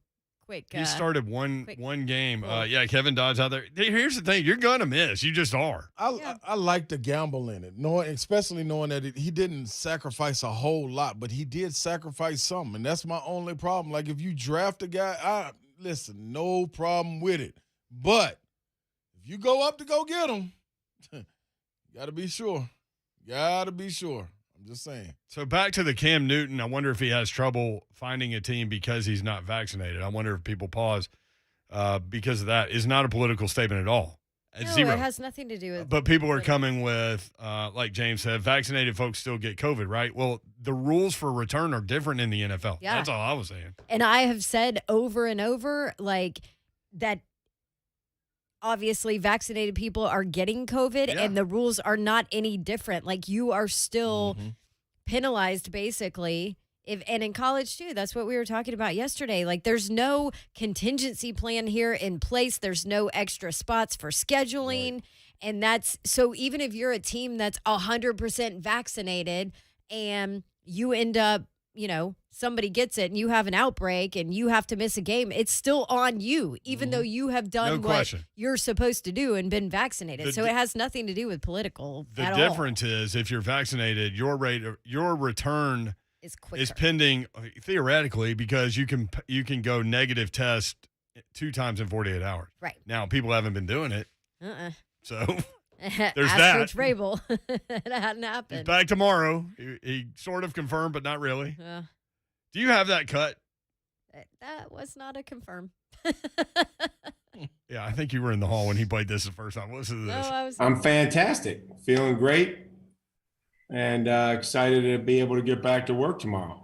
[SPEAKER 4] quick.
[SPEAKER 3] He started one game. Yeah, Kevin Dodd's out there. Here's the thing: you're gonna miss. You just are.
[SPEAKER 5] I like the gamble in it, especially knowing that he didn't sacrifice a whole lot, but he did sacrifice something, and that's my only problem. Like if you draft a guy, listen, no problem with it, but if you go up to go get him, you got to be sure. I'm just saying.
[SPEAKER 3] So back to the Cam Newton, I wonder if he has trouble finding a team because he's not vaccinated. I wonder if people pause because of that. It's not a political statement at all.
[SPEAKER 4] No,
[SPEAKER 3] Zero.
[SPEAKER 4] It has nothing to do with.
[SPEAKER 3] But people are coming with, like James said, vaccinated folks still get COVID, right? Well, the rules for return are different in the NFL.
[SPEAKER 4] Yeah.
[SPEAKER 3] That's all I was saying.
[SPEAKER 4] And I have said over and over, like, that obviously vaccinated people are getting COVID and the rules are not any different. Like, you are still penalized, basically. And in college, too, that's what we were talking about yesterday. Like, there's no contingency plan here in place. There's no extra spots for scheduling. Right. And that's so even if you're a team that's 100% vaccinated and you end up, somebody gets it and you have an outbreak and you have to miss a game, it's still on you, even though you have done what you're supposed to do and been vaccinated. So it has nothing to do with political at all.
[SPEAKER 3] The difference is if you're vaccinated, your return is pending theoretically because you can go negative test 2 times in 48 hours.
[SPEAKER 4] Right.
[SPEAKER 3] Now, people haven't been doing it. So there's
[SPEAKER 4] Ask
[SPEAKER 3] that.
[SPEAKER 4] Coach Vrabel. It hadn't happened.
[SPEAKER 3] He's back tomorrow. He sort of confirmed, but not really. Do you have that cut?
[SPEAKER 4] That was not a confirm.
[SPEAKER 3] Yeah, I think you were in the hall when he played this the first time. Listen to this.
[SPEAKER 14] I'm fantastic. Feeling great. and excited to be able to get back to work tomorrow.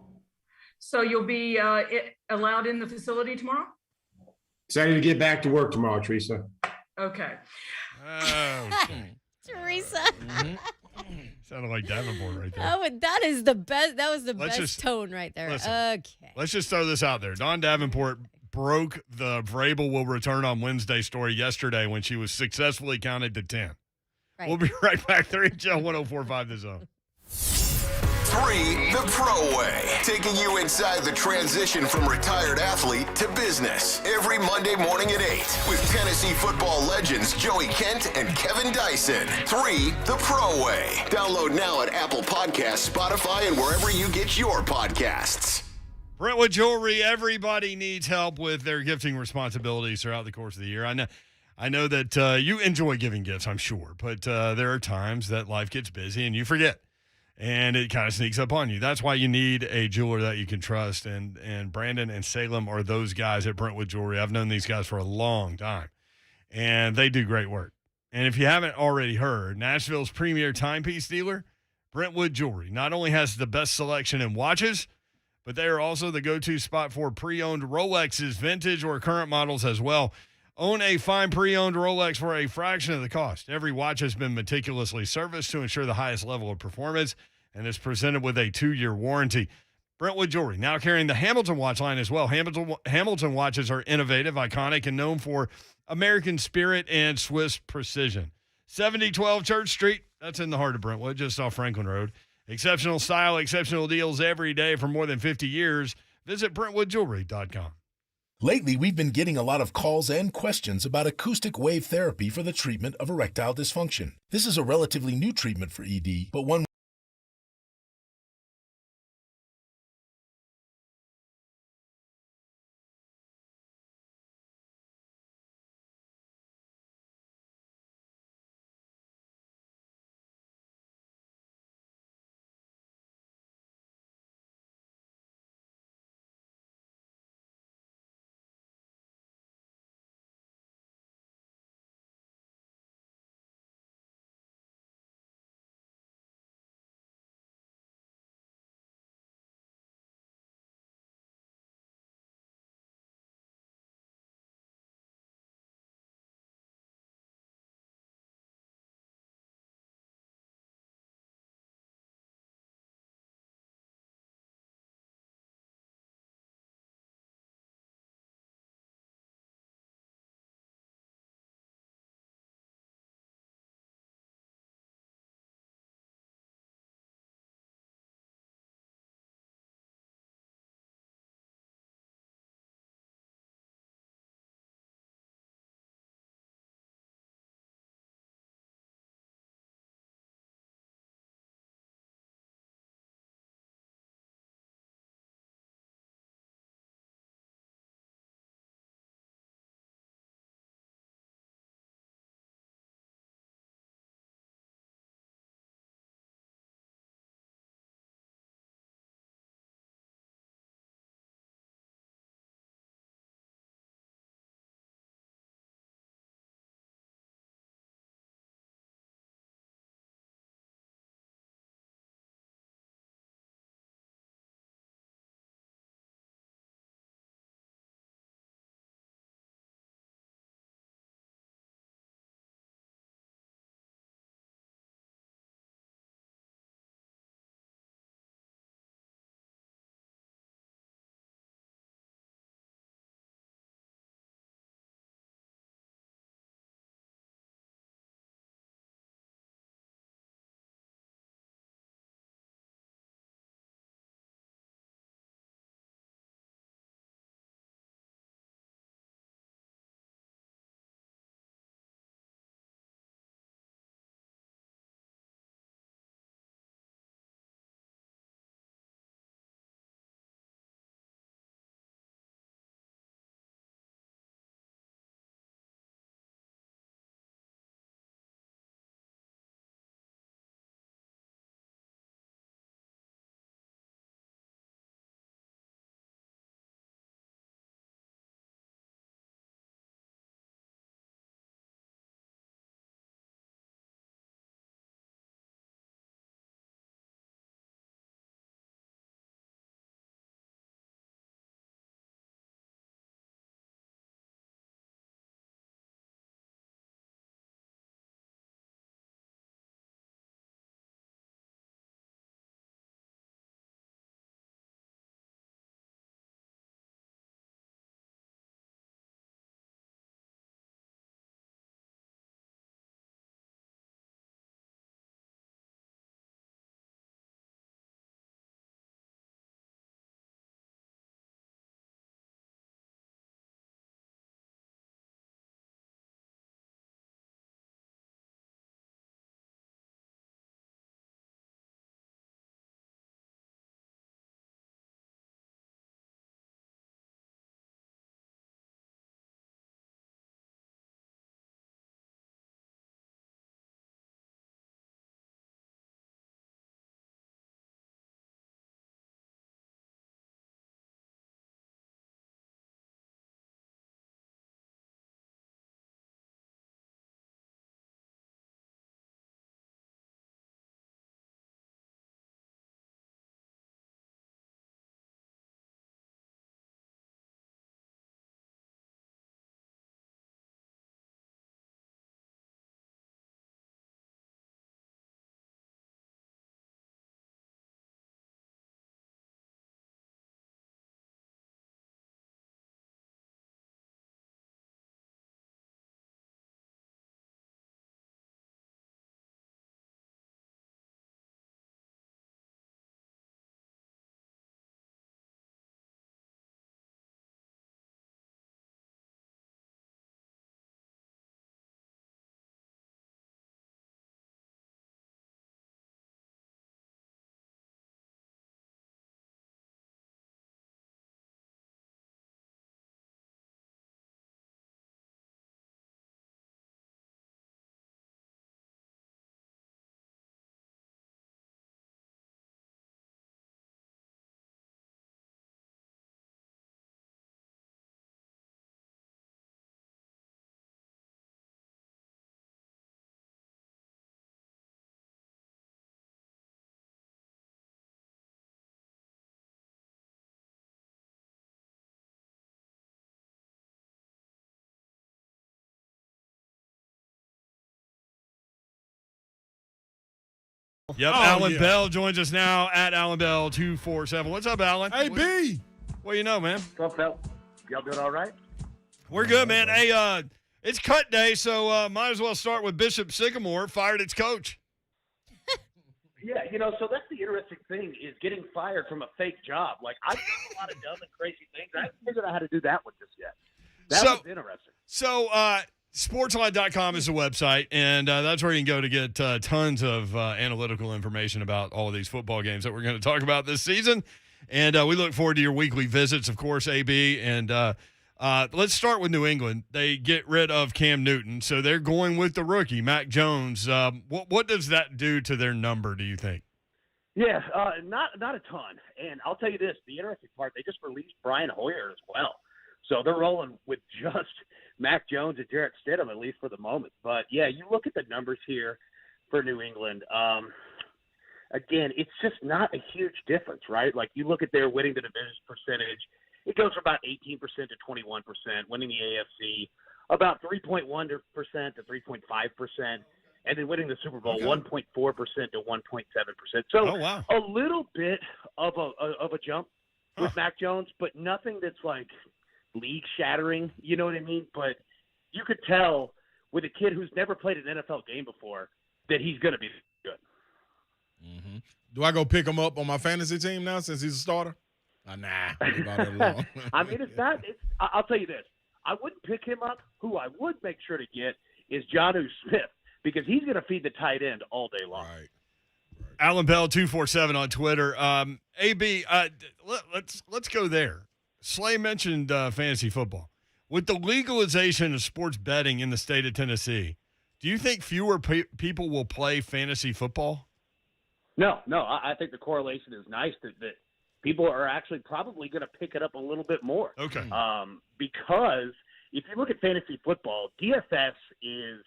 [SPEAKER 15] So you'll be allowed in the facility tomorrow?
[SPEAKER 14] Excited to get back to work tomorrow, Teresa.
[SPEAKER 15] Okay.
[SPEAKER 4] Teresa.
[SPEAKER 3] Sounded like Davenport right there.
[SPEAKER 4] Oh, that is the best. That was the
[SPEAKER 3] Let's
[SPEAKER 4] best
[SPEAKER 3] just-
[SPEAKER 4] tone right there.
[SPEAKER 3] listen.
[SPEAKER 4] Okay.
[SPEAKER 3] Let's just throw this out there. Dawn Davenport broke the Vrabel will return on Wednesday story yesterday when she was successfully counted to 10.
[SPEAKER 4] Right.
[SPEAKER 3] We'll be right back. 3HL 1045 The Zone.
[SPEAKER 1] 3, the Pro Way, taking you inside the transition from retired athlete to business. Every Monday morning at 8 with Tennessee football legends Joey Kent and Kevin Dyson. 3, the Pro Way. Download now at Apple Podcasts, Spotify, and wherever you get your podcasts.
[SPEAKER 3] Brentwood Jewelry, everybody needs help with their gifting responsibilities throughout the course of the year. I know that you enjoy giving gifts, I'm sure, but there are times that life gets busy and you forget. And it kind of sneaks up on you. That's why you need a jeweler that you can trust. And Brandon and Salem are those guys at Brentwood Jewelry. I've known these guys for a long time, and they do great work. And if you haven't already heard, Nashville's premier timepiece dealer, Brentwood Jewelry, not only has the best selection in watches, but they are also the go-to spot for pre-owned Rolexes, vintage or current models as well. Own a fine pre-owned Rolex for a fraction of the cost. Every watch has been meticulously serviced to ensure the highest level of performance and is presented with a 2-year warranty. Brentwood Jewelry, now carrying the Hamilton watch line as well. Hamilton watches are innovative, iconic, and known for American spirit and Swiss precision. 7012 Church Street, that's in the heart of Brentwood, just off Franklin Road. Exceptional style, exceptional deals every day for more than 50 years. Visit BrentwoodJewelry.com.
[SPEAKER 16] Lately, we've been getting a lot of calls and questions about acoustic wave therapy for the treatment of erectile dysfunction. This is a relatively new treatment for ED, but one
[SPEAKER 3] Yep, Allan Bell joins us now at Allan Bell 247. What's up, Allan?
[SPEAKER 5] Hey, B.
[SPEAKER 3] What you know, man?
[SPEAKER 17] What's up, Phil? Y'all doing all right?
[SPEAKER 3] We're good, man. Hey, it's cut day, so might as well start with Bishop Sycamore fired its coach.
[SPEAKER 17] Yeah, so that's the interesting thing is getting fired from a fake job. Like, I've done a lot of dumb and crazy things. I haven't figured out how to do that one just yet. That was interesting.
[SPEAKER 3] So, sportsline.com is the website, and that's where you can go to get tons of analytical information about all of these football games that we're going to talk about this season. And we look forward to your weekly visits, of course, AB. And let's start with New England. They get rid of Cam Newton, so they're going with the rookie, Mac Jones. What does that do to their number, do you think?
[SPEAKER 17] Yeah, not a ton. And I'll tell you this, the interesting part, they just released Brian Hoyer as well. So they're rolling with just Mac Jones and Jarrett Stidham, at least for the moment. But, yeah, you look at the numbers here for New England. Again, it's just not a huge difference, right? Like, you look at their winning the division percentage, it goes from about 18% to 21%, winning the AFC, about 3.1% to 3.5%, and then winning the Super Bowl, 1.4% to 1.7%. So a little bit of a jump with Mac Jones, but nothing that's like league-shattering, you know what I mean? But you could tell with a kid who's never played an NFL game before that he's going to be good.
[SPEAKER 5] Mm-hmm. Do I go pick him up on my fantasy team now since he's a starter? Nah.
[SPEAKER 17] I mean, I'll tell you this. I wouldn't pick him up. Who I would make sure to get is Jonnu Smith because he's going to feed the tight end all day long.
[SPEAKER 5] Right.
[SPEAKER 3] Allan Bell 247 on Twitter. AB, let's go there. Slay mentioned fantasy football. With the legalization of sports betting in the state of Tennessee, do you think fewer people will play fantasy football?
[SPEAKER 17] No. I think the correlation is nice that people are actually probably going to pick it up a little bit more.
[SPEAKER 3] Okay.
[SPEAKER 17] Because if you look at fantasy football, DFS is,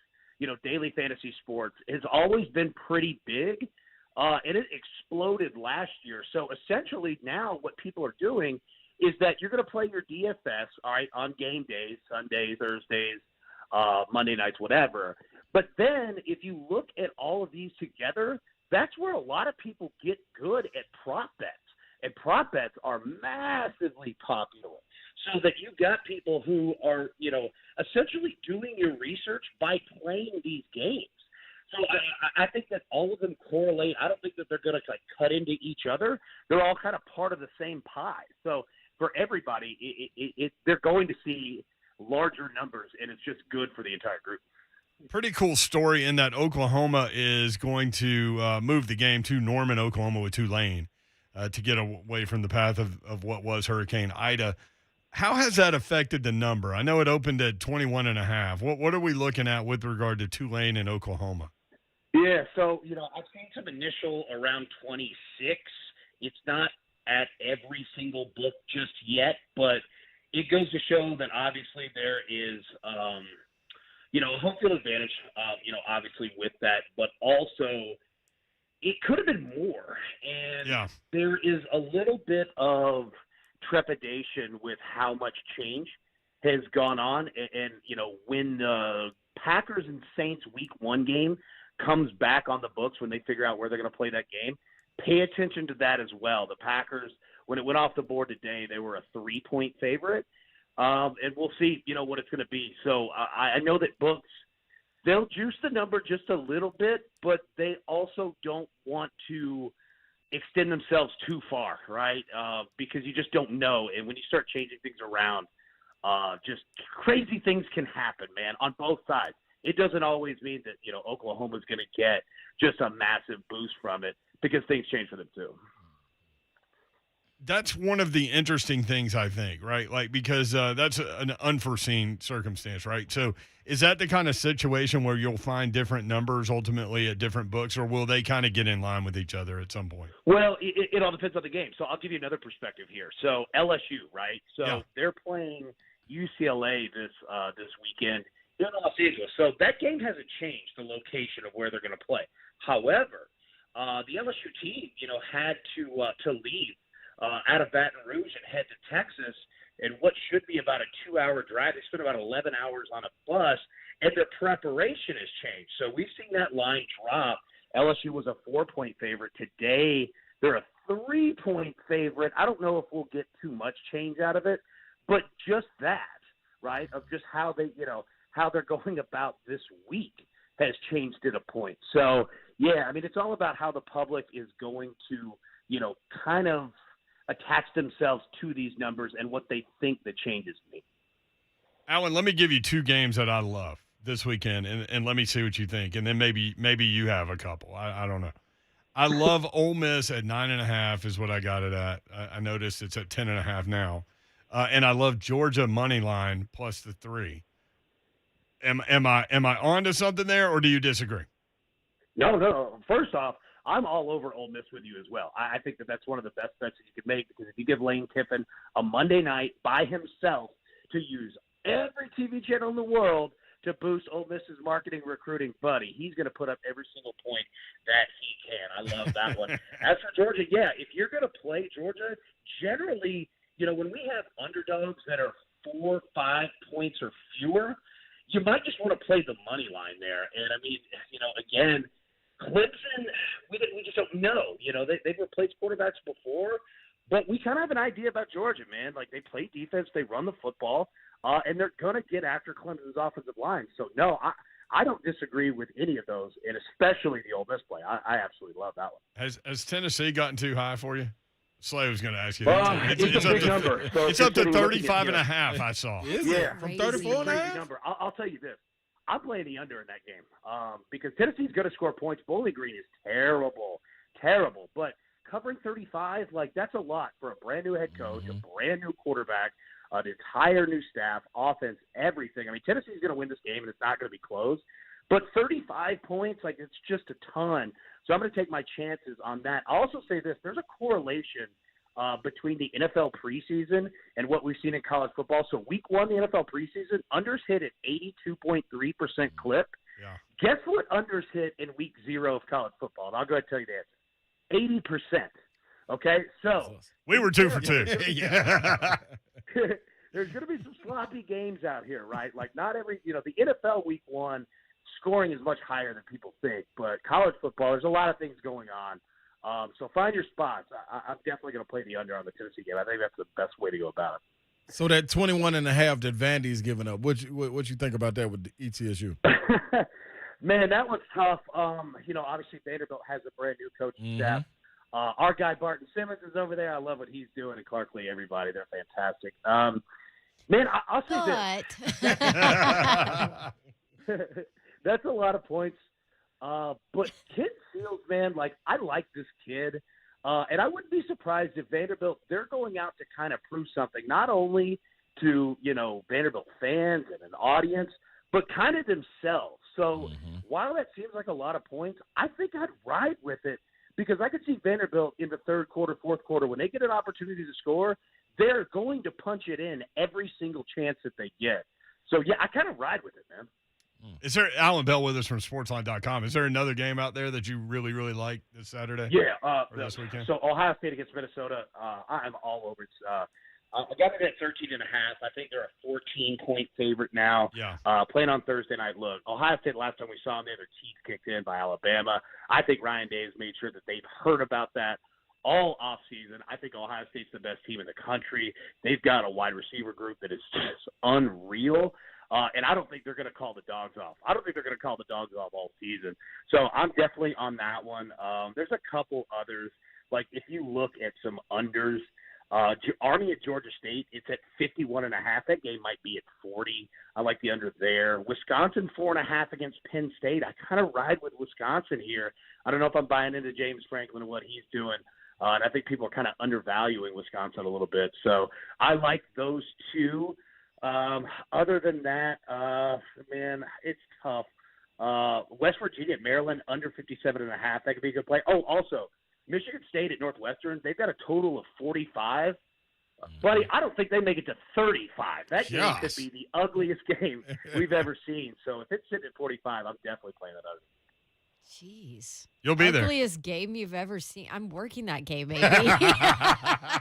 [SPEAKER 17] daily fantasy sports has always been pretty big, and it exploded last year. So essentially now what people are doing is that you're going to play your DFS, all right, on game days, Sundays, Thursdays, Monday nights, whatever. But then if you look at all of these together, that's where a lot of people get good at prop bets. And prop bets are massively popular. So that you've got people who are, essentially doing your research by playing these games. So I think that all of them correlate. I don't think that they're going to cut into each other. They're all kind of part of the same pie. So for everybody, they're going to see larger numbers, and it's just good for the entire group.
[SPEAKER 3] Pretty cool story in that Oklahoma is going to move the game to Norman, Oklahoma with Tulane to get away from the path of what was Hurricane Ida. How has that affected the number? I know it opened at 21.5. What are we looking at with regard to Tulane and Oklahoma?
[SPEAKER 17] Yeah, so, I've seen some initial around 26. It's not at every single book just yet, but it goes to show that obviously there is, a home field advantage, obviously with that, but also it could have been more. And there is a little bit of trepidation with how much change has gone on. And when the Packers and Saints week 1 game comes back on the books, when they figure out where they're going to play that game, pay attention to that as well. The Packers, when it went off the board today, they were a 3-point favorite. And we'll see, what it's going to be. So I know that books, they'll juice the number just a little bit, but they also don't want to extend themselves too far, right? Because you just don't know. And when you start changing things around, just crazy things can happen, man, on both sides. It doesn't always mean that, Oklahoma's going to get just a massive boost from it because things change for them too.
[SPEAKER 3] That's one of the interesting things, I think, right? Like, because that's an unforeseen circumstance, right? So is that the kind of situation where you'll find different numbers ultimately at different books, or will they kind of get in line with each other at some point?
[SPEAKER 17] Well, it all depends on the game. So I'll give you another perspective here. So LSU, right? So they're playing UCLA this weekend in Los Angeles. So that game hasn't changed, the location of where they're going to play. However, the LSU team, had to leave out of Baton Rouge and head to Texas in what should be about a 2-hour drive. They spent about 11 hours on a bus, and their preparation has changed. So we've seen that line drop LSU was a 4-point favorite. Today, they're a 3-point favorite. I don't know if we'll get too much change out of it, but just that, right, of just how they, how they're going about this week has changed it a point. So, yeah, I mean, it's all about how the public is going to, kind of attach themselves to these numbers and what they think the changes mean.
[SPEAKER 3] Allan, let me give you 2 games that I love this weekend, and let me see what you think. And then maybe you have a couple. I don't know. I love Ole Miss at 9.5 is what I got it at. I noticed it's at 10.5 now. And I love Georgia money line plus the 3. Am I on to something there, or do you disagree?
[SPEAKER 17] No. First off, I'm all over Ole Miss with you as well. I think that's one of the best bets that you could make, because if you give Lane Kiffin a Monday night by himself to use every TV channel in the world to boost Ole Miss's marketing recruiting, buddy, he's going to put up every single point that he can. I love that one. As for Georgia, yeah, if you're going to play Georgia, generally, when we have underdogs that are 4, 5 points or fewer, you might just want to play the money line there. And, I mean, again, Clemson, we just don't know. They've replaced quarterbacks before, but we kind of have an idea about Georgia, man. Like, they play defense, they run the football, and they're going to get after Clemson's offensive line. So, no, I don't disagree with any of those, and especially the Ole Miss play. I absolutely love that one.
[SPEAKER 3] Has Tennessee gotten too high for you? Slay was going to ask you.
[SPEAKER 17] It's a big number. So
[SPEAKER 3] it's up to 35.5, I saw.
[SPEAKER 17] Yeah,
[SPEAKER 5] from 34.5?
[SPEAKER 17] Number. I'll tell you this. I'm playing the under in that game because Tennessee's going to score points. Bowling Green is terrible. But covering 35, that's a lot for a brand new head coach, a brand new quarterback, an entire new staff, offense, everything. I mean, Tennessee's going to win this game, and it's not going to be close. But 35 points, it's just a ton. So I'm going to take my chances on that. I'll also say this. There's a correlation between the NFL preseason and what we've seen in college football. So week 1, the NFL preseason, unders hit at 82.3% clip.
[SPEAKER 3] Yeah.
[SPEAKER 17] Guess what unders hit in week 0 of college football? And I'll go ahead and tell you the answer. 80%. Okay? So
[SPEAKER 3] we were 2 for 2.
[SPEAKER 17] There's going to be some sloppy games out here, right? Not every, the NFL week 1 scoring is much higher than people think, but college football, there's a lot of things going on. So find your spots. I'm definitely going to play the under on the Tennessee game. I think that's the best way to go about it.
[SPEAKER 5] So that 21.5 that Vandy's giving up, what you think about that with ETSU?
[SPEAKER 17] Man, that one's tough. Obviously Vanderbilt has a brand new coaching staff. Our guy Barton Simmons is over there. I love what he's doing, and Clark Lee, everybody. They're fantastic. Man, I'll say this. That's a lot of points. But Kid Seals, man, I like this kid. And I wouldn't be surprised if Vanderbilt, they're going out to kind of prove something, not only to, Vanderbilt fans and an audience, but kind of themselves. So while that seems like a lot of points, I think I'd ride with it, because I could see Vanderbilt in the third quarter, fourth quarter, when they get an opportunity to score, they're going to punch it in every single chance that they get. So, yeah, I kind of ride with it, man.
[SPEAKER 3] Is there Allan Bell with us from Sportsline.com? Is there another game out there that you really, really like this Saturday?
[SPEAKER 17] Yeah.
[SPEAKER 3] Or this weekend?
[SPEAKER 17] So Ohio State against Minnesota, I'm all over it. I got it at 13.5. I think they're a 14-point favorite now.
[SPEAKER 3] Yeah.
[SPEAKER 17] Playing on Thursday night. Look, Ohio State, last time we saw them, they had their teeth kicked in by Alabama. I think Ryan Day has made sure that they've heard about that all offseason. I think Ohio State's the best team in the country. They've got a wide receiver group that is just unreal. And I don't think they're going to call the dogs off. I don't think they're going to call the dogs off all season. So I'm definitely on that one. There's a couple others. If you look at some unders, Army at Georgia State, it's at 51.5. That game might be at 40. I like the under there. Wisconsin 4.5 against Penn State. I kind of ride with Wisconsin here. I don't know if I'm buying into James Franklin and what he's doing. And I think people are kind of undervaluing Wisconsin a little bit. So I like those two. Other than that, man, it's tough. West Virginia at Maryland, under 57.5. That could be a good play. Oh, also, Michigan State at Northwestern, they've got a total of 45. Buddy, I don't think they make it to 35. That game could be the ugliest game we've ever seen. So if it's sitting at 45, I'm definitely playing that under.
[SPEAKER 4] Jeez.
[SPEAKER 3] You'll be there.
[SPEAKER 4] Ugliest game you've ever seen. I'm working that game, maybe.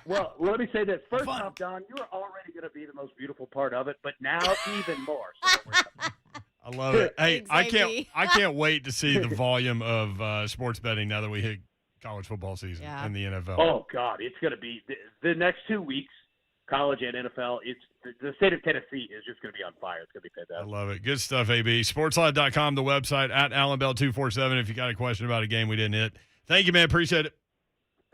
[SPEAKER 17] Well, let me say this. First off, Don, you're already going to be the most beautiful part of it, but now even more. So
[SPEAKER 3] I love it. Hey,
[SPEAKER 4] Thanks,
[SPEAKER 3] I can't wait to see the volume of sports betting now that we hit college football season
[SPEAKER 4] Yeah.
[SPEAKER 3] and the NFL.
[SPEAKER 17] Oh God, it's going to be the next 2 weeks, college and NFL. It's the state of Tennessee is just going to be on fire. It's going to be
[SPEAKER 3] I
[SPEAKER 17] fantastic.
[SPEAKER 3] love it. Good stuff, AB. Sportsline.com, the website, at Allan Bell 247 if you got a question about a game we didn't hit. Thank you, man. Appreciate it.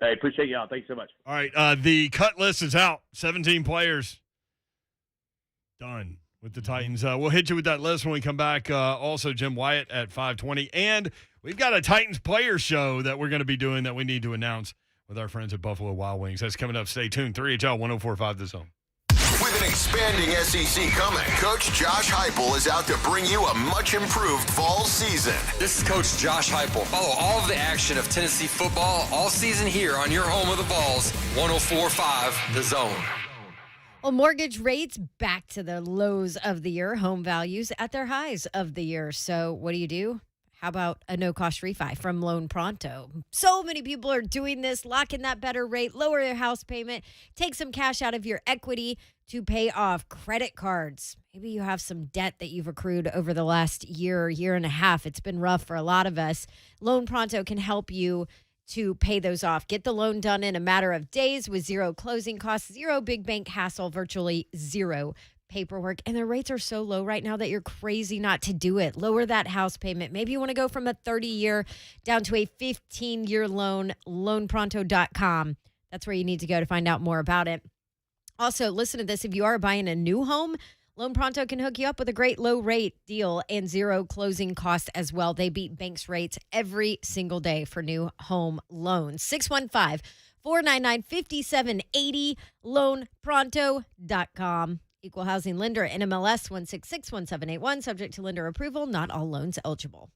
[SPEAKER 17] Hey, appreciate y'all. Thanks so much.
[SPEAKER 3] All right, the cut list is out. 17 players done with the Titans. We'll hit you with that list when we come back. Also, Jim Wyatt at 5:20. And we've got a Titans player show that we're going to be doing that we need to announce with our friends at Buffalo Wild Wings. That's coming up. Stay tuned. 3HL 104.5 The Zone.
[SPEAKER 1] With an expanding SEC coming, Coach Josh Heupel is out to bring you a much-improved fall season.
[SPEAKER 18] This is Coach Josh Heupel. Follow all of the action of Tennessee football all season here on your home of the Vols, 104.5 The Zone.
[SPEAKER 4] Well, mortgage rates back to the lows of the year, home values at their highs of the year. So what do? How about a no-cost refi from Loan Pronto? So many people are doing this, lock in that better rate, lower your house payment, take some cash out of your equity to pay off credit cards. Maybe you have some debt that you've accrued over the last year and a half. It's been rough for a lot of us. Loan Pronto can help you to pay those off. Get the loan done in a matter of days with zero closing costs, zero big bank hassle, virtually zero paperwork. And the rates are so low right now that you're crazy not to do it. Lower that house payment. Maybe you want to go from a 30-year down to a 15-year loan, loanpronto.com. That's where you need to go to find out more about it. Also, listen to this. If you are buying a new home, Loan Pronto can hook you up with a great low rate deal and zero closing costs as well. They beat banks' rates every single day for new home loans. 615-499-5780, loanpronto.com. Equal housing lender, NMLS 1661781, subject to lender approval, not all loans eligible.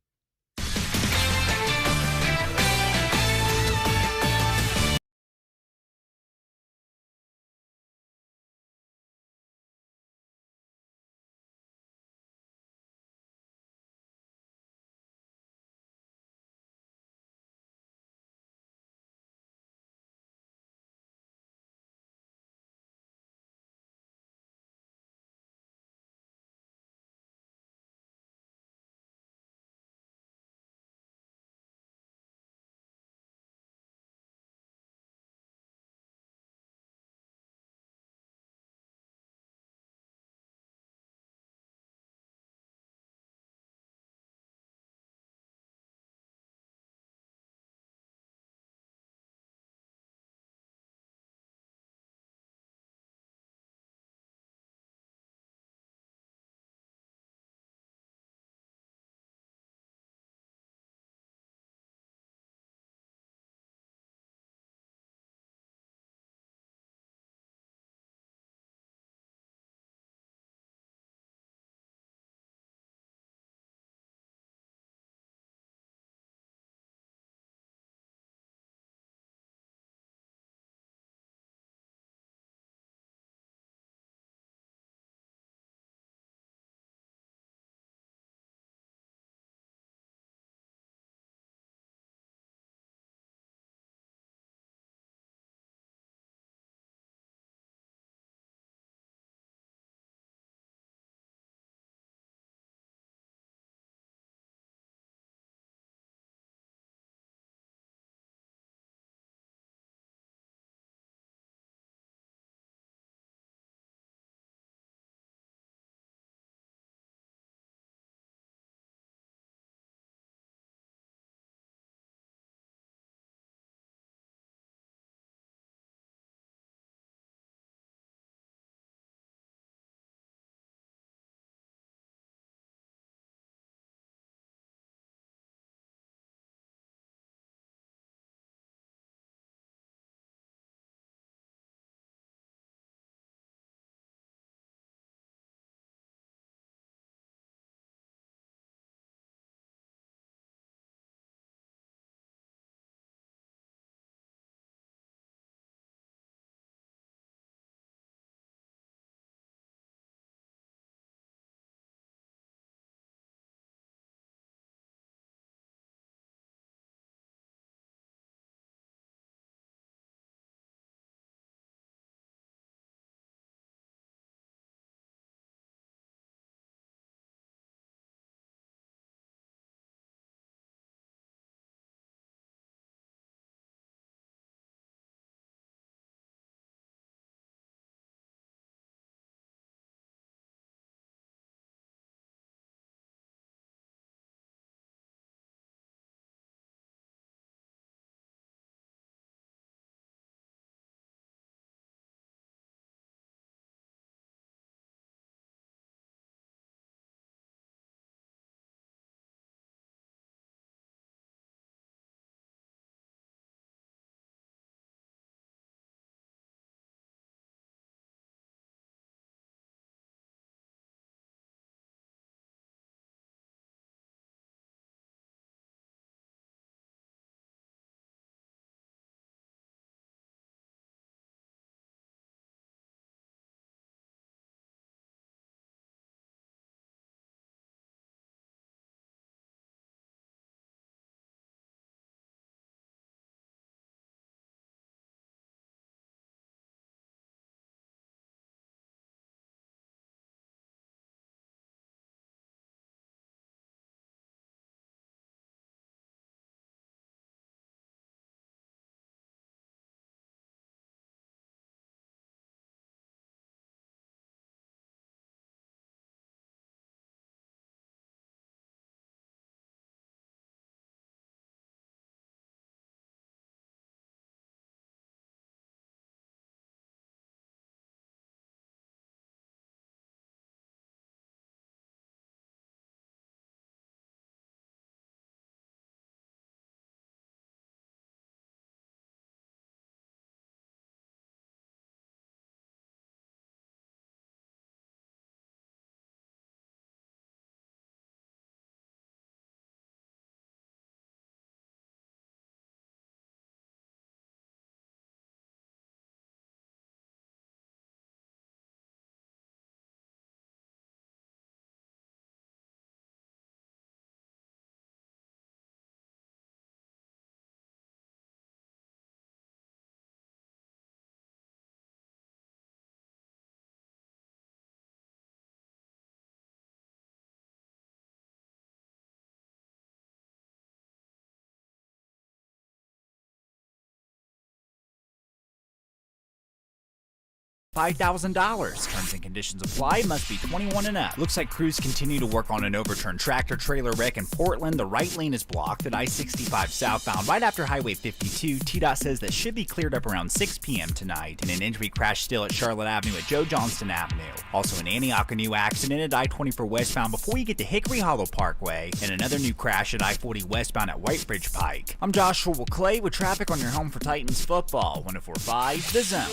[SPEAKER 9] $5,000. Terms and conditions apply. Must be 21 and up. Looks like crews continue to work on an overturned tractor-trailer wreck in Portland. The right lane is blocked at I-65 southbound right after Highway 52. TDOT says that should be cleared up around 6 p.m. tonight. And an injury crash still at Charlotte Avenue at Joe Johnston Avenue. Also an Antioch, a new accident at I-24 westbound before you get to Hickory Hollow Parkway. And another new crash at I-40 westbound at Whitebridge Pike. I'm Joshua Clay with traffic on your home for Titans football. 104.5 The Zone.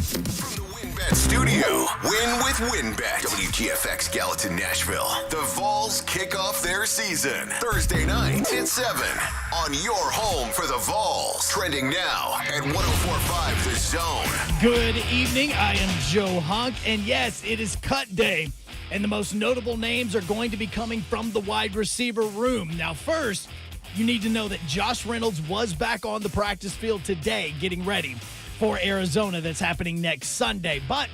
[SPEAKER 1] From the WinBet studio, win with WinBet. WGFX Gallatin, Nashville. The Vols kick off their season Thursday night at 7 on your home for the Vols. Trending now at 104.5 The Zone.
[SPEAKER 2] Good evening. I am Joe Honk, and yes, it is cut day. And the most notable names are going to be coming from the wide receiver room. Now, first, you need to know that Josh Reynolds was back on the practice field today getting ready for Arizona. That's happening next Sunday. But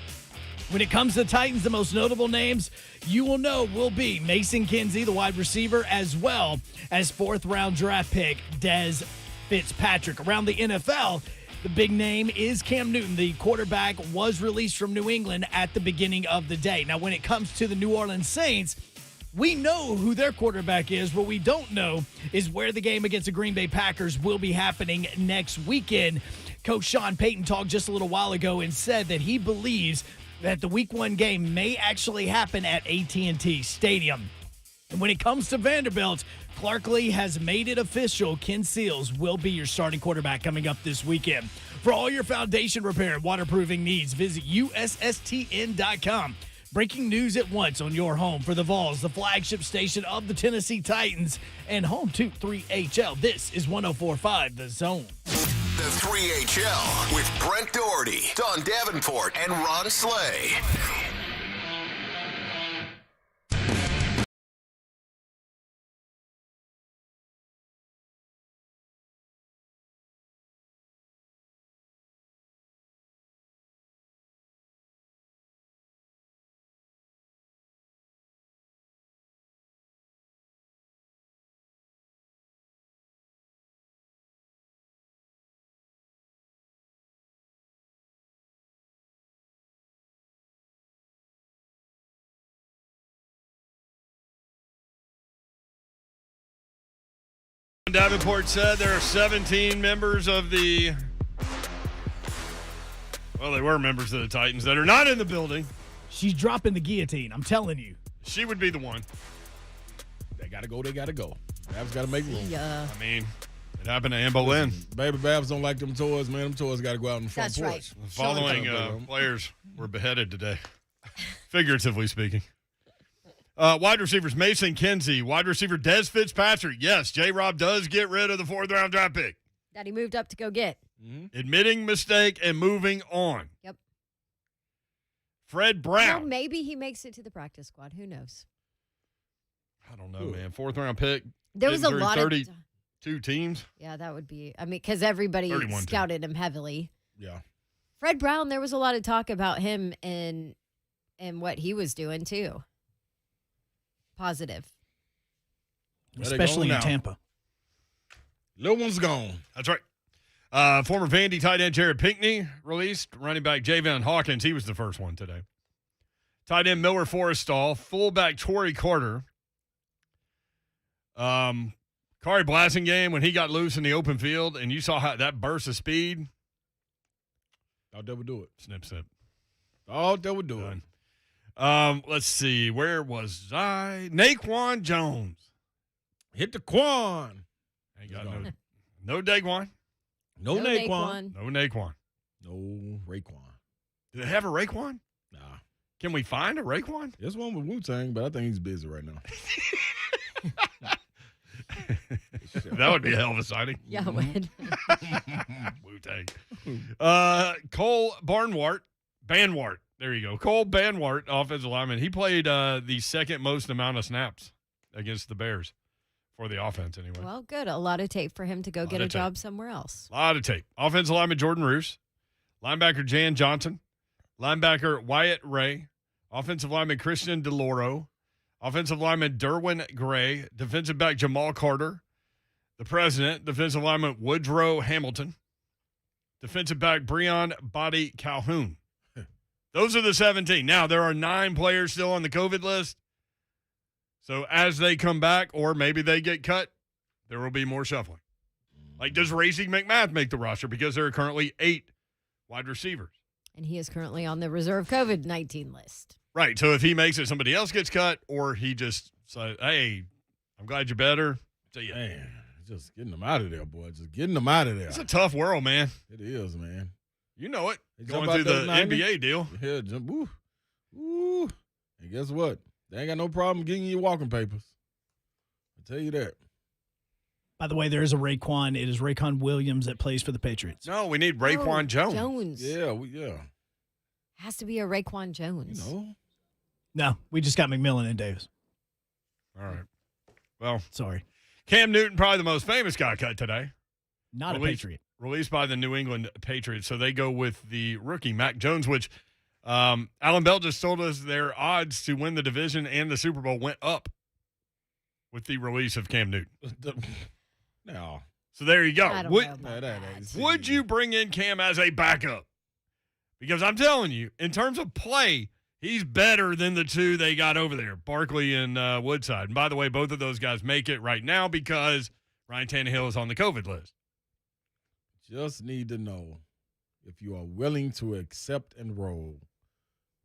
[SPEAKER 2] when it comes to the Titans, the most notable names you will know will be Mason Kinsey, the wide receiver, as well as fourth-round draft pick Dez Fitzpatrick. Around the NFL, the big name is Cam Newton. The quarterback was released from New England at the beginning of the day. Now, when it comes to the New Orleans Saints, we know who their quarterback is. What we don't know is where the game against the Green Bay Packers will be happening next weekend. Coach Sean Payton talked just a little while ago and said that he believes that the Week 1 game may actually happen at AT&T Stadium. And when it comes to Vanderbilt, Clark Lee has made it official. Ken Seals will be your starting quarterback coming up this weekend. For all your foundation repair and waterproofing needs, visit USSTN.com. Breaking news at once on your home for the Vols, the flagship station of the Tennessee Titans, and home to 3HL. This is 104.5 The Zone.
[SPEAKER 1] The 3HL with Brent Doherty, Don Davenport, and Ron Slay.
[SPEAKER 3] Davenport said there are 17 members of the, well, they were members of the Titans that are not in the building.
[SPEAKER 2] She's dropping the guillotine, I'm telling you.
[SPEAKER 3] She would be the one.
[SPEAKER 5] They got to go. They got to go. Babs got to make room.
[SPEAKER 4] Yeah.
[SPEAKER 3] I mean, it happened to Anne Boleyn.
[SPEAKER 5] Baby Babs don't like them toys, man. Them toys got to go out in the front
[SPEAKER 4] That's
[SPEAKER 5] porch.
[SPEAKER 4] right.
[SPEAKER 3] The following players were beheaded today, figuratively speaking. Wide receivers, Mason Kinsey. Wide receiver, Dez Fitzpatrick. Yes, J-Rob does get rid of the fourth-round draft pick.
[SPEAKER 4] That he moved up to go get.
[SPEAKER 5] Mm-hmm.
[SPEAKER 3] Admitting mistake and moving on.
[SPEAKER 4] Yep.
[SPEAKER 3] Fred
[SPEAKER 4] Well,
[SPEAKER 3] Brown.
[SPEAKER 4] maybe he makes it to the practice squad. Who knows?
[SPEAKER 3] I don't know, man. Fourth-round pick.
[SPEAKER 4] There was a
[SPEAKER 3] through
[SPEAKER 4] lot
[SPEAKER 3] 32 teams.
[SPEAKER 4] Yeah, that would be. I mean, because everybody
[SPEAKER 3] 31
[SPEAKER 4] scouted him heavily.
[SPEAKER 5] Yeah.
[SPEAKER 4] Fred Brown, there was a lot of talk about him and what he was doing too. Positive.
[SPEAKER 2] Especially in Tampa.
[SPEAKER 5] Little one's gone.
[SPEAKER 3] That's right. Former Vandy tight end Jared Pinkney released. Running back Javon Hawkins, he was the first one today. Tight end Miller Forrestall. Fullback Torrey Carter. Kari Blasingame, when he got loose in the open field, and you saw how that burst of speed.
[SPEAKER 5] Thought they would do it.
[SPEAKER 3] Snip, snip.
[SPEAKER 5] Thought they would do it.
[SPEAKER 3] Let's see. Where was I? Naquan Jones.
[SPEAKER 5] Hit the Quan.
[SPEAKER 3] Ain't got no Daquan.
[SPEAKER 5] No Naquan.
[SPEAKER 3] No Naquan.
[SPEAKER 5] No Raekwon.
[SPEAKER 3] Do they have a Raekwon?
[SPEAKER 5] Nah.
[SPEAKER 3] Can we find a Raekwon?
[SPEAKER 5] There's one with Wu-Tang, but I think he's busy right now.
[SPEAKER 3] That would be a hell of a signing.
[SPEAKER 4] Yeah, it would.
[SPEAKER 3] Wu-Tang. Cole Banwart. There you go. Cole Banwart, offensive lineman. He played the second most amount of snaps against the Bears for the offense anyway.
[SPEAKER 4] Well, good. A lot of tape for him to go get a job somewhere else.
[SPEAKER 3] A lot of tape. Offensive lineman Jordan Roos. Linebacker Jan Johnson. Linebacker Wyatt Ray. Offensive lineman Christian DeLauro. Offensive lineman Derwin Gray. Defensive back Jamal Carter. The president, defensive lineman Woodrow Hamilton. Defensive back Breon Body Calhoun. Those are the 17. Now, there are 9 players still on the COVID list. So as they come back, or maybe they get cut, there will be more shuffling. Like, does Racing McMath make the roster? Because there are currently 8 wide receivers.
[SPEAKER 4] And he is currently on the reserve COVID-19 list.
[SPEAKER 3] Right. So if he makes it, somebody else gets cut, or he just says, hey, I'm glad you're better. See ya.
[SPEAKER 5] Man, just getting them out of there, boy. Just getting them out of there.
[SPEAKER 3] It's a tough world, man.
[SPEAKER 5] It is, man.
[SPEAKER 3] You know it.
[SPEAKER 5] They
[SPEAKER 3] Going
[SPEAKER 5] jump out
[SPEAKER 3] through the
[SPEAKER 5] those 90.
[SPEAKER 3] NBA deal.
[SPEAKER 5] Yeah, jump. Ooh. And guess what? They ain't got no problem getting you walking papers. I tell you that.
[SPEAKER 2] By the way, there is a Raekwon. It is Raekwon Williams that plays for the Patriots.
[SPEAKER 3] No, we need Raekwon Jones.
[SPEAKER 4] Jones.
[SPEAKER 5] Yeah.
[SPEAKER 4] Has to be a Raekwon Jones.
[SPEAKER 5] You know.
[SPEAKER 2] No, we just got McMillan and Davis.
[SPEAKER 3] All right. Well,
[SPEAKER 2] sorry.
[SPEAKER 3] Cam Newton, probably the most famous, got cut today.
[SPEAKER 2] Not a Patriot.
[SPEAKER 3] Released by the New England Patriots. So they go with the rookie, Mac Jones, which Allan Bell just told us their odds to win the division and the Super Bowl went up with the release of Cam Newton.
[SPEAKER 5] No.
[SPEAKER 3] So there you go.
[SPEAKER 4] I don't know about that.
[SPEAKER 3] Would you bring in Cam as a backup? Because I'm telling you, in terms of play, he's better than the 2 they got over there, Barkley and Woodside. And by the way, both of those guys make it right now because Ryan Tannehill is on the COVID list.
[SPEAKER 5] Just need to know if you are willing to accept and roll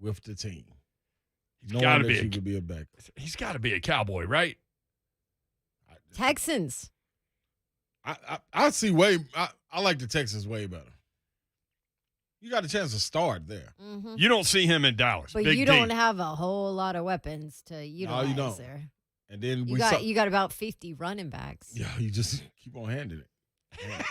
[SPEAKER 5] with the team.
[SPEAKER 3] He's got to be.
[SPEAKER 5] You could be a backup.
[SPEAKER 3] He's got to be a Cowboy, right?
[SPEAKER 4] Texans.
[SPEAKER 5] I see way. I like the Texans way better. You got a chance to start there.
[SPEAKER 4] Mm-hmm.
[SPEAKER 3] You don't see him in Dallas.
[SPEAKER 4] But
[SPEAKER 3] Big
[SPEAKER 4] you
[SPEAKER 3] D.
[SPEAKER 4] don't have a whole lot of weapons to utilize
[SPEAKER 5] you don't.
[SPEAKER 4] there.
[SPEAKER 5] And then
[SPEAKER 4] You got about 50 running backs.
[SPEAKER 5] Yeah, you just keep on handing it. Yeah.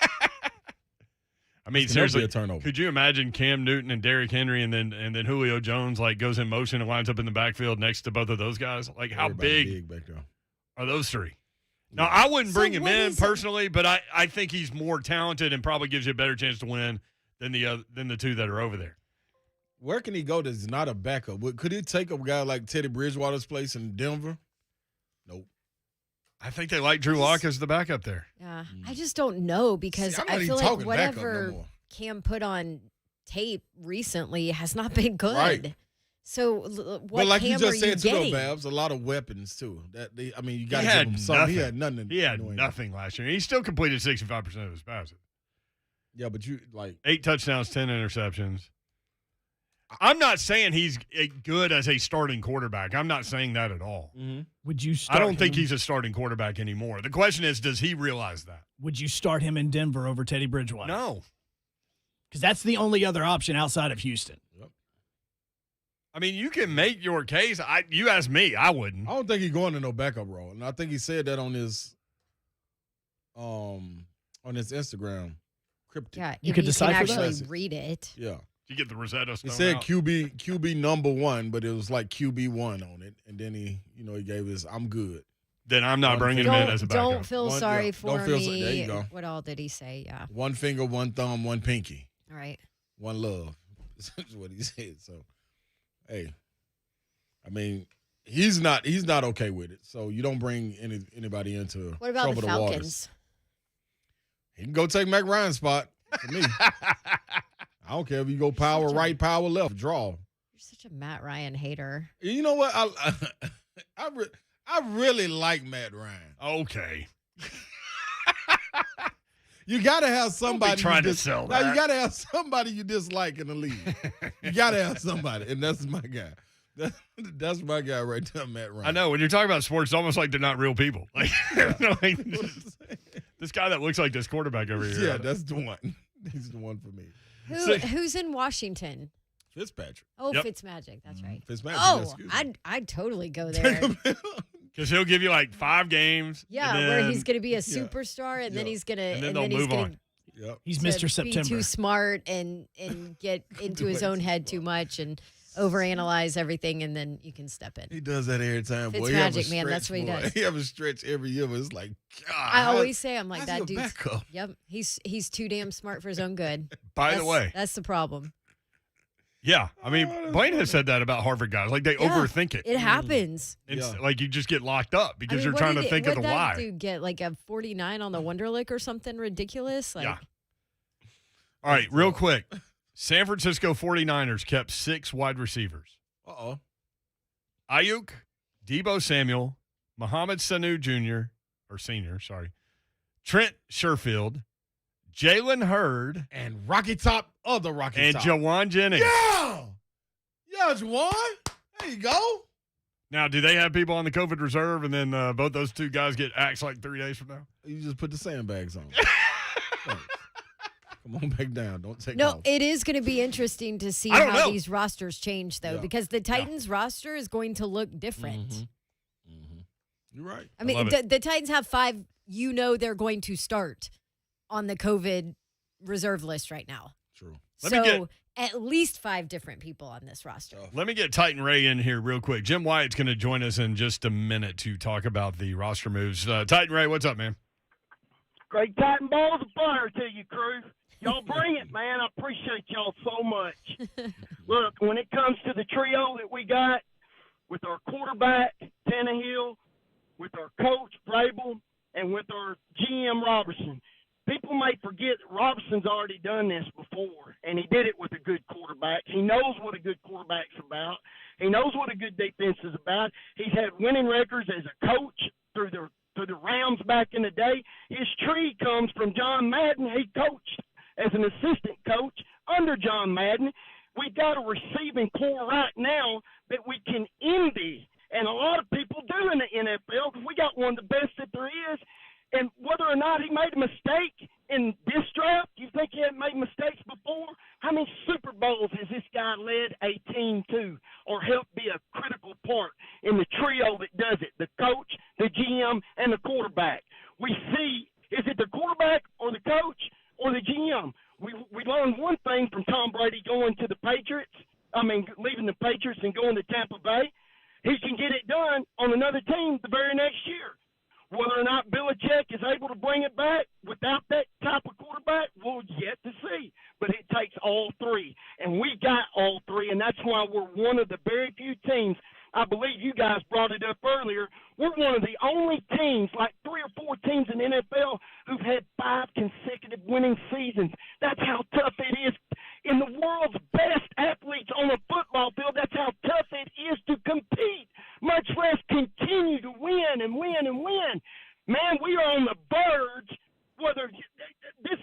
[SPEAKER 3] I mean,
[SPEAKER 5] It's gonna be
[SPEAKER 3] seriously,
[SPEAKER 5] a turnover.
[SPEAKER 3] could you imagine Cam Newton and Derrick Henry and then Julio Jones like goes in motion and lines up in the backfield next to both of those guys? Like how
[SPEAKER 5] Everybody
[SPEAKER 3] big
[SPEAKER 5] back there.
[SPEAKER 3] are those 3? Now, I wouldn't bring him
[SPEAKER 4] what
[SPEAKER 3] in
[SPEAKER 4] is-
[SPEAKER 3] personally, but I think he's more talented and probably gives you a better chance to win than the 2 that are over there.
[SPEAKER 5] Where can he go that's not a backup? Could he take a guy like Teddy Bridgewater's place in Denver? Nope.
[SPEAKER 3] I think they like Drew Lock as the backup there.
[SPEAKER 4] Yeah, I just don't know because
[SPEAKER 5] See, I'm not
[SPEAKER 4] I
[SPEAKER 5] even
[SPEAKER 4] feel like
[SPEAKER 5] talking backup no
[SPEAKER 4] whatever
[SPEAKER 5] more.
[SPEAKER 4] Cam put on tape recently has not been good.
[SPEAKER 5] Right.
[SPEAKER 4] So what
[SPEAKER 5] But like
[SPEAKER 4] Cam
[SPEAKER 5] you
[SPEAKER 4] are
[SPEAKER 5] just
[SPEAKER 4] you
[SPEAKER 5] said too, though,
[SPEAKER 4] getting?
[SPEAKER 5] Babs, a lot of weapons too. You got
[SPEAKER 3] He
[SPEAKER 5] to
[SPEAKER 3] had
[SPEAKER 5] give him something.
[SPEAKER 3] nothing.
[SPEAKER 5] He had nothing.
[SPEAKER 3] He had
[SPEAKER 5] New England.
[SPEAKER 3] nothing last year. He still completed 65% of his passes.
[SPEAKER 5] Yeah, but you like
[SPEAKER 3] 8 touchdowns, 10 interceptions. I'm not saying he's good as a starting quarterback. I'm not saying that at all.
[SPEAKER 2] Would you
[SPEAKER 3] I
[SPEAKER 2] start
[SPEAKER 3] don't think
[SPEAKER 2] him-
[SPEAKER 3] he's a starting quarterback anymore. The question is, does he realize that?
[SPEAKER 2] Would you start him in Denver over Teddy Bridgewater?
[SPEAKER 3] No.
[SPEAKER 2] Because that's the only other option outside of Houston.
[SPEAKER 3] I mean, you can make your case. You ask me, I wouldn't.
[SPEAKER 5] I don't think he's going to no backup role, and I think he said that on his Instagram. Cryptic.
[SPEAKER 4] Yeah,
[SPEAKER 2] You
[SPEAKER 4] if
[SPEAKER 2] could
[SPEAKER 4] you
[SPEAKER 2] decipher
[SPEAKER 4] can
[SPEAKER 2] that?
[SPEAKER 4] actually read it.
[SPEAKER 5] Yeah.
[SPEAKER 3] You get the Rosetta Stone
[SPEAKER 5] He said
[SPEAKER 3] out.
[SPEAKER 5] QB number 1, but it was like QB1 on it, and then he gave his "I'm good."
[SPEAKER 3] Then I'm not bringing him in as a backup.
[SPEAKER 4] Don't feel
[SPEAKER 5] One-
[SPEAKER 4] sorry
[SPEAKER 5] yeah,
[SPEAKER 4] for
[SPEAKER 5] don't feel
[SPEAKER 4] me.
[SPEAKER 5] so- there you go.
[SPEAKER 4] What all did he say? Yeah.
[SPEAKER 5] 1 finger, 1 thumb, 1 pinky,
[SPEAKER 4] All right.
[SPEAKER 5] 1 love. That's what he said. So, hey, I mean, he's not okay with it. So you don't bring anybody into
[SPEAKER 4] What about
[SPEAKER 5] trouble
[SPEAKER 4] the
[SPEAKER 5] the waters.
[SPEAKER 4] Falcons?
[SPEAKER 5] He can go take Mac Ryan's spot for me. I don't care if you go power right, power left, draw.
[SPEAKER 4] You're such a Matt Ryan hater.
[SPEAKER 5] You know what? I really like Matt Ryan.
[SPEAKER 3] Okay.
[SPEAKER 5] You got to have somebody
[SPEAKER 3] trying to
[SPEAKER 5] you
[SPEAKER 3] sell
[SPEAKER 5] Now,
[SPEAKER 3] that.
[SPEAKER 5] you got to have somebody you dislike in the league. You got to have somebody, and that's my guy. That's my guy right there, Matt Ryan.
[SPEAKER 3] I know. When you're talking about sports, it's almost like they're not real people. Like, like, this guy that looks like this quarterback over here.
[SPEAKER 5] Yeah, that's the one. He's the one for me.
[SPEAKER 4] Who's in Washington?
[SPEAKER 5] Fitzpatrick.
[SPEAKER 4] Oh,
[SPEAKER 3] Yep.
[SPEAKER 4] Fitzmagic. That's right.
[SPEAKER 5] Fitzmagic.
[SPEAKER 4] Oh,
[SPEAKER 5] excuse me.
[SPEAKER 4] I'd totally go there.
[SPEAKER 3] Because he'll give you like 5 games.
[SPEAKER 4] Yeah,
[SPEAKER 3] and
[SPEAKER 4] where
[SPEAKER 3] then-
[SPEAKER 4] he's going to be a superstar, and then he's going to,
[SPEAKER 3] And then
[SPEAKER 4] and
[SPEAKER 3] they'll
[SPEAKER 4] then he's
[SPEAKER 3] move
[SPEAKER 4] going
[SPEAKER 3] on.
[SPEAKER 4] to
[SPEAKER 5] Yep.
[SPEAKER 2] He's
[SPEAKER 4] to
[SPEAKER 2] Mr.
[SPEAKER 4] be
[SPEAKER 2] September.
[SPEAKER 4] too smart and get into his own head too much and overanalyze everything, and then you can step in.
[SPEAKER 5] He does that every time. Boy. He
[SPEAKER 4] Fitzmagic,
[SPEAKER 5] have a
[SPEAKER 4] man, that's
[SPEAKER 5] stretch,
[SPEAKER 4] what he
[SPEAKER 5] boy.
[SPEAKER 4] does.
[SPEAKER 5] He have a stretch every year, but it's like, God.
[SPEAKER 4] I always say, I'm like,
[SPEAKER 5] how's
[SPEAKER 4] that
[SPEAKER 5] he a
[SPEAKER 4] dude's.
[SPEAKER 5] backup?
[SPEAKER 4] Yep, he's too damn smart for his own good.
[SPEAKER 3] By the way.
[SPEAKER 4] that's the problem.
[SPEAKER 3] Yeah. I mean, Blaine has said that about Harvard guys. Like, they
[SPEAKER 4] Yeah,
[SPEAKER 3] overthink it.
[SPEAKER 4] It happens.
[SPEAKER 3] It's like you just get locked up because
[SPEAKER 4] I mean,
[SPEAKER 3] you're
[SPEAKER 4] what
[SPEAKER 3] trying
[SPEAKER 4] did
[SPEAKER 3] to think of the
[SPEAKER 4] what'd
[SPEAKER 3] why.
[SPEAKER 4] that dude get like a 49 on the Wonderlic or something ridiculous? Like,
[SPEAKER 3] Yeah. All right, real quick. San Francisco 49ers kept 6 wide receivers.
[SPEAKER 5] Uh-oh.
[SPEAKER 3] Ayuk, Deebo Samuel, Mohamed Sanu Jr., or Senior, Trent Sherfield, Jalen Hurd,
[SPEAKER 5] and Rocky Top,
[SPEAKER 3] and Jawan Jennings.
[SPEAKER 5] Yeah! Yeah, Jawan. There you go.
[SPEAKER 3] Now, do they have people on the COVID reserve, and then both those two guys get axed like 3 days from now?
[SPEAKER 5] You just put the sandbags on. Thanks. Come on back down. Don't take
[SPEAKER 4] No,
[SPEAKER 5] off.
[SPEAKER 4] it is going to be interesting to see
[SPEAKER 3] I don't
[SPEAKER 4] how
[SPEAKER 3] know.
[SPEAKER 4] these rosters change, though, because the Titans roster is going to look different.
[SPEAKER 5] You're right.
[SPEAKER 4] I mean, the Titans have 5, they're going to start on the COVID reserve list right now.
[SPEAKER 5] True.
[SPEAKER 4] So at least 5 different people on this roster.
[SPEAKER 3] Let me get Titan Ray in here real quick. Jim Wyatt's going to join us in just a minute to talk about the roster moves. Titan Ray, what's up, man?
[SPEAKER 19] Great Titan balls of fire to you, crew. Y'all bring it, man. I appreciate y'all so much. Look, when it comes to the trio that we got with our quarterback, Tannehill, with our coach, Vrabel, and with our GM, Robertson, people may forget that Robertson's already done this before, and he did it with a good quarterback. He knows what a good quarterback's about. He knows what a good defense is about. He's had winning records as a coach through the Rams back in the day. His tree comes from John Madden. He coached as an assistant coach under John Madden. We've got a receiving core right now that we can envy, and a lot of people do in the NFL, because we got one of the best that there is. And whether or not he made a mistake in this draft, you think he had made mistakes before? How many Super Bowls has this guy led a team to or helped be a critical part in the trio that does it, the coach, the GM, and the quarterback? We see, is it the quarterback or the coach or the GM? We learned one thing from Tom Brady going to the Patriots, leaving the Patriots and going to Tampa Bay. He can get it done on another team the very next year. Whether or not Belichick is able to bring it back without that type of quarterback, we'll yet to see. But it takes all 3, and we got all 3, and that's why we're one of the very few teams. I believe you guys brought it up earlier. We're one of the only teams, like 3 or 4 teams in the NFL, who've had 5 consecutive winning seasons. That's how tough it is. In the world's best athletes on a football field, that's how tough it is to compete, much less continue to win and win and win. Man, we are on the verge. Whether this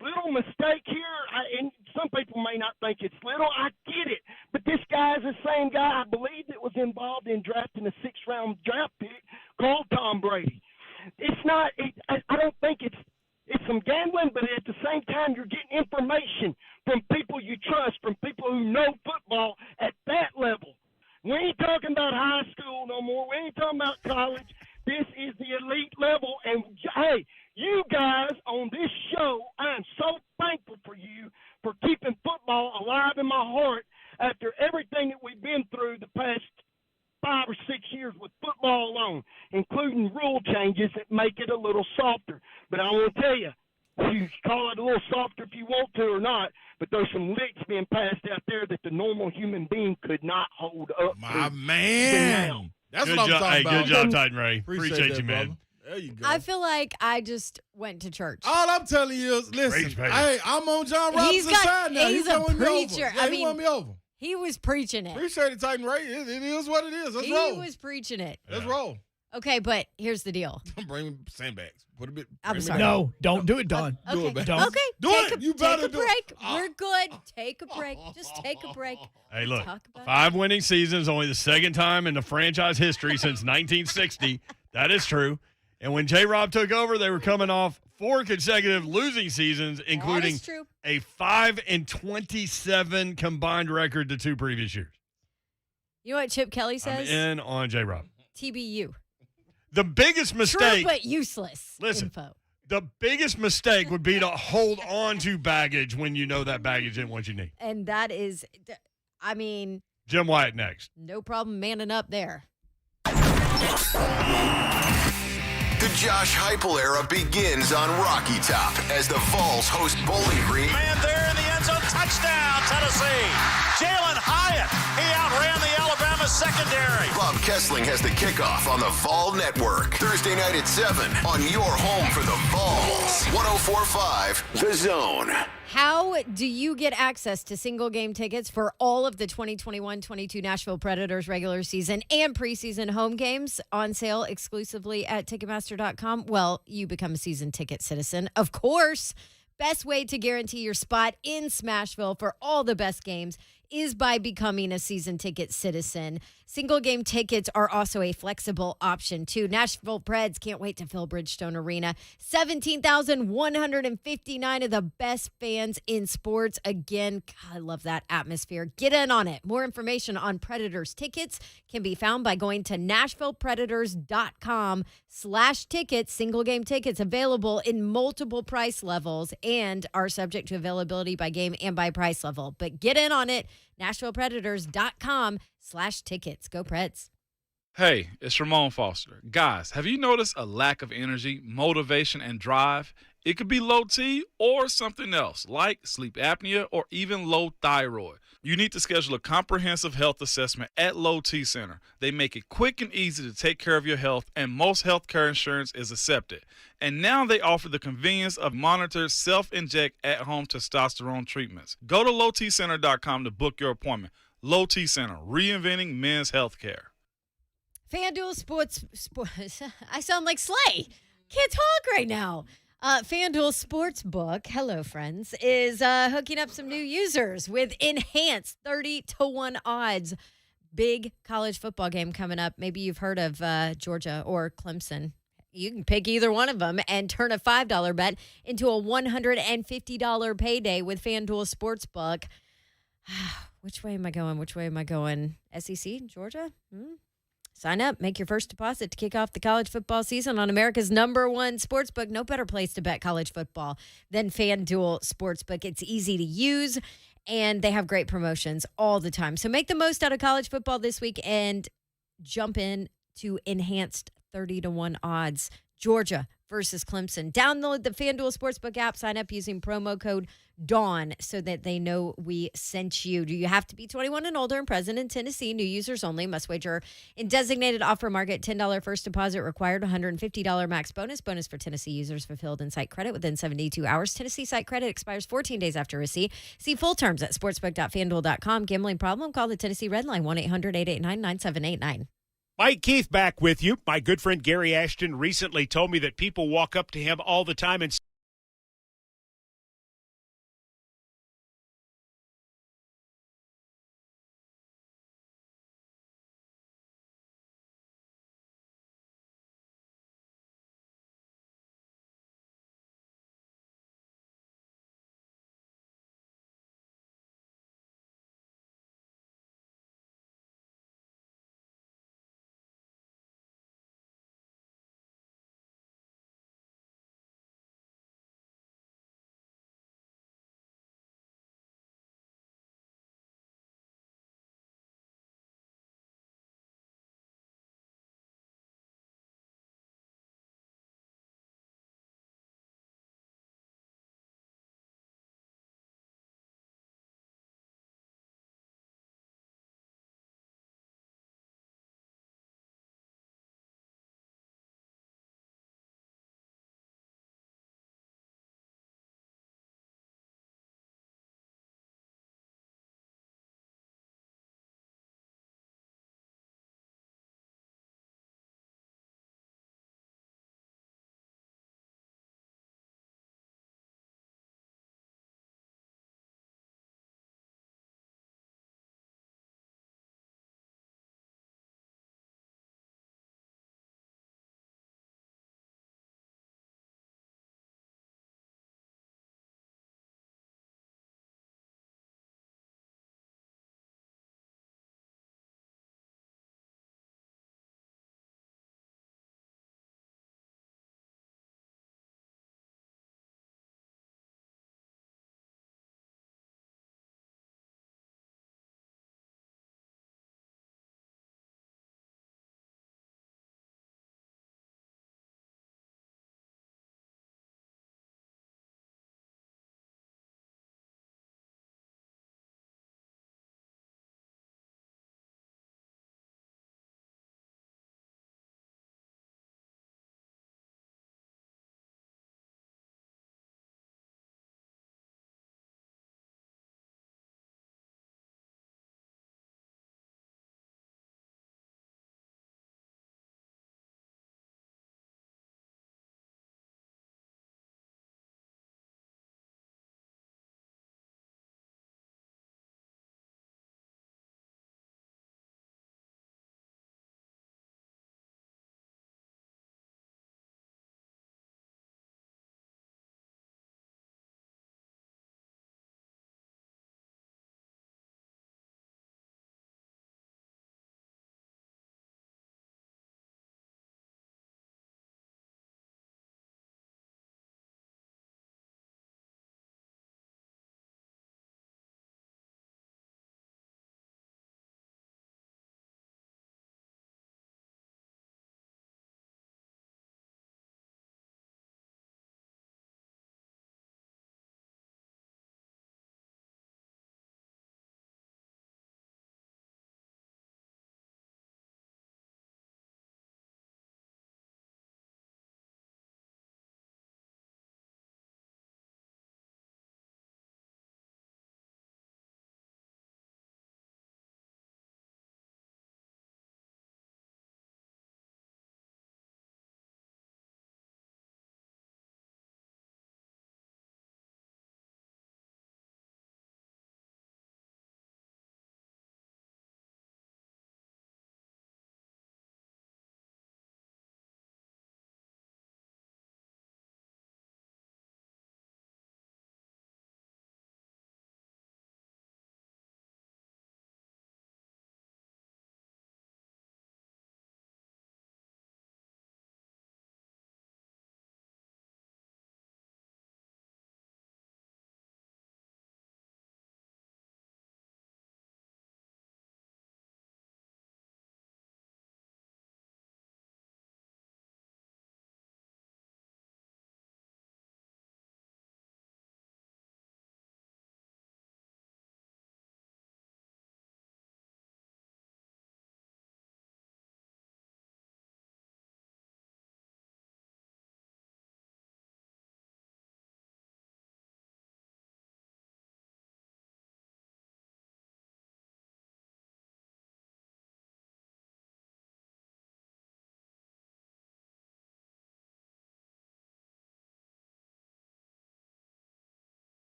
[SPEAKER 19] little mistake here, and some people may not think it's little, I get it. But this guy is the same guy, I believe, that was involved in drafting a 6th-round draft pick called Tom Brady. It's not. I don't think it's some gambling, but at the same time, you're getting information from people you trust, from people who know football at that level. We ain't talking about high school no more. We ain't talking about college. This is the elite level. And, hey, you guys on this show, I am so thankful for you for keeping football alive in my heart after everything that we've been through the past 5 or 6 years with football alone, including rule changes that make it a little softer. But I want to tell you, you call it a little softer if you want to or not, but there's some licks being passed out there that the normal human being could not hold up.
[SPEAKER 5] My man. That's
[SPEAKER 3] good
[SPEAKER 5] what I'm talking about.
[SPEAKER 3] Good job, Titan Ray.
[SPEAKER 5] Appreciate
[SPEAKER 3] you,
[SPEAKER 5] that,
[SPEAKER 3] man.
[SPEAKER 5] brother. There you go.
[SPEAKER 4] I feel like I just went to church.
[SPEAKER 5] All I'm telling you is, listen, hey, I'm on John Robinson's side now.
[SPEAKER 4] He's a
[SPEAKER 5] won me over.
[SPEAKER 4] preacher.
[SPEAKER 5] Yeah, he won me over.
[SPEAKER 4] He was preaching it.
[SPEAKER 5] Appreciate it, Titan Ray. It is what it is. Let's roll.
[SPEAKER 4] He was preaching it.
[SPEAKER 5] Let's roll.
[SPEAKER 4] Okay, but here's the deal.
[SPEAKER 5] Bring sandbags. Put a bit.
[SPEAKER 4] I'm sorry.
[SPEAKER 2] No, don't do it, Don.
[SPEAKER 5] Do it, man.
[SPEAKER 2] Don't.
[SPEAKER 4] Okay,
[SPEAKER 5] Do it. You better
[SPEAKER 4] take a break. We're good. Take a break. Just take a break.
[SPEAKER 3] Hey, look,
[SPEAKER 4] Talk about
[SPEAKER 3] 5 winning seasons, only the 2nd time in the franchise history since 1960. That is true. And when J-Rob took over, they were coming off 4 consecutive losing seasons, including a 5-27 combined record the 2 previous years.
[SPEAKER 4] You know what Chip Kelly says?
[SPEAKER 3] I'm in on J-Rob.
[SPEAKER 4] TBU.
[SPEAKER 3] The biggest mistake.
[SPEAKER 4] True, but useless.
[SPEAKER 3] Listen,
[SPEAKER 4] info.
[SPEAKER 3] The biggest mistake would be to hold on to baggage when you know that baggage isn't what you need.
[SPEAKER 4] And that is, I mean.
[SPEAKER 3] Jim Wyatt next.
[SPEAKER 4] No problem manning up there.
[SPEAKER 1] The Josh Heupel era begins on Rocky Top as the Vols host Bowling Green.
[SPEAKER 20] Man there in the end zone, Touchdown, Tennessee. Jalen Hyatt, he outran the Alabama secondary.
[SPEAKER 1] Bob Kessling has the kickoff on the Vol Network. Thursday night at 7 on your home for the Vols. 104.5 The Zone.
[SPEAKER 4] How do you get access to single game tickets for all of the 2021-22 Nashville Predators regular season and preseason home games on sale exclusively at Ticketmaster.com? Well, you become a season ticket citizen, of course. Best way to guarantee your spot in Smashville for all the best games is by becoming a season ticket citizen. Single game tickets are also a flexible option, too. Nashville Preds can't wait to fill Bridgestone Arena. 17,159 of the best fans in sports. Again, God, I love that atmosphere. Get in on it. More information on Predators tickets can be found by going to NashvillePredators.com/tickets. Single game tickets available in multiple price levels and are subject to availability by game and by price level. But get in on it. NashvillePredators.com/tickets. Go Preds.
[SPEAKER 21] Hey, it's Ramon Foster. Guys, have you noticed a lack of energy, motivation, and drive? It could be low T or something else, like sleep apnea or even low thyroid. You need to schedule a comprehensive health assessment at Low T Center. They make it quick and easy to take care of your health, and most healthcare insurance is accepted. And now they offer the convenience of monitored self-inject at-home testosterone treatments. Go to lowtcenter.com to book your appointment. Low T Center, reinventing men's healthcare.
[SPEAKER 4] FanDuel Sports. I sound like Slay. Can't talk right now. FanDuel Sportsbook, hello friends, is hooking up some new users with enhanced 30-1 odds. Big college football game coming up. Maybe you've heard of Georgia or Clemson. You can pick either one of them and turn a $5 bet into a $150 payday with FanDuel Sportsbook. Which way am I going? SEC, Georgia? Sign up, make your first deposit to kick off the college football season on America's #1 sportsbook. No better place to bet college football than FanDuel Sportsbook. It's easy to use, and they have great promotions all the time. So make the most out of college football this week and jump in to enhanced 30-1 odds. Georgia versus Clemson. Download the FanDuel Sportsbook app. Sign up using promo code DAWN so that they know we sent you. Do you have to be 21 and older and present in Tennessee? New users only. Must wager in designated offer market. $10 first deposit required. $150 max bonus. Bonus for Tennessee users fulfilled in site credit within 72 hours. Tennessee site credit expires 14 days after receipt. See full terms at sportsbook.fanduel.com. Gambling problem? Call the Tennessee Red Line 1-800-889-9789.
[SPEAKER 22] Mike Keith back with you. My good friend Gary Ashton recently told me that people walk up to him all the time and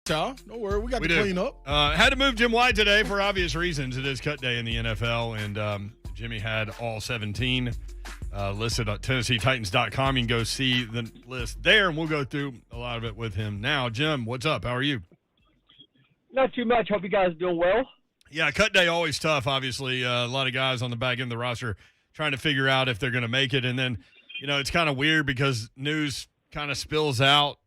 [SPEAKER 5] Y'all, don't worry, we got to
[SPEAKER 3] do.
[SPEAKER 5] clean up.
[SPEAKER 3] Had to move Jim Wyatt today for obvious reasons. It is cut day in the NFL, and Jimmy had all 17 listed on TennesseeTitans.com. You can go see the list there, and we'll go through a lot of it with him now. Jim, what's up? How are you?
[SPEAKER 8] Not too much. Hope you guys are doing well.
[SPEAKER 3] Yeah, cut day always tough, obviously. A lot of guys on the back end of the roster trying to figure out if they're going to make it. And then, it's kind of weird because news kind of spills out,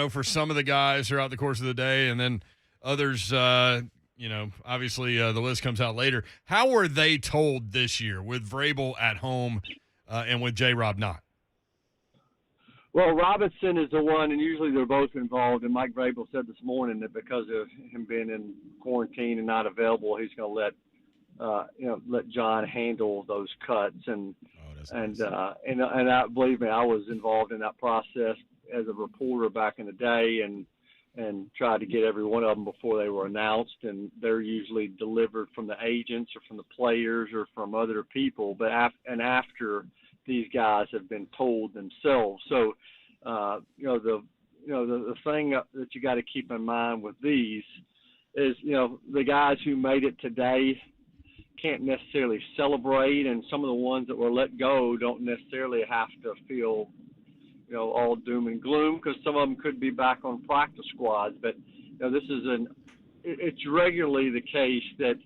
[SPEAKER 3] for some of the guys throughout the course of the day. And then others, obviously the list comes out later. How were they told this year with Vrabel at home and with J-Rob not?
[SPEAKER 8] Well, Robinson is the one, and usually they're both involved. And Mike Vrabel said this morning that because of him being in quarantine and not available, he's going to let John handle those cuts. And believe me, I was involved in that process as a reporter back in the day, and tried to get every one of them before they were announced. And they're usually delivered from the agents or from the players or from other people. But after these guys have been told themselves. So, the thing that you got to keep in mind with these is, the guys who made it today can't necessarily celebrate, and some of the ones that were let go don't necessarily have to feel, all doom and gloom, because some of them could be back on practice squads. But, it's regularly the case that,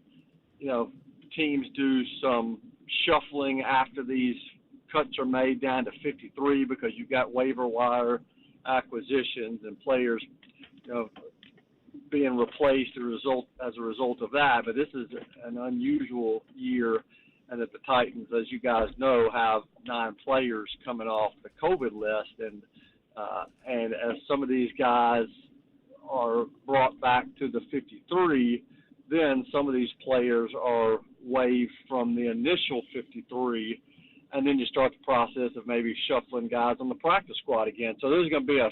[SPEAKER 8] teams do some shuffling after these cuts are made down to 53 because you've got waiver wire acquisitions and players, being replaced as a result of that. But this is an unusual year, and that the Titans, as you guys know, have 9 players coming off the COVID list, and as some of these guys are brought back to the 53, then some of these players are waived from the initial 53. And then you start the process of maybe shuffling guys on the practice squad again. So there's going to be a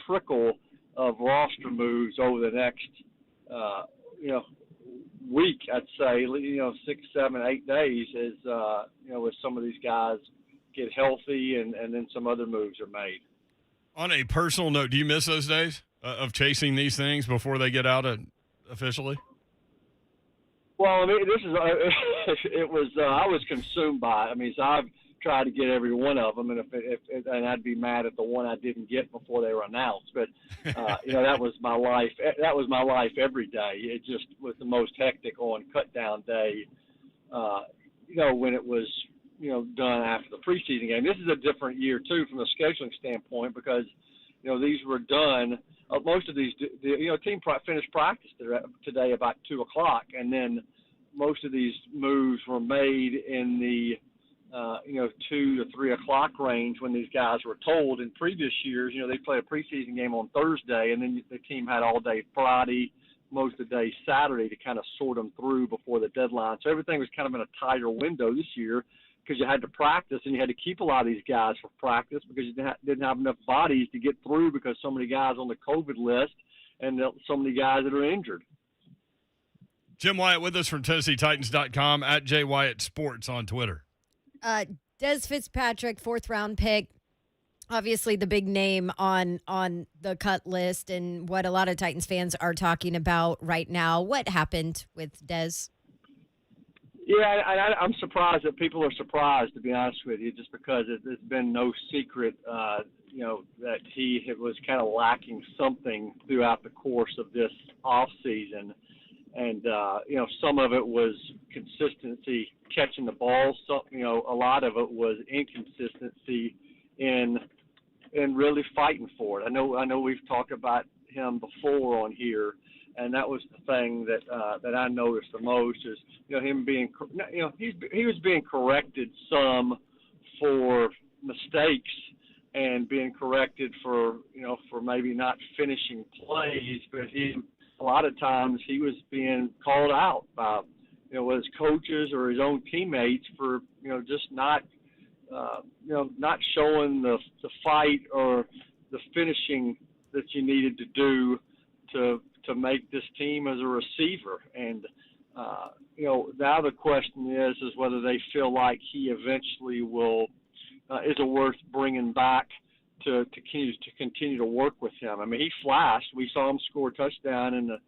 [SPEAKER 8] trickle of roster moves over the next, week, I'd say, 6, 7, 8 days as, some of these guys get healthy and then some other moves are made.
[SPEAKER 3] On a personal note, do you miss those days of chasing these things before they get out officially?
[SPEAKER 8] Well, I mean, I was consumed by it. I mean, so I've tried to get every one of them, and and I'd be mad at the one I didn't get before they were announced. But, that was my life. That was my life every day. It just was the most hectic on cut down day, when it was, done after the preseason game. This is a different year too, from a scheduling standpoint, because, these were done. Most of these, team finished practice today about 2:00, and then most of these moves were made in the 2 to 3 o'clock range when these guys were told. In previous years, they played a preseason game on Thursday, and then the team had all day Friday, most of the day Saturday to kind of sort them through before the deadline. So everything was kind of in a tighter window this year, because you had to practice and you had to keep a lot of these guys for practice because you didn't have enough bodies to get through, because so many guys on the COVID list and so many guys that are injured.
[SPEAKER 3] Jim Wyatt with us from TennesseeTitans.com, at J Wyatt Sports on Twitter.
[SPEAKER 4] Des Fitzpatrick, 4th round pick, obviously the big name on the cut list, and what a lot of Titans fans are talking about right now. What happened with Des?
[SPEAKER 8] Yeah, I'm surprised that people are surprised, to be honest with you, just because it's been no secret, that he was kind of lacking something throughout the course of this off season. And, some of it was consistency catching the ball. So, a lot of it was inconsistency in really fighting for it. I know we've talked about him before on here, and that was the thing that I noticed the most is, him being, he was being corrected some for mistakes and being corrected for maybe not finishing plays, but a lot of times he was being called out by, his coaches or his own teammates for, just not showing the fight or the finishing that you needed to do to make this team as a receiver. And, now the question is whether they feel like he eventually will, is it worth bringing back to continue to work with him. I mean, he flashed. We saw him score a touchdown in a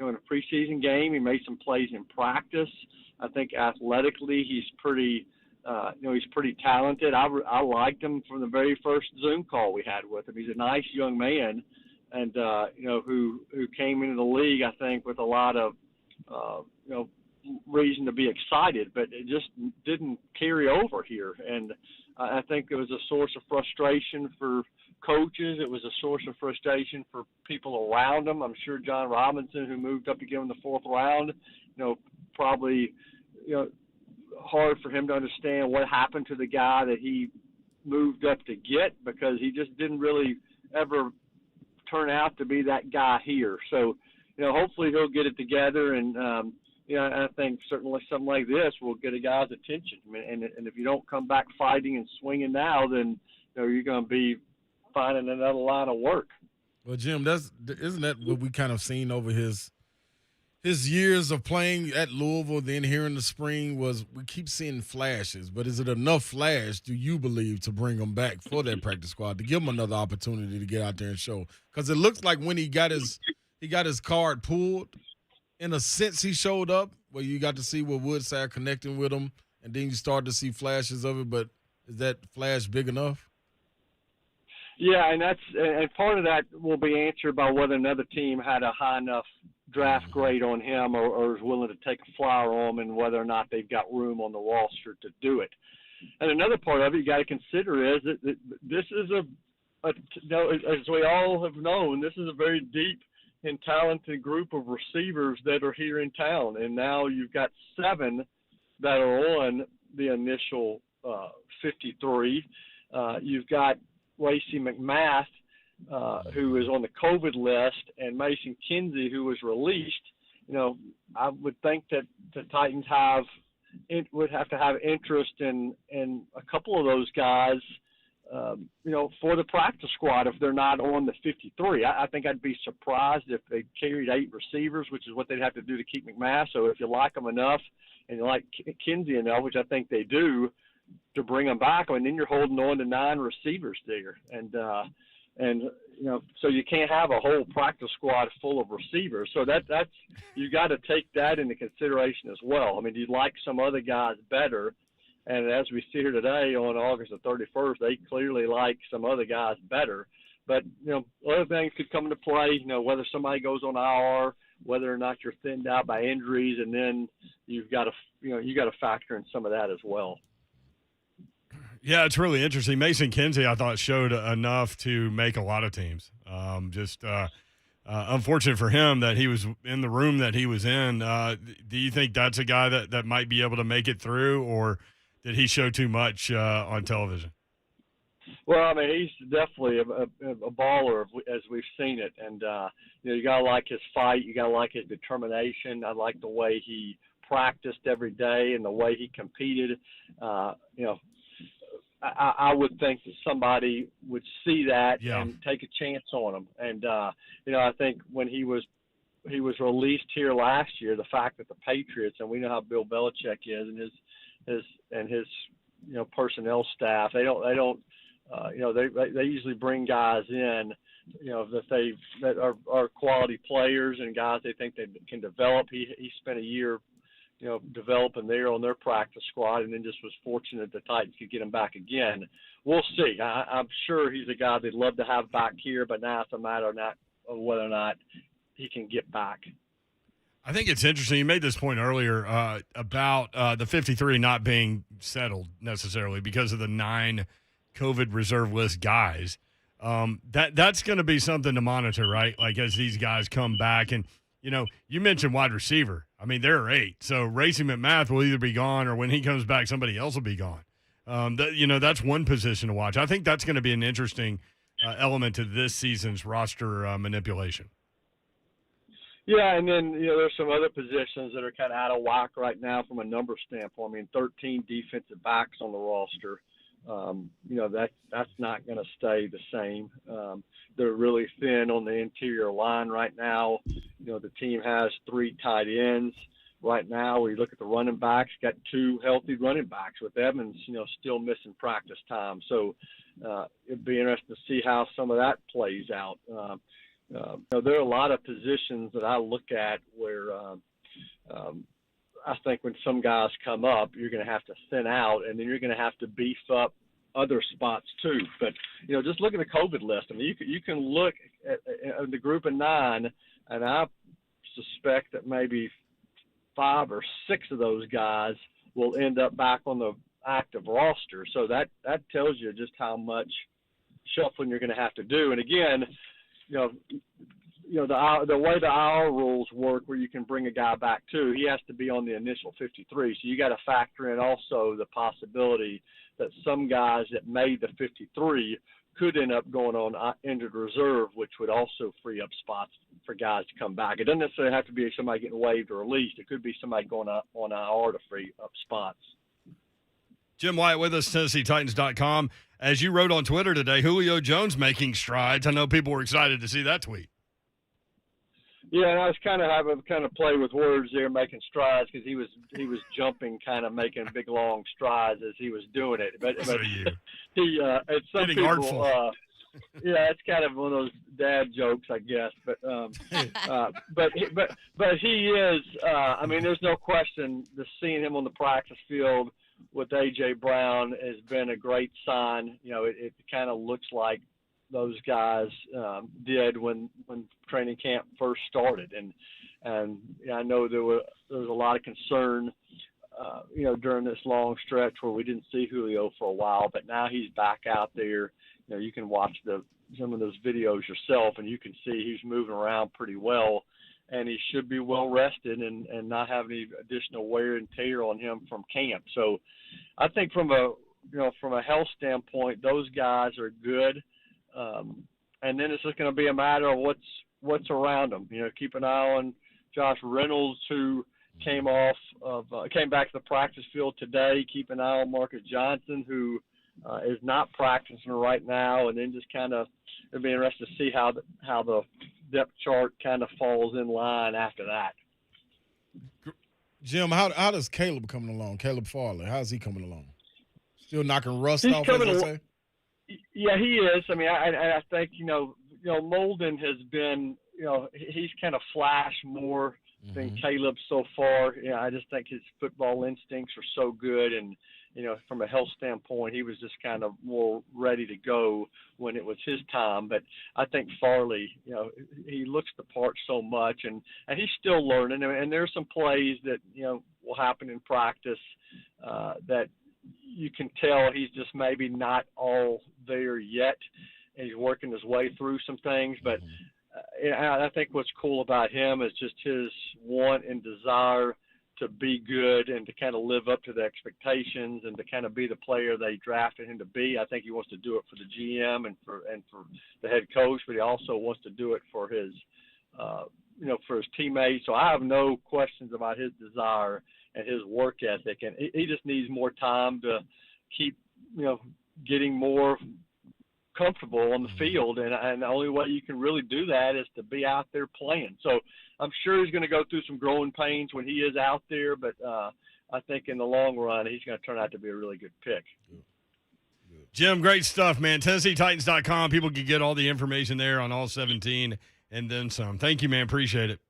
[SPEAKER 8] preseason game. He made some plays in practice. I think athletically he's pretty he's pretty talented. I liked him from the very first Zoom call we had with him. He's a nice young man, and who came into the league, I think, with a lot of reason to be excited, but it just didn't carry over here. And I think it was a source of frustration for coaches. It was a source of frustration for people around him. I'm sure John Robinson, who moved up to give him the 4th round, probably hard for him to understand what happened to the guy that he moved up to get, because he just didn't really ever turn out to be that guy here. So, hopefully he'll get it together, and I think certainly something like this will get a guy's attention. I mean, and if you don't come back fighting and swinging now, then you're going to be finding another line of work.
[SPEAKER 5] Well, Jim, isn't that what we kind of seen over his years of playing at Louisville, then here in the spring, was we keep seeing flashes, but is it enough flash, do you believe, to bring him back for that practice squad, to give him another opportunity to get out there and show? Because it looks like when he got his card pulled, in a sense he showed up, where you got to see what Woodside connecting with him, and then you started to see flashes of it, but is that flash big enough?
[SPEAKER 8] Yeah, and part of that will be answered by whether another team had a high enough draft grade on him or is willing to take a flyer on him, and whether or not they've got room on the roster to do it. And another part of it you got to consider is that this is as we all have known, this is a very deep and talented group of receivers that are here in town. And now you've got 7 that are on the initial 53. You've got Racey McMath, who is on the COVID list, and Mason Kinsey, who was released. I would think that the Titans would have to have interest in a couple of those guys, for the practice squad if they're not on the 53. I think I'd be surprised if they carried 8 receivers, which is what they'd have to do to keep McMath. So if you like them enough and you like Kinsey enough, which I think they do, to bring them back, and then you're holding on to 9 receivers there. And so you can't have a whole practice squad full of receivers. So that's you got to take that into consideration as well. I mean, you like some other guys better, and as we see here today on August the 31st, they clearly like some other guys better. But other things could come into play. Whether somebody goes on IR, whether or not you're thinned out by injuries, and then you've got to factor in some of that as well.
[SPEAKER 3] Yeah, it's really interesting. Mason Kinsey, I thought, showed enough to make a lot of teams. Unfortunate for him that he was in the room that he was in. Do you think that's a guy that might be able to make it through, or did he show too much on television?
[SPEAKER 8] Well, I mean, he's definitely a baller as we've seen it. And, you got to like his fight. You got to like his determination. I like the way he practiced every day and the way he competed. I would think that somebody would see that and take a chance on him. And, I think when he was released here last year, the fact that the Patriots, and we know how Bill Belichick is and his personnel staff, they usually bring guys in, that are quality players and guys they think they can develop. He spent a year developing there on their practice squad, and then just was fortunate the Titans could get him back again. We'll see. I'm sure he's a guy they'd love to have back here, but now it's a matter of whether or not he can get back.
[SPEAKER 3] I think it's interesting. You made this point earlier about the 53 not being settled necessarily because of the 9 COVID reserve list guys. That's going to be something to monitor, right? Like as these guys come back. And, you mentioned wide receiver. I mean, there are 8. So Racey McMath will either be gone, or when he comes back, somebody else will be gone. That's one position to watch. I think that's going to be an interesting element to this season's roster manipulation.
[SPEAKER 8] Yeah, and then, there's some other positions that are kind of out of whack right now from a number standpoint. I mean, 13 defensive backs on the roster. That's not going to stay the same. They're really thin on the interior line right now. The team has 3 tight ends. right now, we look at the running backs, got 2 healthy running backs with Evans, still missing practice time. So it'd be interesting to see how some of that plays out. There are a lot of positions that I look at where I think when some guys come up, you're going to have to thin out, and then you're going to have to beef up other spots too. But just look at the COVID list. I mean, you can look at the group of 9, and I suspect that maybe 5 or 6 of those guys will end up back on the active roster. So that tells you just how much shuffling you're going to have to do. And again, the way the IR rules work, where you can bring a guy back too, he has to be on the initial 53. So you got to factor in also the possibility that some guys that made the 53 could end up going on injured reserve, which would also free up spots for guys to come back. It doesn't necessarily have to be somebody getting waived or released. It could be somebody going on IR to free up spots.
[SPEAKER 3] Jim Wyatt with us, TennesseeTitans.com. As you wrote on Twitter today, Julio Jones making strides. I know people were excited to see that tweet.
[SPEAKER 8] Yeah, and I was kind of having play with words there, making strides, because he was jumping, kind of making big long strides as he was doing it. But he and some
[SPEAKER 3] Getting
[SPEAKER 8] people,
[SPEAKER 3] artful.
[SPEAKER 8] yeah, it's kind of one of those dad jokes, I guess. But he is. I mean, there's no question. Just seeing him on the practice field with AJ Brown has been a great sign. It kind of looks like those guys did when training camp first started, and I know there was a lot of concern, during this long stretch where we didn't see Julio for a while, but now he's back out there. You can watch some of those videos yourself, and you can see he's moving around pretty well, and he should be well rested and not have any additional wear and tear on him from camp. So I think from a health standpoint, those guys are good. And then it's just going to be a matter of what's around them. Keep an eye on Josh Reynolds, who came back to the practice field today. Keep an eye on Marcus Johnson, who is not practicing right now. And then just it'll be interesting to see how the depth chart kind of falls in line after that.
[SPEAKER 5] Jim, how does Caleb coming along? Caleb Farley, how's he coming along? Still knocking rust off, as I say?
[SPEAKER 8] Yeah, he is. I mean, I think Molden has been, he's kind of flashed more than Caleb so far. I just think his football instincts are so good, and from a health standpoint, he was just kind of more ready to go when it was his time. But I think Farley, he looks the part so much, and he's still learning. And there's some plays that will happen in practice that you can tell he's just maybe not all there yet, and he's working his way through some things. But I think what's cool about him is just his want and desire to be good and to kind of live up to the expectations and to kind of be the player they drafted him to be. I think he wants to do it for the GM and for the head coach, but he also wants to do it for his for his teammates. So I have no questions about his desire and his work ethic, and he just needs more time to keep, getting more comfortable on the field, and the only way you can really do that is to be out there playing. So I'm sure he's going to go through some growing pains when he is out there, but I think in the long run he's going to turn out to be a really good pick.
[SPEAKER 3] Jim, great stuff, man. TennesseeTitans.com. People can get all the information there on all 17 and then some. Thank you, man. Appreciate it.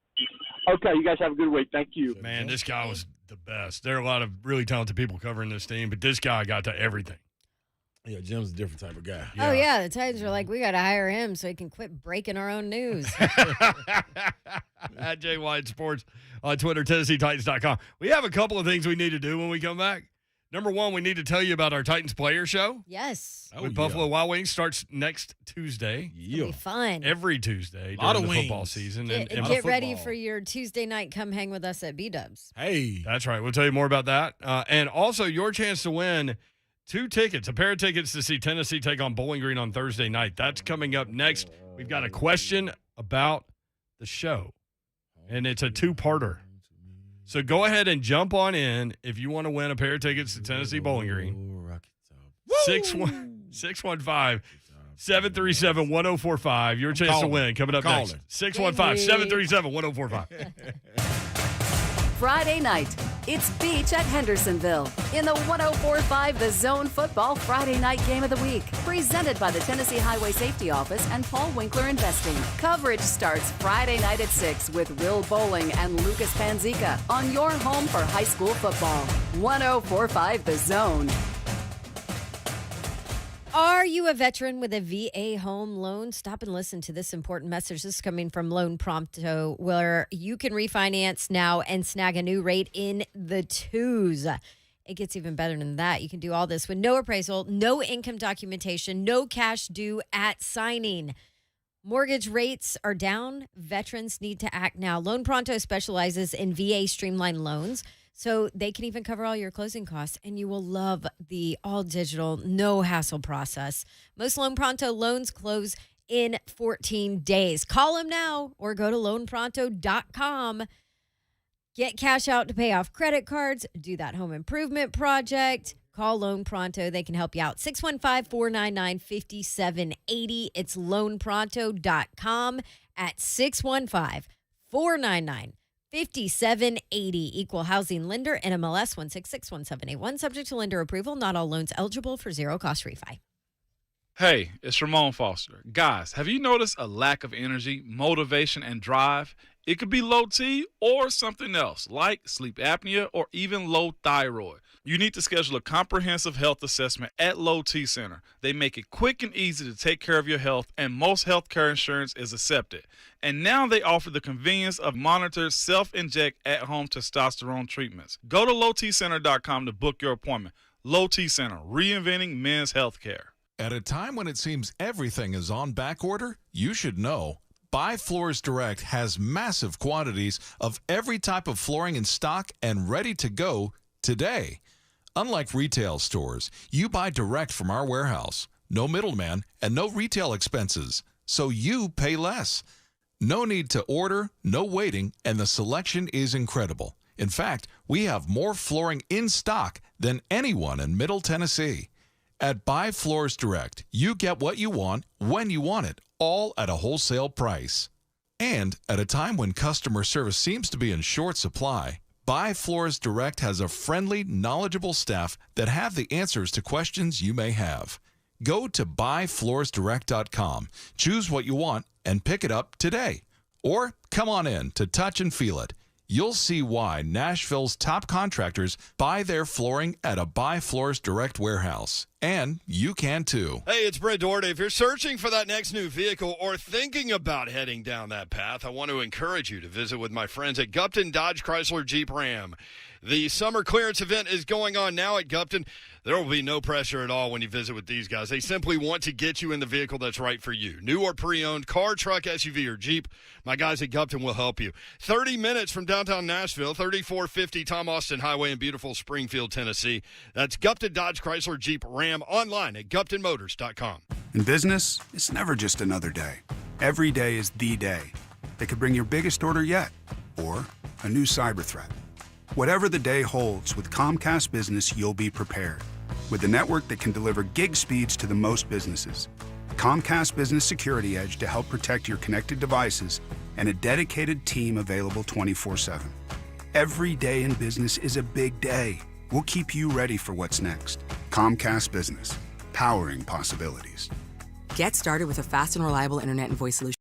[SPEAKER 8] Okay, you guys have a good week. Thank you.
[SPEAKER 3] Man, this guy was the best. There are a lot of really talented people covering this team, but this guy got to everything.
[SPEAKER 5] Yeah, Jim's a different type of guy.
[SPEAKER 4] Yeah. Oh, yeah. The Titans were like, we got to hire him so he can quit breaking our own news.
[SPEAKER 3] At Jay Wyatt Sports on Twitter, TennesseeTitans.com. We have a couple of things we need to do when we come back. Number one, we need to tell you about our Titans Player Show.
[SPEAKER 4] Yes.
[SPEAKER 3] With Buffalo Wild Wings starts next Tuesday.
[SPEAKER 4] It'll be fun.
[SPEAKER 3] Every Tuesday
[SPEAKER 5] A lot
[SPEAKER 3] during
[SPEAKER 5] of
[SPEAKER 3] the
[SPEAKER 5] wings.
[SPEAKER 3] football season.
[SPEAKER 4] And get ready for your Tuesday night. Come hang with us at B-Dubs.
[SPEAKER 5] Hey.
[SPEAKER 3] That's right. We'll tell you more about that. And also your chance to win 2 tickets, a pair of tickets to see Tennessee take on Bowling Green on Thursday night. That's coming up next. We've got a question about the show, and it's a 2-parter. So go ahead and jump on in if you want to win a pair of tickets to Tennessee Bowling Green. 617-737-1045. Your chance to win coming up next. 615-737-1045.
[SPEAKER 10] Friday night. It's Beach at Hendersonville in the 104.5 The Zone Football Friday Night Game of the Week. Presented by the Tennessee Highway Safety Office and Paul Winkler Investing. Coverage starts Friday night at 6 with Will Bowling and Lucas Panzica on your home for high school football. 104.5 The Zone.
[SPEAKER 4] Are you a veteran with a VA home loan? Stop and listen to this important message. This is coming from Loan Prompto, where you can refinance now and snag a new rate in the twos. It gets even better than that. You can do all this with no appraisal, no income documentation, no cash due at signing. Mortgage rates are down. Veterans need to act now. Loan Pronto specializes in VA streamlined loans, so they can even cover all your closing costs, and you will love the all-digital, no-hassle process. Most Loan Pronto loans close in 14 days. Call them now or go to loanpronto.com. Get cash out to pay off credit cards, do that home improvement project. Call Loan Pronto. They can help you out. 615-499-5780. It's loanpronto.com at 615-499-5780. 5780. Equal housing lender, NMLS 1661781. Subject to lender approval. Not all loans eligible for zero cost refi.
[SPEAKER 21] Hey, it's Ramon Foster. Guys, have you noticed a lack of energy, motivation, and drive? It could be low T or something else, like sleep apnea or even low thyroid. You need to schedule a comprehensive health assessment at Low T Center. They make it quick and easy to take care of your health, and most healthcare insurance is accepted. And now they offer the convenience of monitored self-inject at-home testosterone treatments. Go to lowtcenter.com to book your appointment. Low T Center, reinventing men's healthcare.
[SPEAKER 11] At a time when it seems everything is on back order, you should know Buy Floors Direct has massive quantities of every type of flooring in stock and ready to go today. Unlike retail stores, you buy direct from our warehouse. No middleman and no retail expenses, so you pay less. No need to order, no waiting, and the selection is incredible. In fact, we have more flooring in stock than anyone in Middle Tennessee. At Buy Floors Direct, you get what you want when you want it, all at a wholesale price. And at a time when customer service seems to be in short supply, Buy Floors Direct has a friendly, knowledgeable staff that have the answers to questions you may have. Go to buyfloorsdirect.com, choose what you want, and pick it up today. Or come on in to touch and feel it. You'll see why Nashville's top contractors buy their flooring at a Buy Floors Direct warehouse. And you can too.
[SPEAKER 3] Hey, it's Brent Doherty. If you're searching for that next new vehicle or thinking about heading down that path, I want to encourage you to visit with my friends at Gupton Dodge Chrysler Jeep Ram. The summer clearance event is going on now at Gupton. There will be no pressure at all when you visit with these guys. They simply want to get you in the vehicle that's right for you. New or pre-owned, car, truck, SUV, or Jeep, my guys at Gupton will help you. 30 minutes from downtown Nashville, 3450 Tom Austin Highway in beautiful Springfield, Tennessee. That's Gupton Dodge Chrysler Jeep Ram, online at GuptonMotors.com.
[SPEAKER 6] In business, it's never just another day. Every day is the day. It could bring your biggest order yet, or a new cyber threat. Whatever the day holds, with Comcast Business, you'll be prepared. With a network that can deliver gig speeds to the most businesses. Comcast Business Security Edge to help protect your connected devices, and a dedicated team available 24/7. Every day in business is a big day. We'll keep you ready for what's next. Comcast Business, powering possibilities.
[SPEAKER 23] Get started with a fast and reliable internet and voice solution.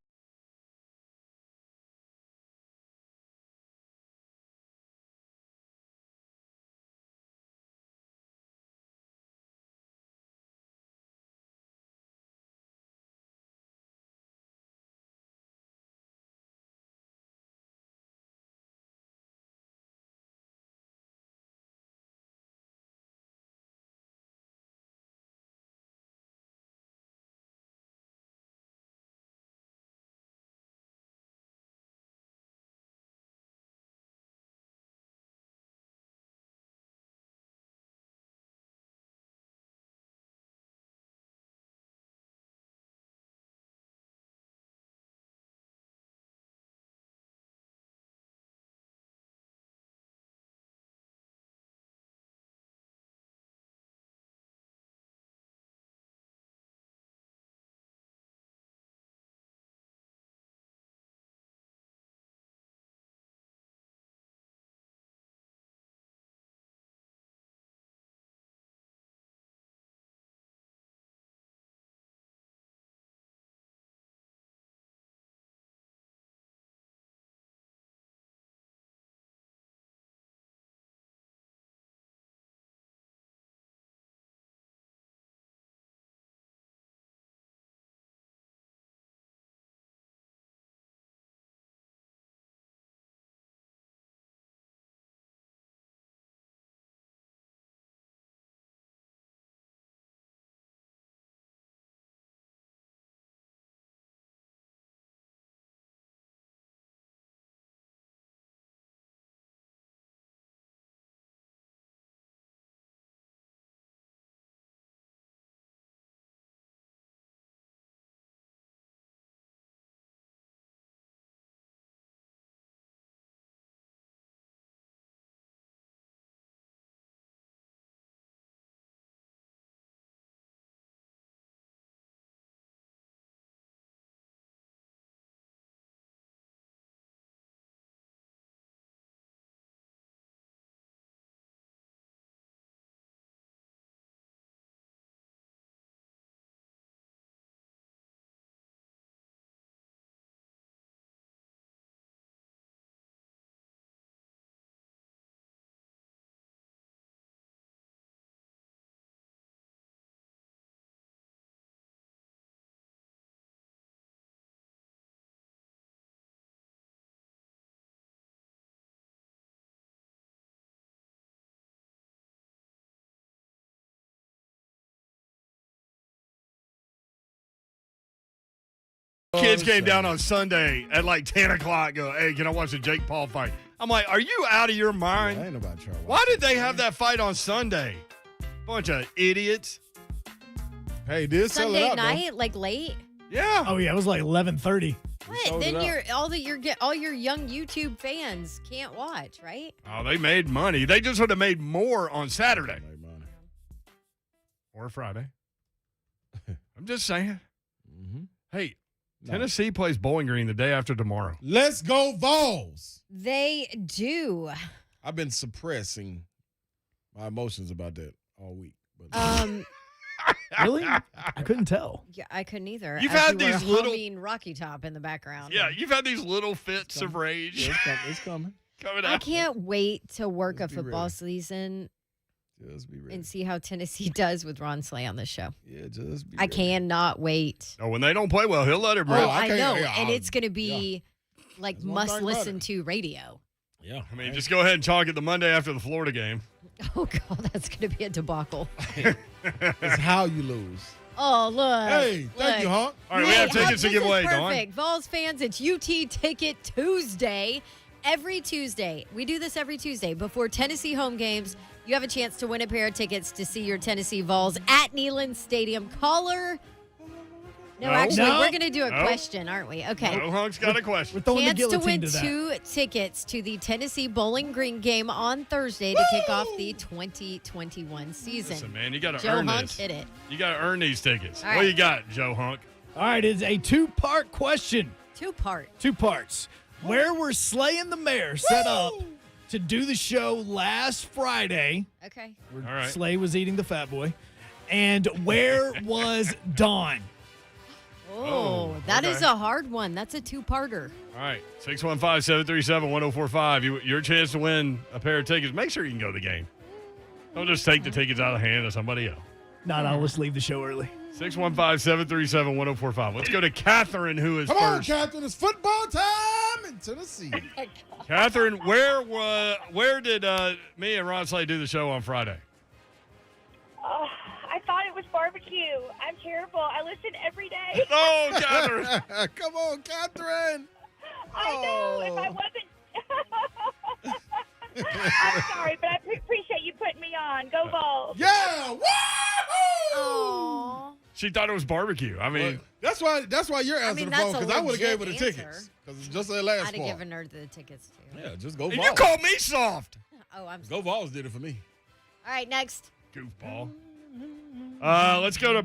[SPEAKER 3] Kids came down on Sunday at like 10 o'clock. Go, hey, can I watch the Jake Paul fight? I'm like, are you out of your mind?
[SPEAKER 5] I ain't about to try to watch
[SPEAKER 3] Why did they have that fight on Sunday? Bunch of idiots.
[SPEAKER 5] Hey, did sell it
[SPEAKER 4] Sunday
[SPEAKER 5] out,
[SPEAKER 4] night, like late.
[SPEAKER 3] Yeah.
[SPEAKER 2] Oh yeah, it was like 11:30.
[SPEAKER 4] What? Then all your young YouTube fans can't watch, right?
[SPEAKER 3] Oh, they made money. They just would have made more on Saturday. Or Friday. I'm just saying.
[SPEAKER 5] Mm-hmm.
[SPEAKER 3] Hey, Tennessee plays Bowling Green the day after tomorrow.
[SPEAKER 5] Let's go Vols.
[SPEAKER 4] They do.
[SPEAKER 5] I've been suppressing my emotions about that all week. But
[SPEAKER 2] Really? I couldn't tell.
[SPEAKER 4] Yeah, I couldn't either.
[SPEAKER 3] You've
[SPEAKER 4] as
[SPEAKER 3] had
[SPEAKER 4] you were
[SPEAKER 3] these little-
[SPEAKER 4] humming Rocky Top in the background.
[SPEAKER 3] Yeah, you've had these little fits of rage.
[SPEAKER 5] Yeah, it's coming.
[SPEAKER 3] Coming
[SPEAKER 4] I
[SPEAKER 3] out.
[SPEAKER 4] can't wait to work
[SPEAKER 5] Just
[SPEAKER 4] a
[SPEAKER 5] be
[SPEAKER 4] football
[SPEAKER 5] ready.
[SPEAKER 4] season
[SPEAKER 5] Just be ready.
[SPEAKER 4] and see how Tennessee does with Ron Slay on this show.
[SPEAKER 5] Yeah, just be
[SPEAKER 4] I cannot wait.
[SPEAKER 3] Oh, when they don't play well, he'll let it
[SPEAKER 4] Oh,
[SPEAKER 3] rip.
[SPEAKER 4] I
[SPEAKER 5] can't-
[SPEAKER 4] know.
[SPEAKER 5] yeah,
[SPEAKER 4] And it's going to be like
[SPEAKER 5] That's one
[SPEAKER 4] must
[SPEAKER 5] thing about
[SPEAKER 4] listen
[SPEAKER 5] it.
[SPEAKER 4] to radio.
[SPEAKER 5] Yeah.
[SPEAKER 3] I mean, just go ahead and chalk it the Monday after the Florida game.
[SPEAKER 4] Oh, God, that's going to be a debacle.
[SPEAKER 5] It's how you lose.
[SPEAKER 4] Oh, look.
[SPEAKER 5] Hey, thank you, Hawk.
[SPEAKER 3] All right, we have tickets to give away, Dawn.
[SPEAKER 4] Perfect. Vols fans, it's UT Ticket Tuesday. Every Tuesday. We do this every Tuesday. Before Tennessee home games, you have a chance to win a pair of tickets to see your Tennessee Vols at Neyland Stadium. Caller. No, actually,
[SPEAKER 3] No.
[SPEAKER 4] we're going to do a
[SPEAKER 3] No.
[SPEAKER 4] question, aren't we? Okay.
[SPEAKER 3] No, Hunk's got a question.
[SPEAKER 2] We're throwing the
[SPEAKER 4] Chance to
[SPEAKER 2] guillotine
[SPEAKER 4] win
[SPEAKER 2] to that.
[SPEAKER 4] 2 tickets to the Tennessee Bowling Green game on Thursday to kick off the 2021 season.
[SPEAKER 3] Listen, man, you got to
[SPEAKER 4] Joe
[SPEAKER 3] earn
[SPEAKER 4] Hunk
[SPEAKER 3] this.
[SPEAKER 4] hit it.
[SPEAKER 3] You got to earn these tickets.
[SPEAKER 4] All
[SPEAKER 3] What
[SPEAKER 4] right.
[SPEAKER 3] you got, Joe Hunk?
[SPEAKER 2] All right, it's a two-part question.
[SPEAKER 4] 2-part.
[SPEAKER 2] 2 parts. Where were Slay and the Mayor set up to do the show last Friday?
[SPEAKER 4] Okay.
[SPEAKER 2] Where
[SPEAKER 3] All right.
[SPEAKER 2] Slay was eating the Fat Boy. And where was Dawn?
[SPEAKER 4] Oh, that is
[SPEAKER 3] okay.
[SPEAKER 4] a hard one. That's a 2-parter.
[SPEAKER 3] All right, 615-737-1045. Your chance to win a pair of tickets. Make sure you can go to the game. Don't just take the tickets out of the hand of somebody else.
[SPEAKER 2] Not I'll just leave the show early.
[SPEAKER 3] 615-737-1045. Let's go to Catherine, who is
[SPEAKER 5] Come on,
[SPEAKER 3] first.
[SPEAKER 5] Catherine. It's football time in Tennessee.
[SPEAKER 3] Catherine, where did me and Ron Slay do the show on Friday?
[SPEAKER 7] I thought it was barbecue. I'm terrible. I listen every day.
[SPEAKER 3] Oh, Catherine.
[SPEAKER 5] Come on, Catherine.
[SPEAKER 7] I know. If I wasn't. I'm sorry, but I appreciate you putting me on. Go Vols.
[SPEAKER 5] Yeah.
[SPEAKER 4] Aww.
[SPEAKER 3] She thought it was barbecue. I mean,
[SPEAKER 5] That's why you're answering the phone,
[SPEAKER 4] that's a
[SPEAKER 5] because I would have gave her the
[SPEAKER 4] legit
[SPEAKER 5] tickets.
[SPEAKER 4] answer.
[SPEAKER 5] Because just that last
[SPEAKER 4] I'd have
[SPEAKER 5] part.
[SPEAKER 4] given her the tickets too.
[SPEAKER 5] Yeah, just go
[SPEAKER 3] and
[SPEAKER 5] Vols.
[SPEAKER 3] you called me soft.
[SPEAKER 4] Oh, I'm
[SPEAKER 5] Go Vols did it for me.
[SPEAKER 4] All right, next.
[SPEAKER 3] Goofball. Let's go to,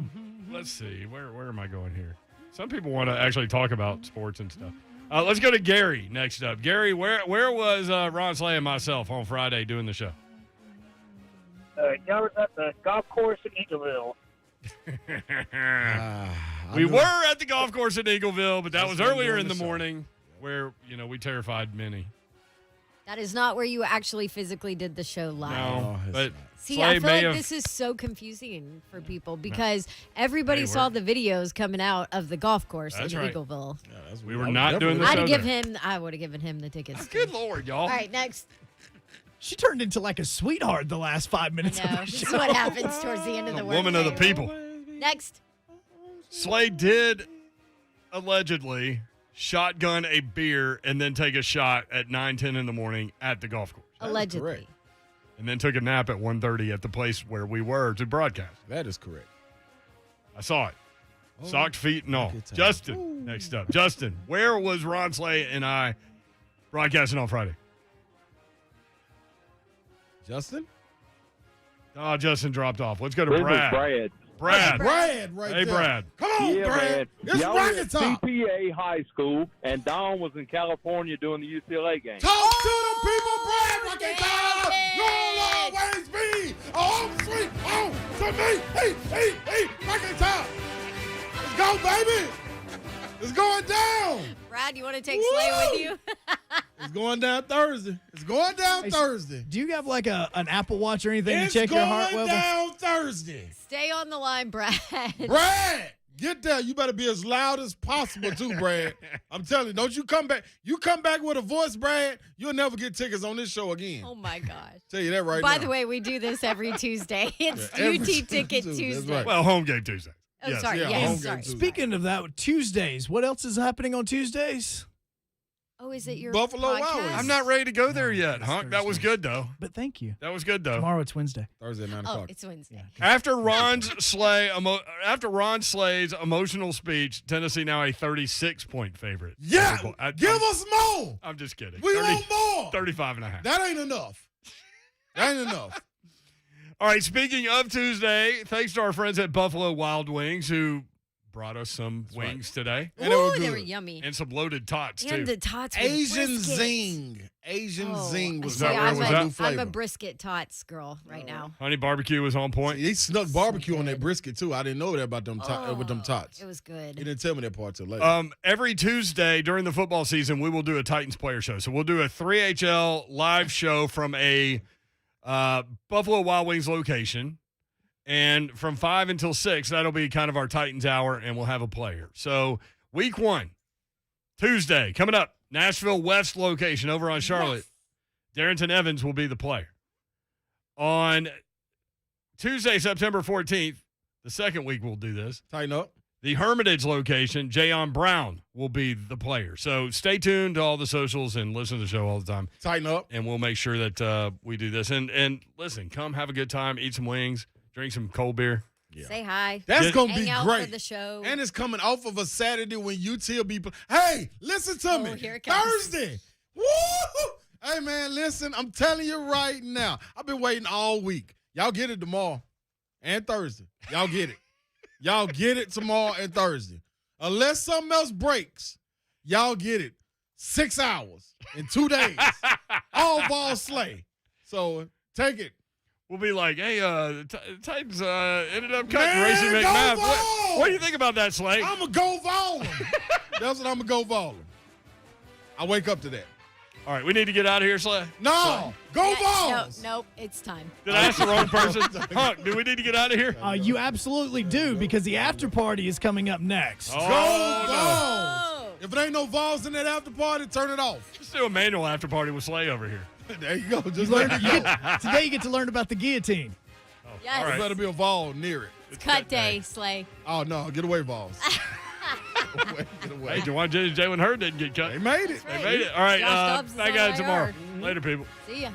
[SPEAKER 3] let's see, where am I going here? Some people want to actually talk about sports and stuff. Let's go to Gary next up. Gary, where was Ron Slay and myself on Friday doing the show?
[SPEAKER 12] Y'all was at the golf course in Eagleville.
[SPEAKER 3] We were at the golf course in Eagleville, but that
[SPEAKER 5] That's
[SPEAKER 3] was
[SPEAKER 5] when
[SPEAKER 3] earlier
[SPEAKER 5] doing
[SPEAKER 3] in the
[SPEAKER 5] the show.
[SPEAKER 3] morning where, we terrified many.
[SPEAKER 4] That is not where you actually physically did the show live.
[SPEAKER 3] No, but
[SPEAKER 4] See,
[SPEAKER 3] Slay
[SPEAKER 4] I feel
[SPEAKER 3] may
[SPEAKER 4] like
[SPEAKER 3] have-
[SPEAKER 4] this is so confusing for people because everybody
[SPEAKER 3] They
[SPEAKER 4] saw
[SPEAKER 3] were.
[SPEAKER 4] the videos coming out of the golf course
[SPEAKER 3] That's
[SPEAKER 4] in
[SPEAKER 3] right.
[SPEAKER 4] Eagleville.
[SPEAKER 3] we were not doing the
[SPEAKER 4] I'd
[SPEAKER 3] show
[SPEAKER 4] have
[SPEAKER 3] there.
[SPEAKER 4] I would have given him the tickets.
[SPEAKER 3] Good Lord, y'all.
[SPEAKER 4] All right, next.
[SPEAKER 2] She turned into like a sweetheart the last 5 minutes
[SPEAKER 4] No,
[SPEAKER 2] of the
[SPEAKER 4] this
[SPEAKER 2] show.
[SPEAKER 4] is what happens towards the end of the workday.
[SPEAKER 3] Woman of the people.
[SPEAKER 4] Next.
[SPEAKER 3] Slay did allegedly shotgun a beer and then take a shot at 9:10 in the morning at the golf course.
[SPEAKER 4] Allegedly.
[SPEAKER 3] And then took a nap at 1:30 at the place where we were to broadcast.
[SPEAKER 5] That is correct.
[SPEAKER 3] I saw it.
[SPEAKER 5] Oh,
[SPEAKER 3] Socked feet and all. Justin, next up. Justin, where was Ron Slay and I broadcasting on Friday?
[SPEAKER 5] Justin?
[SPEAKER 3] Oh, Justin dropped off. Let's go to
[SPEAKER 13] This is
[SPEAKER 3] Brad.
[SPEAKER 13] Brad.
[SPEAKER 3] Brad.
[SPEAKER 5] Brad right
[SPEAKER 3] Hey,
[SPEAKER 5] there.
[SPEAKER 3] Brad.
[SPEAKER 5] Come on,
[SPEAKER 13] Yeah,
[SPEAKER 5] Brad.
[SPEAKER 13] man.
[SPEAKER 5] It's
[SPEAKER 13] Y'all were
[SPEAKER 5] rocket
[SPEAKER 13] at
[SPEAKER 5] top.
[SPEAKER 13] CPA High School, and Don was in California doing the UCLA game.
[SPEAKER 5] Talk to the people, Brad. Rocket top. You'll always be home sweet home to me. Hey, rocket top. Let's go, baby. It's going down.
[SPEAKER 4] Brad, you want to take Slay with you?
[SPEAKER 5] It's going down Thursday. It's going down Thursday.
[SPEAKER 2] Do you have like an Apple Watch or anything
[SPEAKER 5] It's
[SPEAKER 2] to check your heart
[SPEAKER 5] going
[SPEAKER 2] level?
[SPEAKER 5] down Thursday.
[SPEAKER 4] Stay on the line, Brad.
[SPEAKER 5] Brad, get there. You better be as loud as possible, too, Brad. I'm telling you, don't you come back. You come back with a voice, Brad, you'll never get tickets on this show again.
[SPEAKER 4] Oh, my gosh.
[SPEAKER 5] Tell you that right now.
[SPEAKER 4] By the way, we do this every Tuesday. It's
[SPEAKER 5] Yeah, every
[SPEAKER 4] UT Ticket
[SPEAKER 5] Tuesday, that's
[SPEAKER 4] Tuesday.
[SPEAKER 5] right.
[SPEAKER 3] Well, home game Tuesday.
[SPEAKER 4] Oh,
[SPEAKER 3] Yes.
[SPEAKER 4] sorry.
[SPEAKER 5] Yeah,
[SPEAKER 4] Yes,
[SPEAKER 5] home
[SPEAKER 4] sorry.
[SPEAKER 5] game Tuesday.
[SPEAKER 2] Speaking of that, Tuesdays, what else is happening on Tuesdays?
[SPEAKER 4] Oh, is it your
[SPEAKER 5] Buffalo Wild
[SPEAKER 4] podcast?
[SPEAKER 5] Wings.
[SPEAKER 3] I'm not ready to go there yet,
[SPEAKER 2] it's
[SPEAKER 3] Hunk. That was
[SPEAKER 2] Thursday.
[SPEAKER 3] good, though.
[SPEAKER 2] But thank you.
[SPEAKER 3] That was good, though.
[SPEAKER 2] Tomorrow it's Wednesday.
[SPEAKER 5] Thursday at 9
[SPEAKER 4] Oh,
[SPEAKER 5] o'clock.
[SPEAKER 4] it's Wednesday.
[SPEAKER 3] After Ron Slay's emotional speech, Tennessee now a 36-point favorite.
[SPEAKER 5] Yeah, give us more.
[SPEAKER 3] I'm just kidding.
[SPEAKER 5] We want more.
[SPEAKER 3] 35 and a half.
[SPEAKER 5] That ain't enough. That ain't enough.
[SPEAKER 3] All right, speaking of Tuesday, thanks to our friends at Buffalo Wild Wings who brought us some wings today.
[SPEAKER 5] And they were
[SPEAKER 4] Ooh,
[SPEAKER 5] good.
[SPEAKER 4] they were yummy.
[SPEAKER 3] And some loaded tots, too.
[SPEAKER 4] And the tots with
[SPEAKER 5] Asian
[SPEAKER 4] brisket.
[SPEAKER 5] zing. Asian zing was
[SPEAKER 3] Is that
[SPEAKER 5] that
[SPEAKER 3] where it was at?
[SPEAKER 5] new flavor.
[SPEAKER 4] I'm a brisket tots girl right now.
[SPEAKER 3] Honey barbecue was on point.
[SPEAKER 5] He snuck barbecue on that brisket too. I didn't know that about them with them tots.
[SPEAKER 4] It was good.
[SPEAKER 5] He didn't tell me that part till later.
[SPEAKER 3] Every Tuesday during the football season, we will do a Titans player show. So we'll do a 3HL live show from a Buffalo Wild Wings location. And from 5 until 6, that'll be kind of our Titans hour, and we'll have a player. So week 1, Tuesday, coming up, Nashville West location over on Charlotte. Darrington Evans will be the player. On Tuesday, September 14th, the second week we'll do this.
[SPEAKER 5] Tighten up.
[SPEAKER 3] The Hermitage location, Jayon Brown will be the player. So stay tuned to all the socials and listen to the show all the time.
[SPEAKER 5] Tighten up.
[SPEAKER 3] And we'll make sure that we do this. And listen, come have a good time, eat some wings, drink some cold beer.
[SPEAKER 5] Yeah.
[SPEAKER 4] Say hi.
[SPEAKER 5] That's going to
[SPEAKER 4] Hang
[SPEAKER 5] be
[SPEAKER 4] out
[SPEAKER 5] great.
[SPEAKER 4] for the show.
[SPEAKER 5] And it's coming off of a Saturday when UT will be. Hey, listen to me.
[SPEAKER 4] Here it comes.
[SPEAKER 5] Thursday. Woo! Hey, man, listen. I'm telling you right now. I've been waiting all week. Y'all get it tomorrow and Thursday. Y'all get it. Y'all get it tomorrow and Thursday. Unless something else breaks, y'all get it 6 hours in 2 days. All ball slay. So take it.
[SPEAKER 3] We'll be like, hey, Titans ended up cutting
[SPEAKER 5] Man,
[SPEAKER 3] Racing
[SPEAKER 5] go
[SPEAKER 3] McNabb.
[SPEAKER 5] Vols!
[SPEAKER 3] What do you think about that, Slay?
[SPEAKER 5] I'm going to go Vol him. That's what I'm going to go Vol him. I wake up to that.
[SPEAKER 3] All right, we need to get out of here, Slay.
[SPEAKER 5] No, go
[SPEAKER 4] No,
[SPEAKER 5] Vols.
[SPEAKER 4] nope, it's time.
[SPEAKER 3] Did I ask the wrong person? Hunk, do we need to get out of here?
[SPEAKER 2] You absolutely do, because the after party is coming up next.
[SPEAKER 3] Oh,
[SPEAKER 5] Go
[SPEAKER 3] no.
[SPEAKER 5] Vols. If it ain't no Vols in that after party, turn it off.
[SPEAKER 3] Let's do a manual after party with Slay over here.
[SPEAKER 5] There you go.
[SPEAKER 2] You
[SPEAKER 5] Just
[SPEAKER 2] learned-
[SPEAKER 5] like
[SPEAKER 2] you get- today you get to learn about the guillotine.
[SPEAKER 4] Yes.
[SPEAKER 3] all right.
[SPEAKER 5] There better be a Vol near it.
[SPEAKER 4] It's cut day, Slay.
[SPEAKER 5] Oh, no. Get away, Vols. Get away.
[SPEAKER 3] Hey, Jalen Hurd didn't get cut.
[SPEAKER 5] They made it.
[SPEAKER 3] They made it. All right,
[SPEAKER 4] Josh Dobbs is
[SPEAKER 3] back
[SPEAKER 4] on
[SPEAKER 3] at it tomorrow.
[SPEAKER 4] IR.
[SPEAKER 3] Later, people.
[SPEAKER 4] See ya.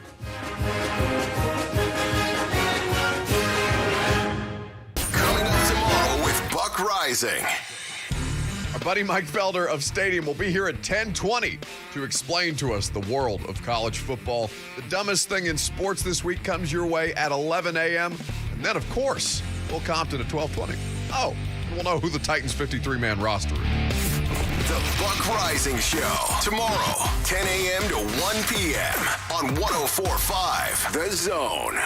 [SPEAKER 1] Coming up tomorrow with Buck Rising.
[SPEAKER 14] Our buddy Mike Felder of Stadium will be here at 10:20 to explain to us the world of college football. The dumbest thing in sports this week comes your way at 11 a.m. And then, of course, Will Compton at 12:20. Oh, and we'll know who the Titans 53-man roster is.
[SPEAKER 1] The Buck Rising Show. Tomorrow, 10 a.m. to 1 p.m. on 104.5 The Zone.